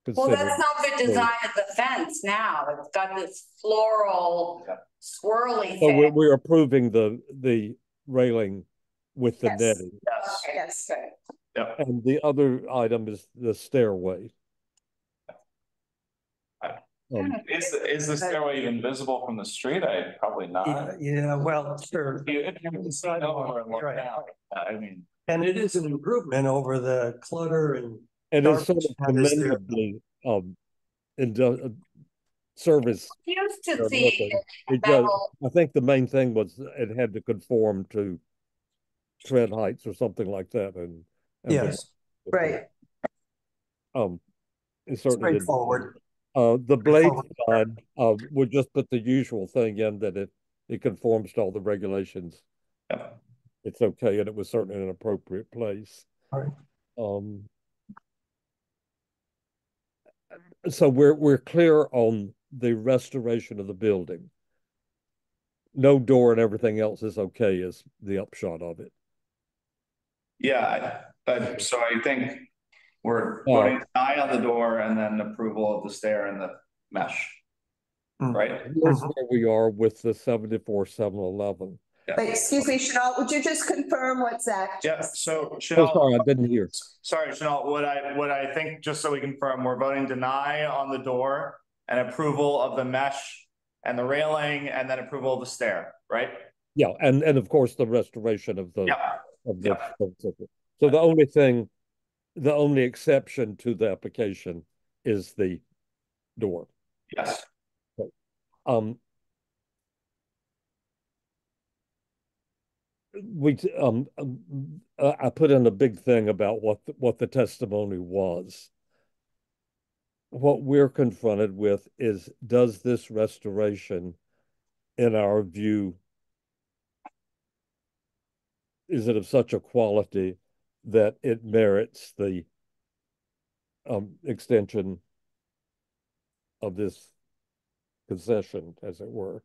Speaker 16: well, that's not the design of the fence now. It's got this floral swirly thing.
Speaker 1: So we're approving the railing with the netting.
Speaker 6: Yes.
Speaker 17: Yep.
Speaker 1: And the other item is the stairway.
Speaker 17: Is the stairway even visible from the street? Probably not.
Speaker 14: Yeah, well, sure.
Speaker 17: If you can see over and look down, I mean.
Speaker 14: And it is an improvement over the clutter and.
Speaker 1: And it's sort of commendably service.
Speaker 16: Used to see
Speaker 1: I think the main thing was it had to conform to tread heights or something like that, and
Speaker 14: yes,
Speaker 6: right.
Speaker 1: It certainly
Speaker 14: straightforward.
Speaker 1: The blade design would just put the usual thing in that it conforms to all the regulations.
Speaker 17: Yeah.
Speaker 1: It's okay, and it was certainly in an appropriate place.
Speaker 14: All right.
Speaker 1: So we're clear on the restoration of the building. No door and everything else is okay, is the upshot of it.
Speaker 17: Yeah, so I think we're voting deny on the door and then approval of the stair and the mesh, right?
Speaker 1: Here's where we are with the 74-711.
Speaker 17: Yeah.
Speaker 6: Wait, excuse me, Chanel, would you just confirm what Zach?
Speaker 17: Yeah, so Chanel,
Speaker 1: sorry, I didn't hear.
Speaker 17: Sorry, Chanel, what I think, just so we confirm, we're voting deny on the door and approval of the mesh and the railing and then approval of the stair, right?
Speaker 1: Yeah, and of course the restoration of the So the only exception to the application is the door.
Speaker 17: Yes.
Speaker 1: I put in a big thing about what the testimony was. What we're confronted with is, does this restoration, in our view, is it of such a quality that it merits the extension of this concession, as it were?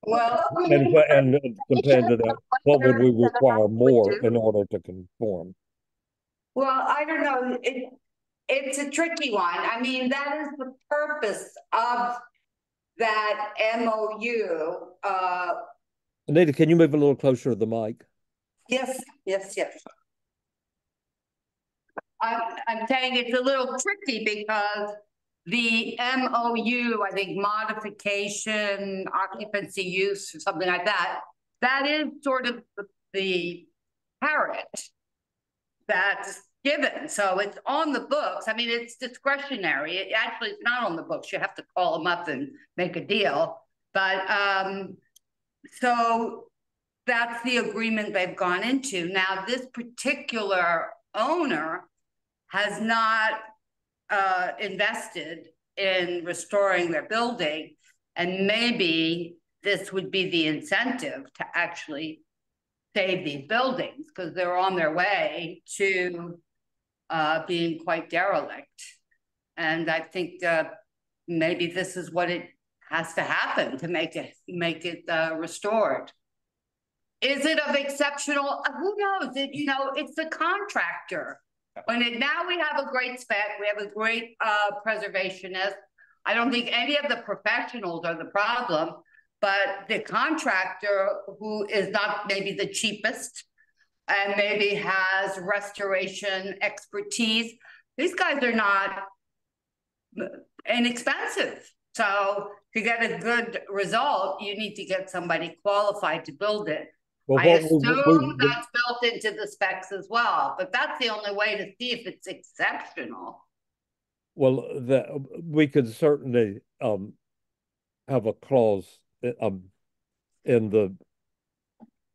Speaker 16: Well,
Speaker 1: and compared to that, what would we require more in order to conform?
Speaker 16: Well, I don't know. It's a tricky one. I mean, that is the purpose of that MOU.
Speaker 1: Anita, can you move a little closer to the mic?
Speaker 16: Yes. I'm saying it's a little tricky because the MOU, I think modification, occupancy use, or something like that, that is sort of the carrot that's given. So it's on the books. I mean, it's discretionary. It actually is not on the books. You have to call them up and make a deal. But so that's the agreement they've gone into. Now, this particular owner has not invested in restoring their building, and maybe this would be the incentive to actually save these buildings because they're on their way to being quite derelict. And I think maybe this is what it has to happen to make it restored. Is it of exceptional? Who knows? It's the contractor. Now we have a great spec, we have a great preservationist. I don't think any of the professionals are the problem, but the contractor, who is not maybe the cheapest and maybe has restoration expertise, these guys are not inexpensive. So to get a good result, you need to get somebody qualified to build it. Well, I assume that's built into the specs as well, but that's the only way to see if it's exceptional.
Speaker 1: Well, we could certainly have a clause in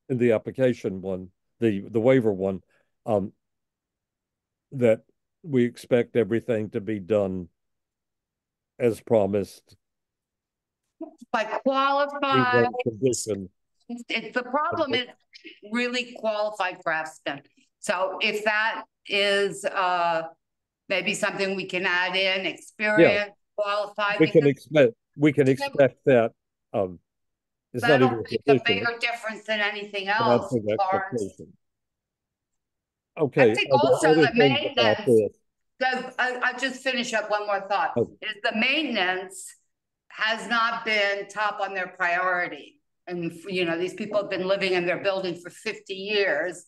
Speaker 1: the application one, the waiver one, that we expect everything to be done as promised
Speaker 16: by qualified. The problem is really qualified craftsmen. So if that is maybe something we can add in, experience, qualified.
Speaker 1: We can expect that. It's not even
Speaker 16: a bigger difference than anything else.
Speaker 1: Okay.
Speaker 16: I think also the maintenance. I'll just finish up one more thought. Is the maintenance has not been top on their priority. And, these people have been living in their building for 50 years,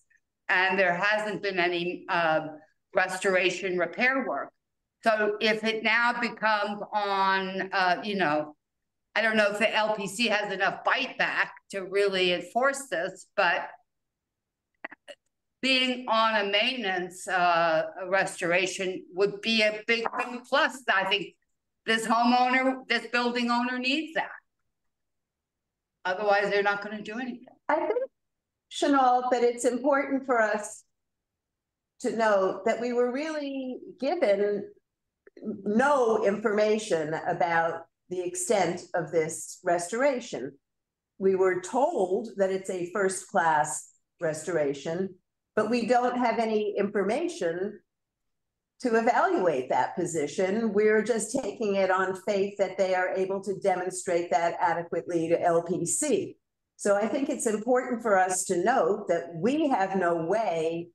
Speaker 16: and there hasn't been any restoration repair work. So if it now becomes on, you know, I don't know if the LPC has enough bite back to really enforce this, but being on a maintenance restoration would be a big plus. I think this homeowner, this building owner needs that. Otherwise, they're not going to do anything.
Speaker 6: I think, Chanel, that it's important for us to note that we were really given no information about the extent of this restoration. We were told that it's a first-class restoration, but we don't have any information to evaluate that position. We're just taking it on faith that they are able to demonstrate that adequately to LPC. So I think it's important for us to note that we have no way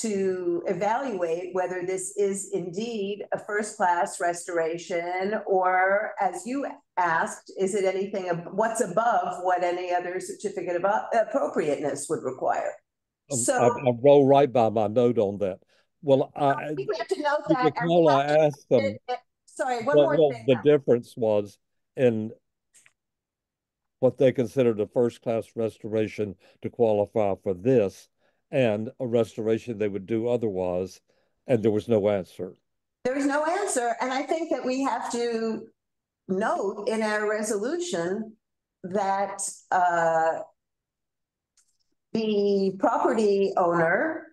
Speaker 6: to evaluate whether this is indeed a first-class restoration, or, as you asked, is it anything, what's above what any other certificate of appropriateness would require? So
Speaker 1: I roll right by my note on that. Well,
Speaker 6: I think we have to note that.
Speaker 1: Recall I asked them.
Speaker 6: Sorry, one more thing.
Speaker 1: The difference was in what they considered a first-class restoration to qualify for this, and a restoration they would do otherwise, and there was no answer.
Speaker 6: There was no answer, and I think that we have to note in our resolution that the property owner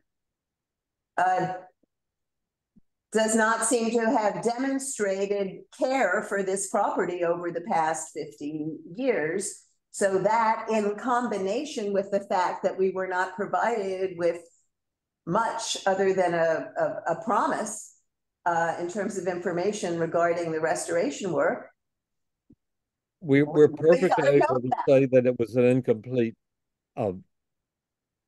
Speaker 6: does not seem to have demonstrated care for this property over the past 50 years. So that, in combination with the fact that we were not provided with much other than a promise in terms of information regarding the restoration work.
Speaker 1: We're perfectly able to say that it was an incomplete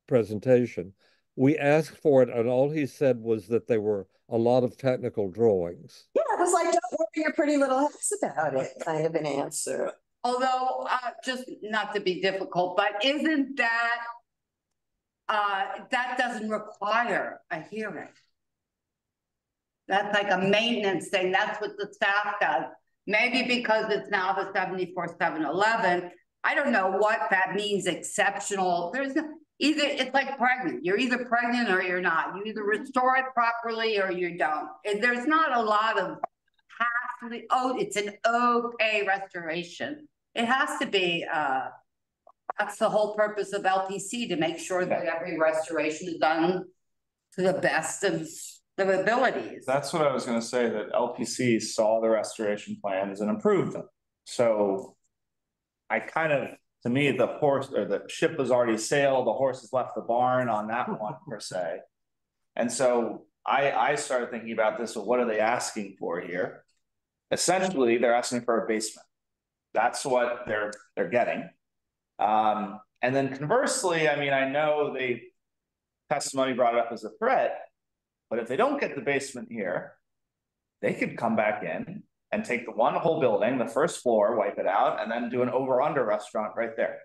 Speaker 1: presentation. We asked for it, and all he said was that there were a lot of technical drawings.
Speaker 6: Yeah, it was like, don't worry your pretty little heads about it, kind of an answer.
Speaker 16: Although, just not to be difficult, but isn't that, that doesn't require a hearing. That's like a maintenance thing. That's what the staff does. Maybe because it's now the 74-711, I don't know what that means, exceptional. There's no, either, it's like pregnant. You're either pregnant or you're not. You either restore it properly or you don't. And there's not a lot of oh, it's an okay restoration. It has to be, that's the whole purpose of LPC, to make sure that every restoration is done to the best of their abilities.
Speaker 17: That's what I was going to say, that LPC saw the restoration plans and approved them. So I kind of, to me, the horse or the ship was already sailed, the horse has left the barn on that one per se. And so I started thinking about this. So what are they asking for here? Essentially, they're asking for a basement. That's what they're getting. And then conversely, I mean, I know testimony brought it up as a threat, but if they don't get the basement here, they could come back in and take the one whole building, the first floor, wipe it out, and then do an over-under restaurant right there.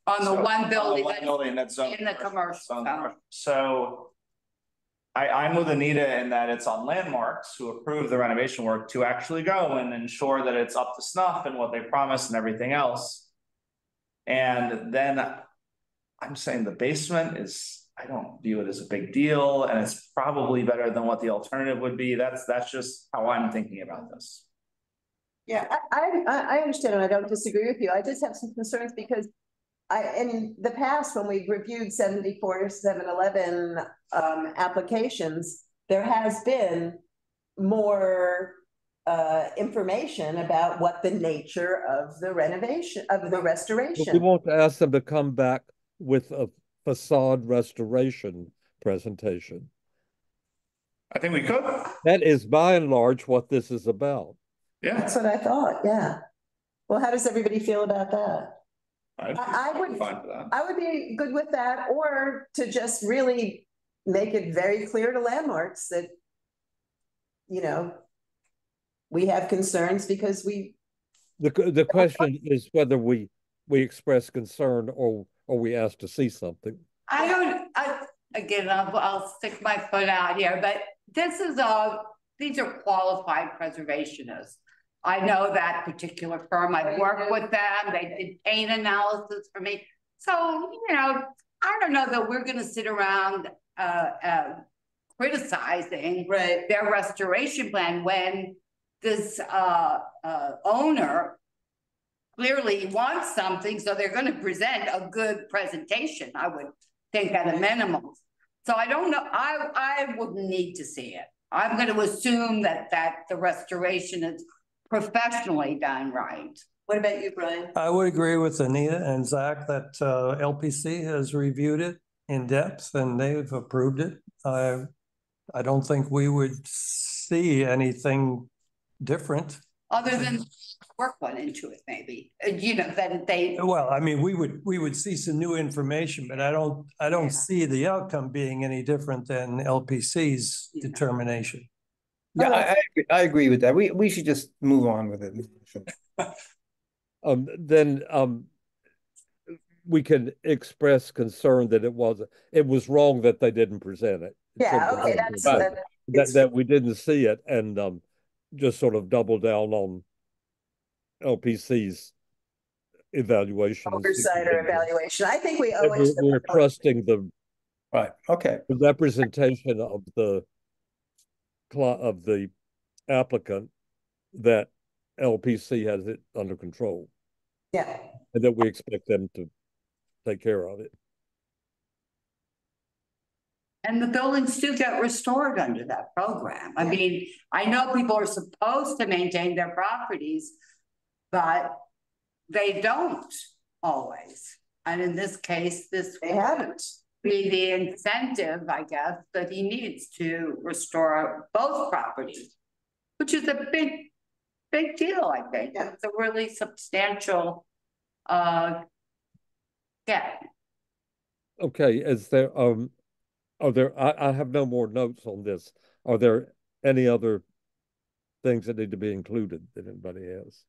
Speaker 16: On the one building,
Speaker 17: that's
Speaker 16: in the commercial zone.
Speaker 17: So I'm with Anita in that it's on Landmarks, who approved the renovation work, to actually go and ensure that it's up to snuff and what they promised and everything else. And then I'm saying the basement is, I don't view it as a big deal, and it's probably better than what the alternative would be. That's just how I'm thinking about this.
Speaker 6: Yeah, I understand, and I don't disagree with you. I just have some concerns because in the past, when we've reviewed 74-711 applications, there has been more information about what the nature of the renovation, of the restoration.
Speaker 1: But we want to ask them to come back with a facade restoration presentation.
Speaker 17: I think we could.
Speaker 1: That is by and large what this is about.
Speaker 17: Yeah,
Speaker 6: that's what I thought. Yeah. Well, how does everybody feel about that?
Speaker 17: I would be fine for that.
Speaker 6: I would be good with that, or to just really make it very clear to Landmarks that, you know, we have concerns because we.
Speaker 1: The question is whether we express concern or we ask to see something.
Speaker 16: Again, I'll stick my foot out here, but this is a these are qualified preservationists. I know that particular firm. I've worked with them. They did paint analysis for me. So, you know, I don't know that we're going to sit around criticizing their restoration plan when this owner clearly wants something, so they're going to present a good presentation, I would think, at a minimum. So I don't know, I wouldn't need to see it. I'm going to assume that the restoration is professionally done right.
Speaker 6: What about you, Brian?
Speaker 14: I would agree with Anita and Zach that LPC has reviewed it in depth and they've approved it. I don't think we would see anything different.
Speaker 16: Other than work went into it, maybe, you know, that they.
Speaker 14: Well, I mean, we would see some new information, but I don't see the outcome being any different than LPC's determination.
Speaker 20: Yeah, I agree with that. We should just move on with it.
Speaker 1: Then we can express concern that it was wrong that they didn't present it.
Speaker 6: Yeah, okay,
Speaker 1: that we didn't see it, and just sort of double down on LPC's evaluation,
Speaker 6: oversight or evaluation. I think we owe it.
Speaker 1: We're trusting the
Speaker 20: the
Speaker 1: representation of the applicant that LPC has it under control.
Speaker 6: Yeah.
Speaker 1: And that we expect them to take care of it.
Speaker 16: And the buildings do get restored under that program. I mean, I know people are supposed to maintain their properties, but they don't always. And in this case, they haven't. Be the incentive, I guess, that he needs to restore both properties, which is a big deal, I think. Yeah. It's a really substantial gap.
Speaker 1: Okay, is there are there I have no more notes on this. Are there any other things that need to be included that anybody has?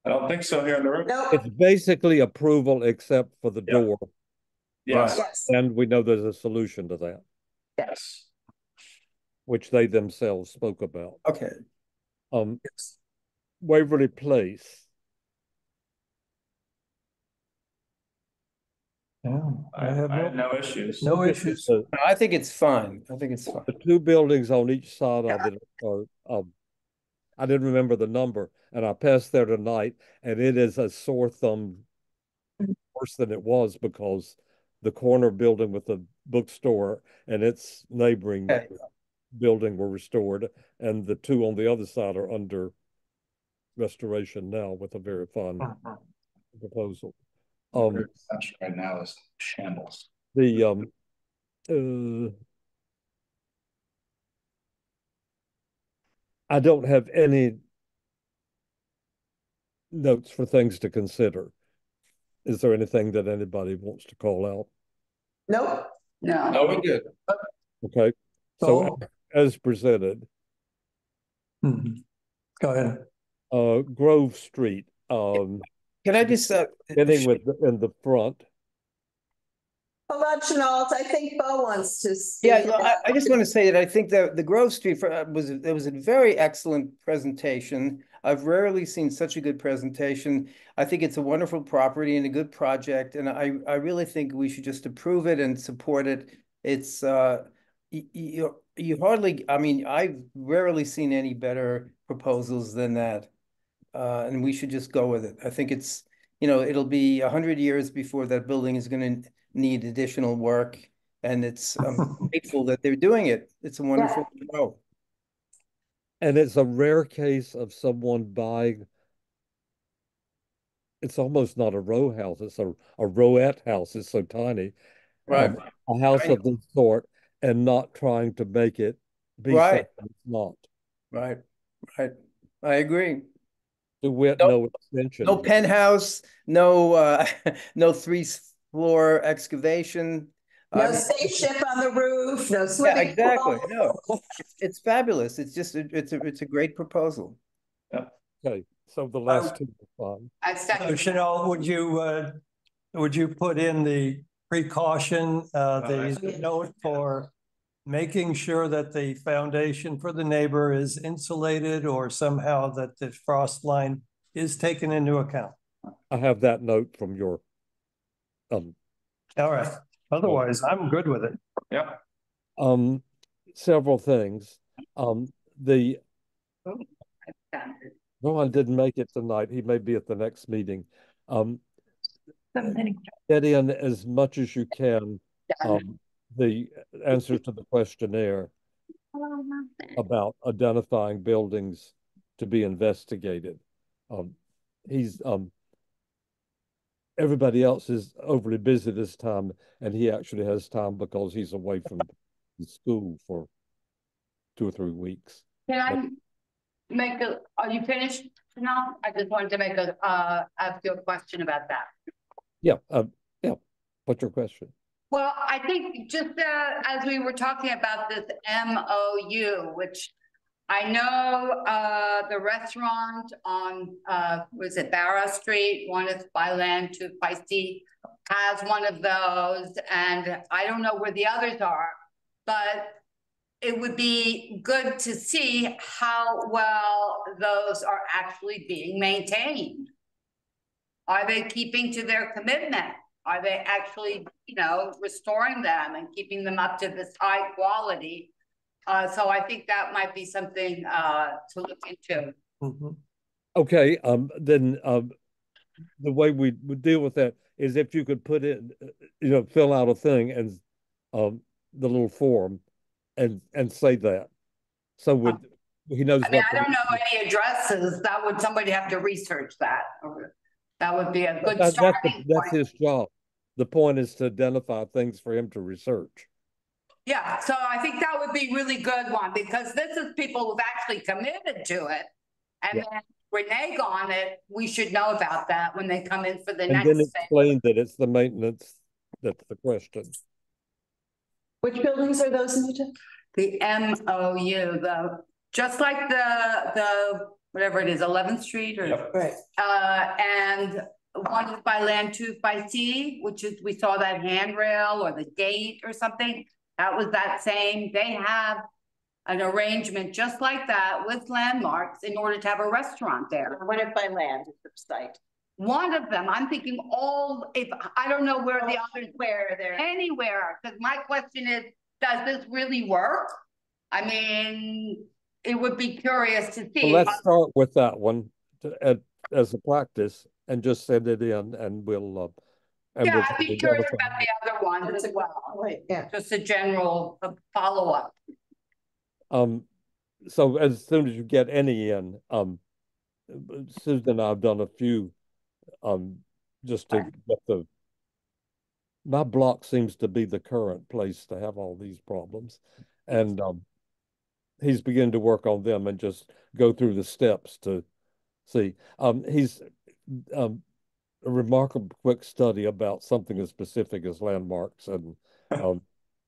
Speaker 17: I don't think so here in the room.
Speaker 6: No.
Speaker 1: It's basically approval except for the door.
Speaker 17: Yes.
Speaker 6: Yes.
Speaker 1: And we know there's a solution to that.
Speaker 6: Yes.
Speaker 1: Which they themselves spoke about.
Speaker 20: Okay.
Speaker 1: Waverly Place.
Speaker 14: Yeah,
Speaker 17: I have no issues.
Speaker 14: No issues.
Speaker 20: I think it's fine. I think it's fine.
Speaker 1: The two buildings on each side of it are, I didn't remember the number, and I passed there tonight, and it is a sore thumb worse than it was, because the corner building with the bookstore and its neighboring building were restored, and the two on the other side are under restoration now with a very fun proposal.
Speaker 17: Right now is shambles.
Speaker 1: I don't have any notes for things to consider. Is there anything that anybody wants to call out?
Speaker 6: Nope.
Speaker 16: No,
Speaker 17: we're good.
Speaker 1: Okay. So as presented.
Speaker 14: Go ahead.
Speaker 1: Grove Street.
Speaker 20: Can I just
Speaker 1: getting with in the front?
Speaker 6: Hold on, Chenault. I think Bo wants to speak.
Speaker 20: Yeah, I just want to say that I think that the Grove Street was a very excellent presentation. I've rarely seen such a good presentation. I think it's a wonderful property and a good project, and I really think we should just approve it and support it. It's you hardly, I mean, I've rarely seen any better proposals than that. And we should just go with it. I think it's, you know, it'll be 100 years before that building is going to need additional work. And it's grateful that they're doing it. It's a wonderful show.
Speaker 1: And it's a rare case of someone buying. It's almost not a row house. It's a rowette house. It's so tiny.
Speaker 20: Right.
Speaker 1: A house of this sort, and not trying to make it be
Speaker 20: right.
Speaker 1: It's not.
Speaker 20: Right. Right. I agree.
Speaker 1: No extension.
Speaker 20: No penthouse, no no 3-floor excavation.
Speaker 6: No spaceship on the roof, no swimming
Speaker 20: Yeah, exactly.
Speaker 6: pool.
Speaker 20: No, it's fabulous. It's just it's a great proposal.
Speaker 17: Yeah.
Speaker 1: Okay, so the last two are fun.
Speaker 14: So Chanel, would you put in the precaution, the note for making sure that the foundation for the neighbor is insulated or somehow that the frost line is taken into account.
Speaker 1: I have that note from your,
Speaker 14: all right. Otherwise, I'm good with it.
Speaker 17: Yeah.
Speaker 1: Several things. Ron didn't make it tonight. He may be at the next meeting. Get in as much as you can the answer to the questionnaire about identifying buildings to be investigated. Everybody else is overly busy this time, and he actually has time because he's away from school for 2 or 3 weeks.
Speaker 16: Can I make a, are you finished now? I just wanted to make ask you a question about that.
Speaker 1: Yeah, yeah. What's your question?
Speaker 16: Well, I think just as we were talking about this MOU, which I know the restaurant on, was it Barrow Street, one is by Land to Feisty, has one of those, and I don't know where the others are, but it would be good to see how well those are actually being maintained. Are they keeping to their commitment? Are they actually, you know, restoring them and keeping them up to this high quality? So I think that might be something to look into.
Speaker 14: Mm-hmm.
Speaker 1: Okay, then the way we would deal with that is if you could put in, you know, fill out a thing and the little form and say that. So he knows
Speaker 16: I mean, I don't know any addresses. That would somebody have to research that. That would be a good starting point.
Speaker 1: That's his job. The point is to identify things for him to research.
Speaker 16: Yeah, so I think that would be really good one because this is people who've actually committed to it. And then renege on it, we should know about that when they come in for the next
Speaker 1: thing. And then
Speaker 16: thing.
Speaker 1: explain that it's the maintenance that's the question.
Speaker 6: Which buildings are those, Anita?
Speaker 16: The MOU, just like the whatever it is, 11th Street or
Speaker 6: right.
Speaker 16: And one is by Land 2 by Sea, which is we saw that handrail or the gate or something. That was that same. They have an arrangement just like that with landmarks in order to have a restaurant there.
Speaker 6: What if by Land is the site?
Speaker 16: One of them, I'm thinking all, if I don't know where the others where they're anywhere, because my question is, does this really work? I mean, it would be curious to see.
Speaker 1: Well, let's start with that one as a practice and just send it in and we'll
Speaker 16: yeah, I'd be curious about the other ones as well.
Speaker 6: Yeah.
Speaker 16: Just a general follow-up.
Speaker 1: So as soon as you get any in, Susan and I have done a few just to get my block seems to be the current place to have all these problems. And he's beginning to work on them and just go through the steps to see. He's a remarkable quick study about something as specific as landmarks and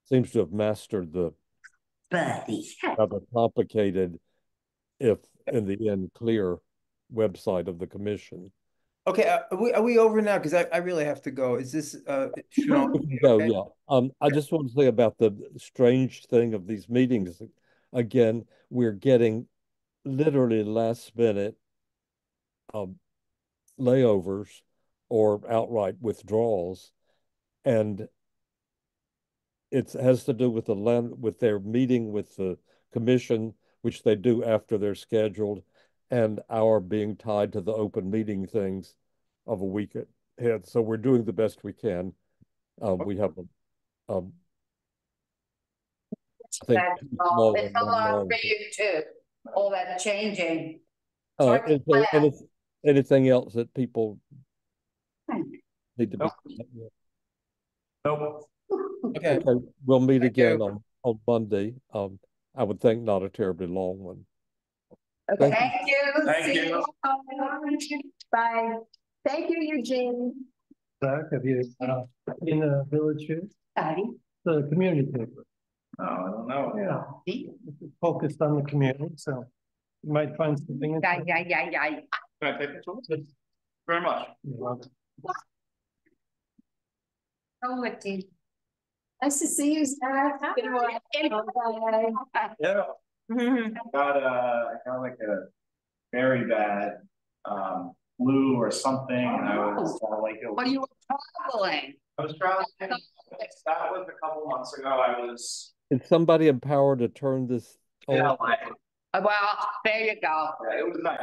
Speaker 1: seems to have mastered the rather complicated, if in the end clear, website of the commission.
Speaker 20: Okay, are we over now? Because I really have to go. Is this
Speaker 1: go? Yeah. I just want to say about the strange thing of these meetings. Again, we're getting literally last minute layovers or outright withdrawals, and it has to do with with their meeting with the commission, which they do after they're scheduled, and our being tied to the open meeting things of a week ahead. So we're doing the best we can. We have I think
Speaker 16: it's a lot for you too. All that changing.
Speaker 1: Anything else that people need to be?
Speaker 14: Nope.
Speaker 1: Okay, we'll meet again on Monday. I would think not a terribly long one.
Speaker 6: Okay. Thank you.
Speaker 17: Thank you.
Speaker 6: Bye. Thank you, Eugene.
Speaker 14: Zach, have you in the Village News? The community paper.
Speaker 17: Oh, I don't know.
Speaker 14: Yeah. This is focused on the community, so you might find something interesting.
Speaker 16: Yeah.
Speaker 17: Can I take this one? Very much.
Speaker 14: You're welcome.
Speaker 16: Oh,
Speaker 6: Nice to see you, Zach.
Speaker 17: Yeah. I got like a very bad flu or something, and I was like,
Speaker 16: What are you traveling?
Speaker 17: I was traveling. That was a couple months ago. I was.
Speaker 1: Is somebody in power to turn this
Speaker 17: Yeah.
Speaker 1: on?
Speaker 16: Well, there you go.
Speaker 17: Yeah, it was nice.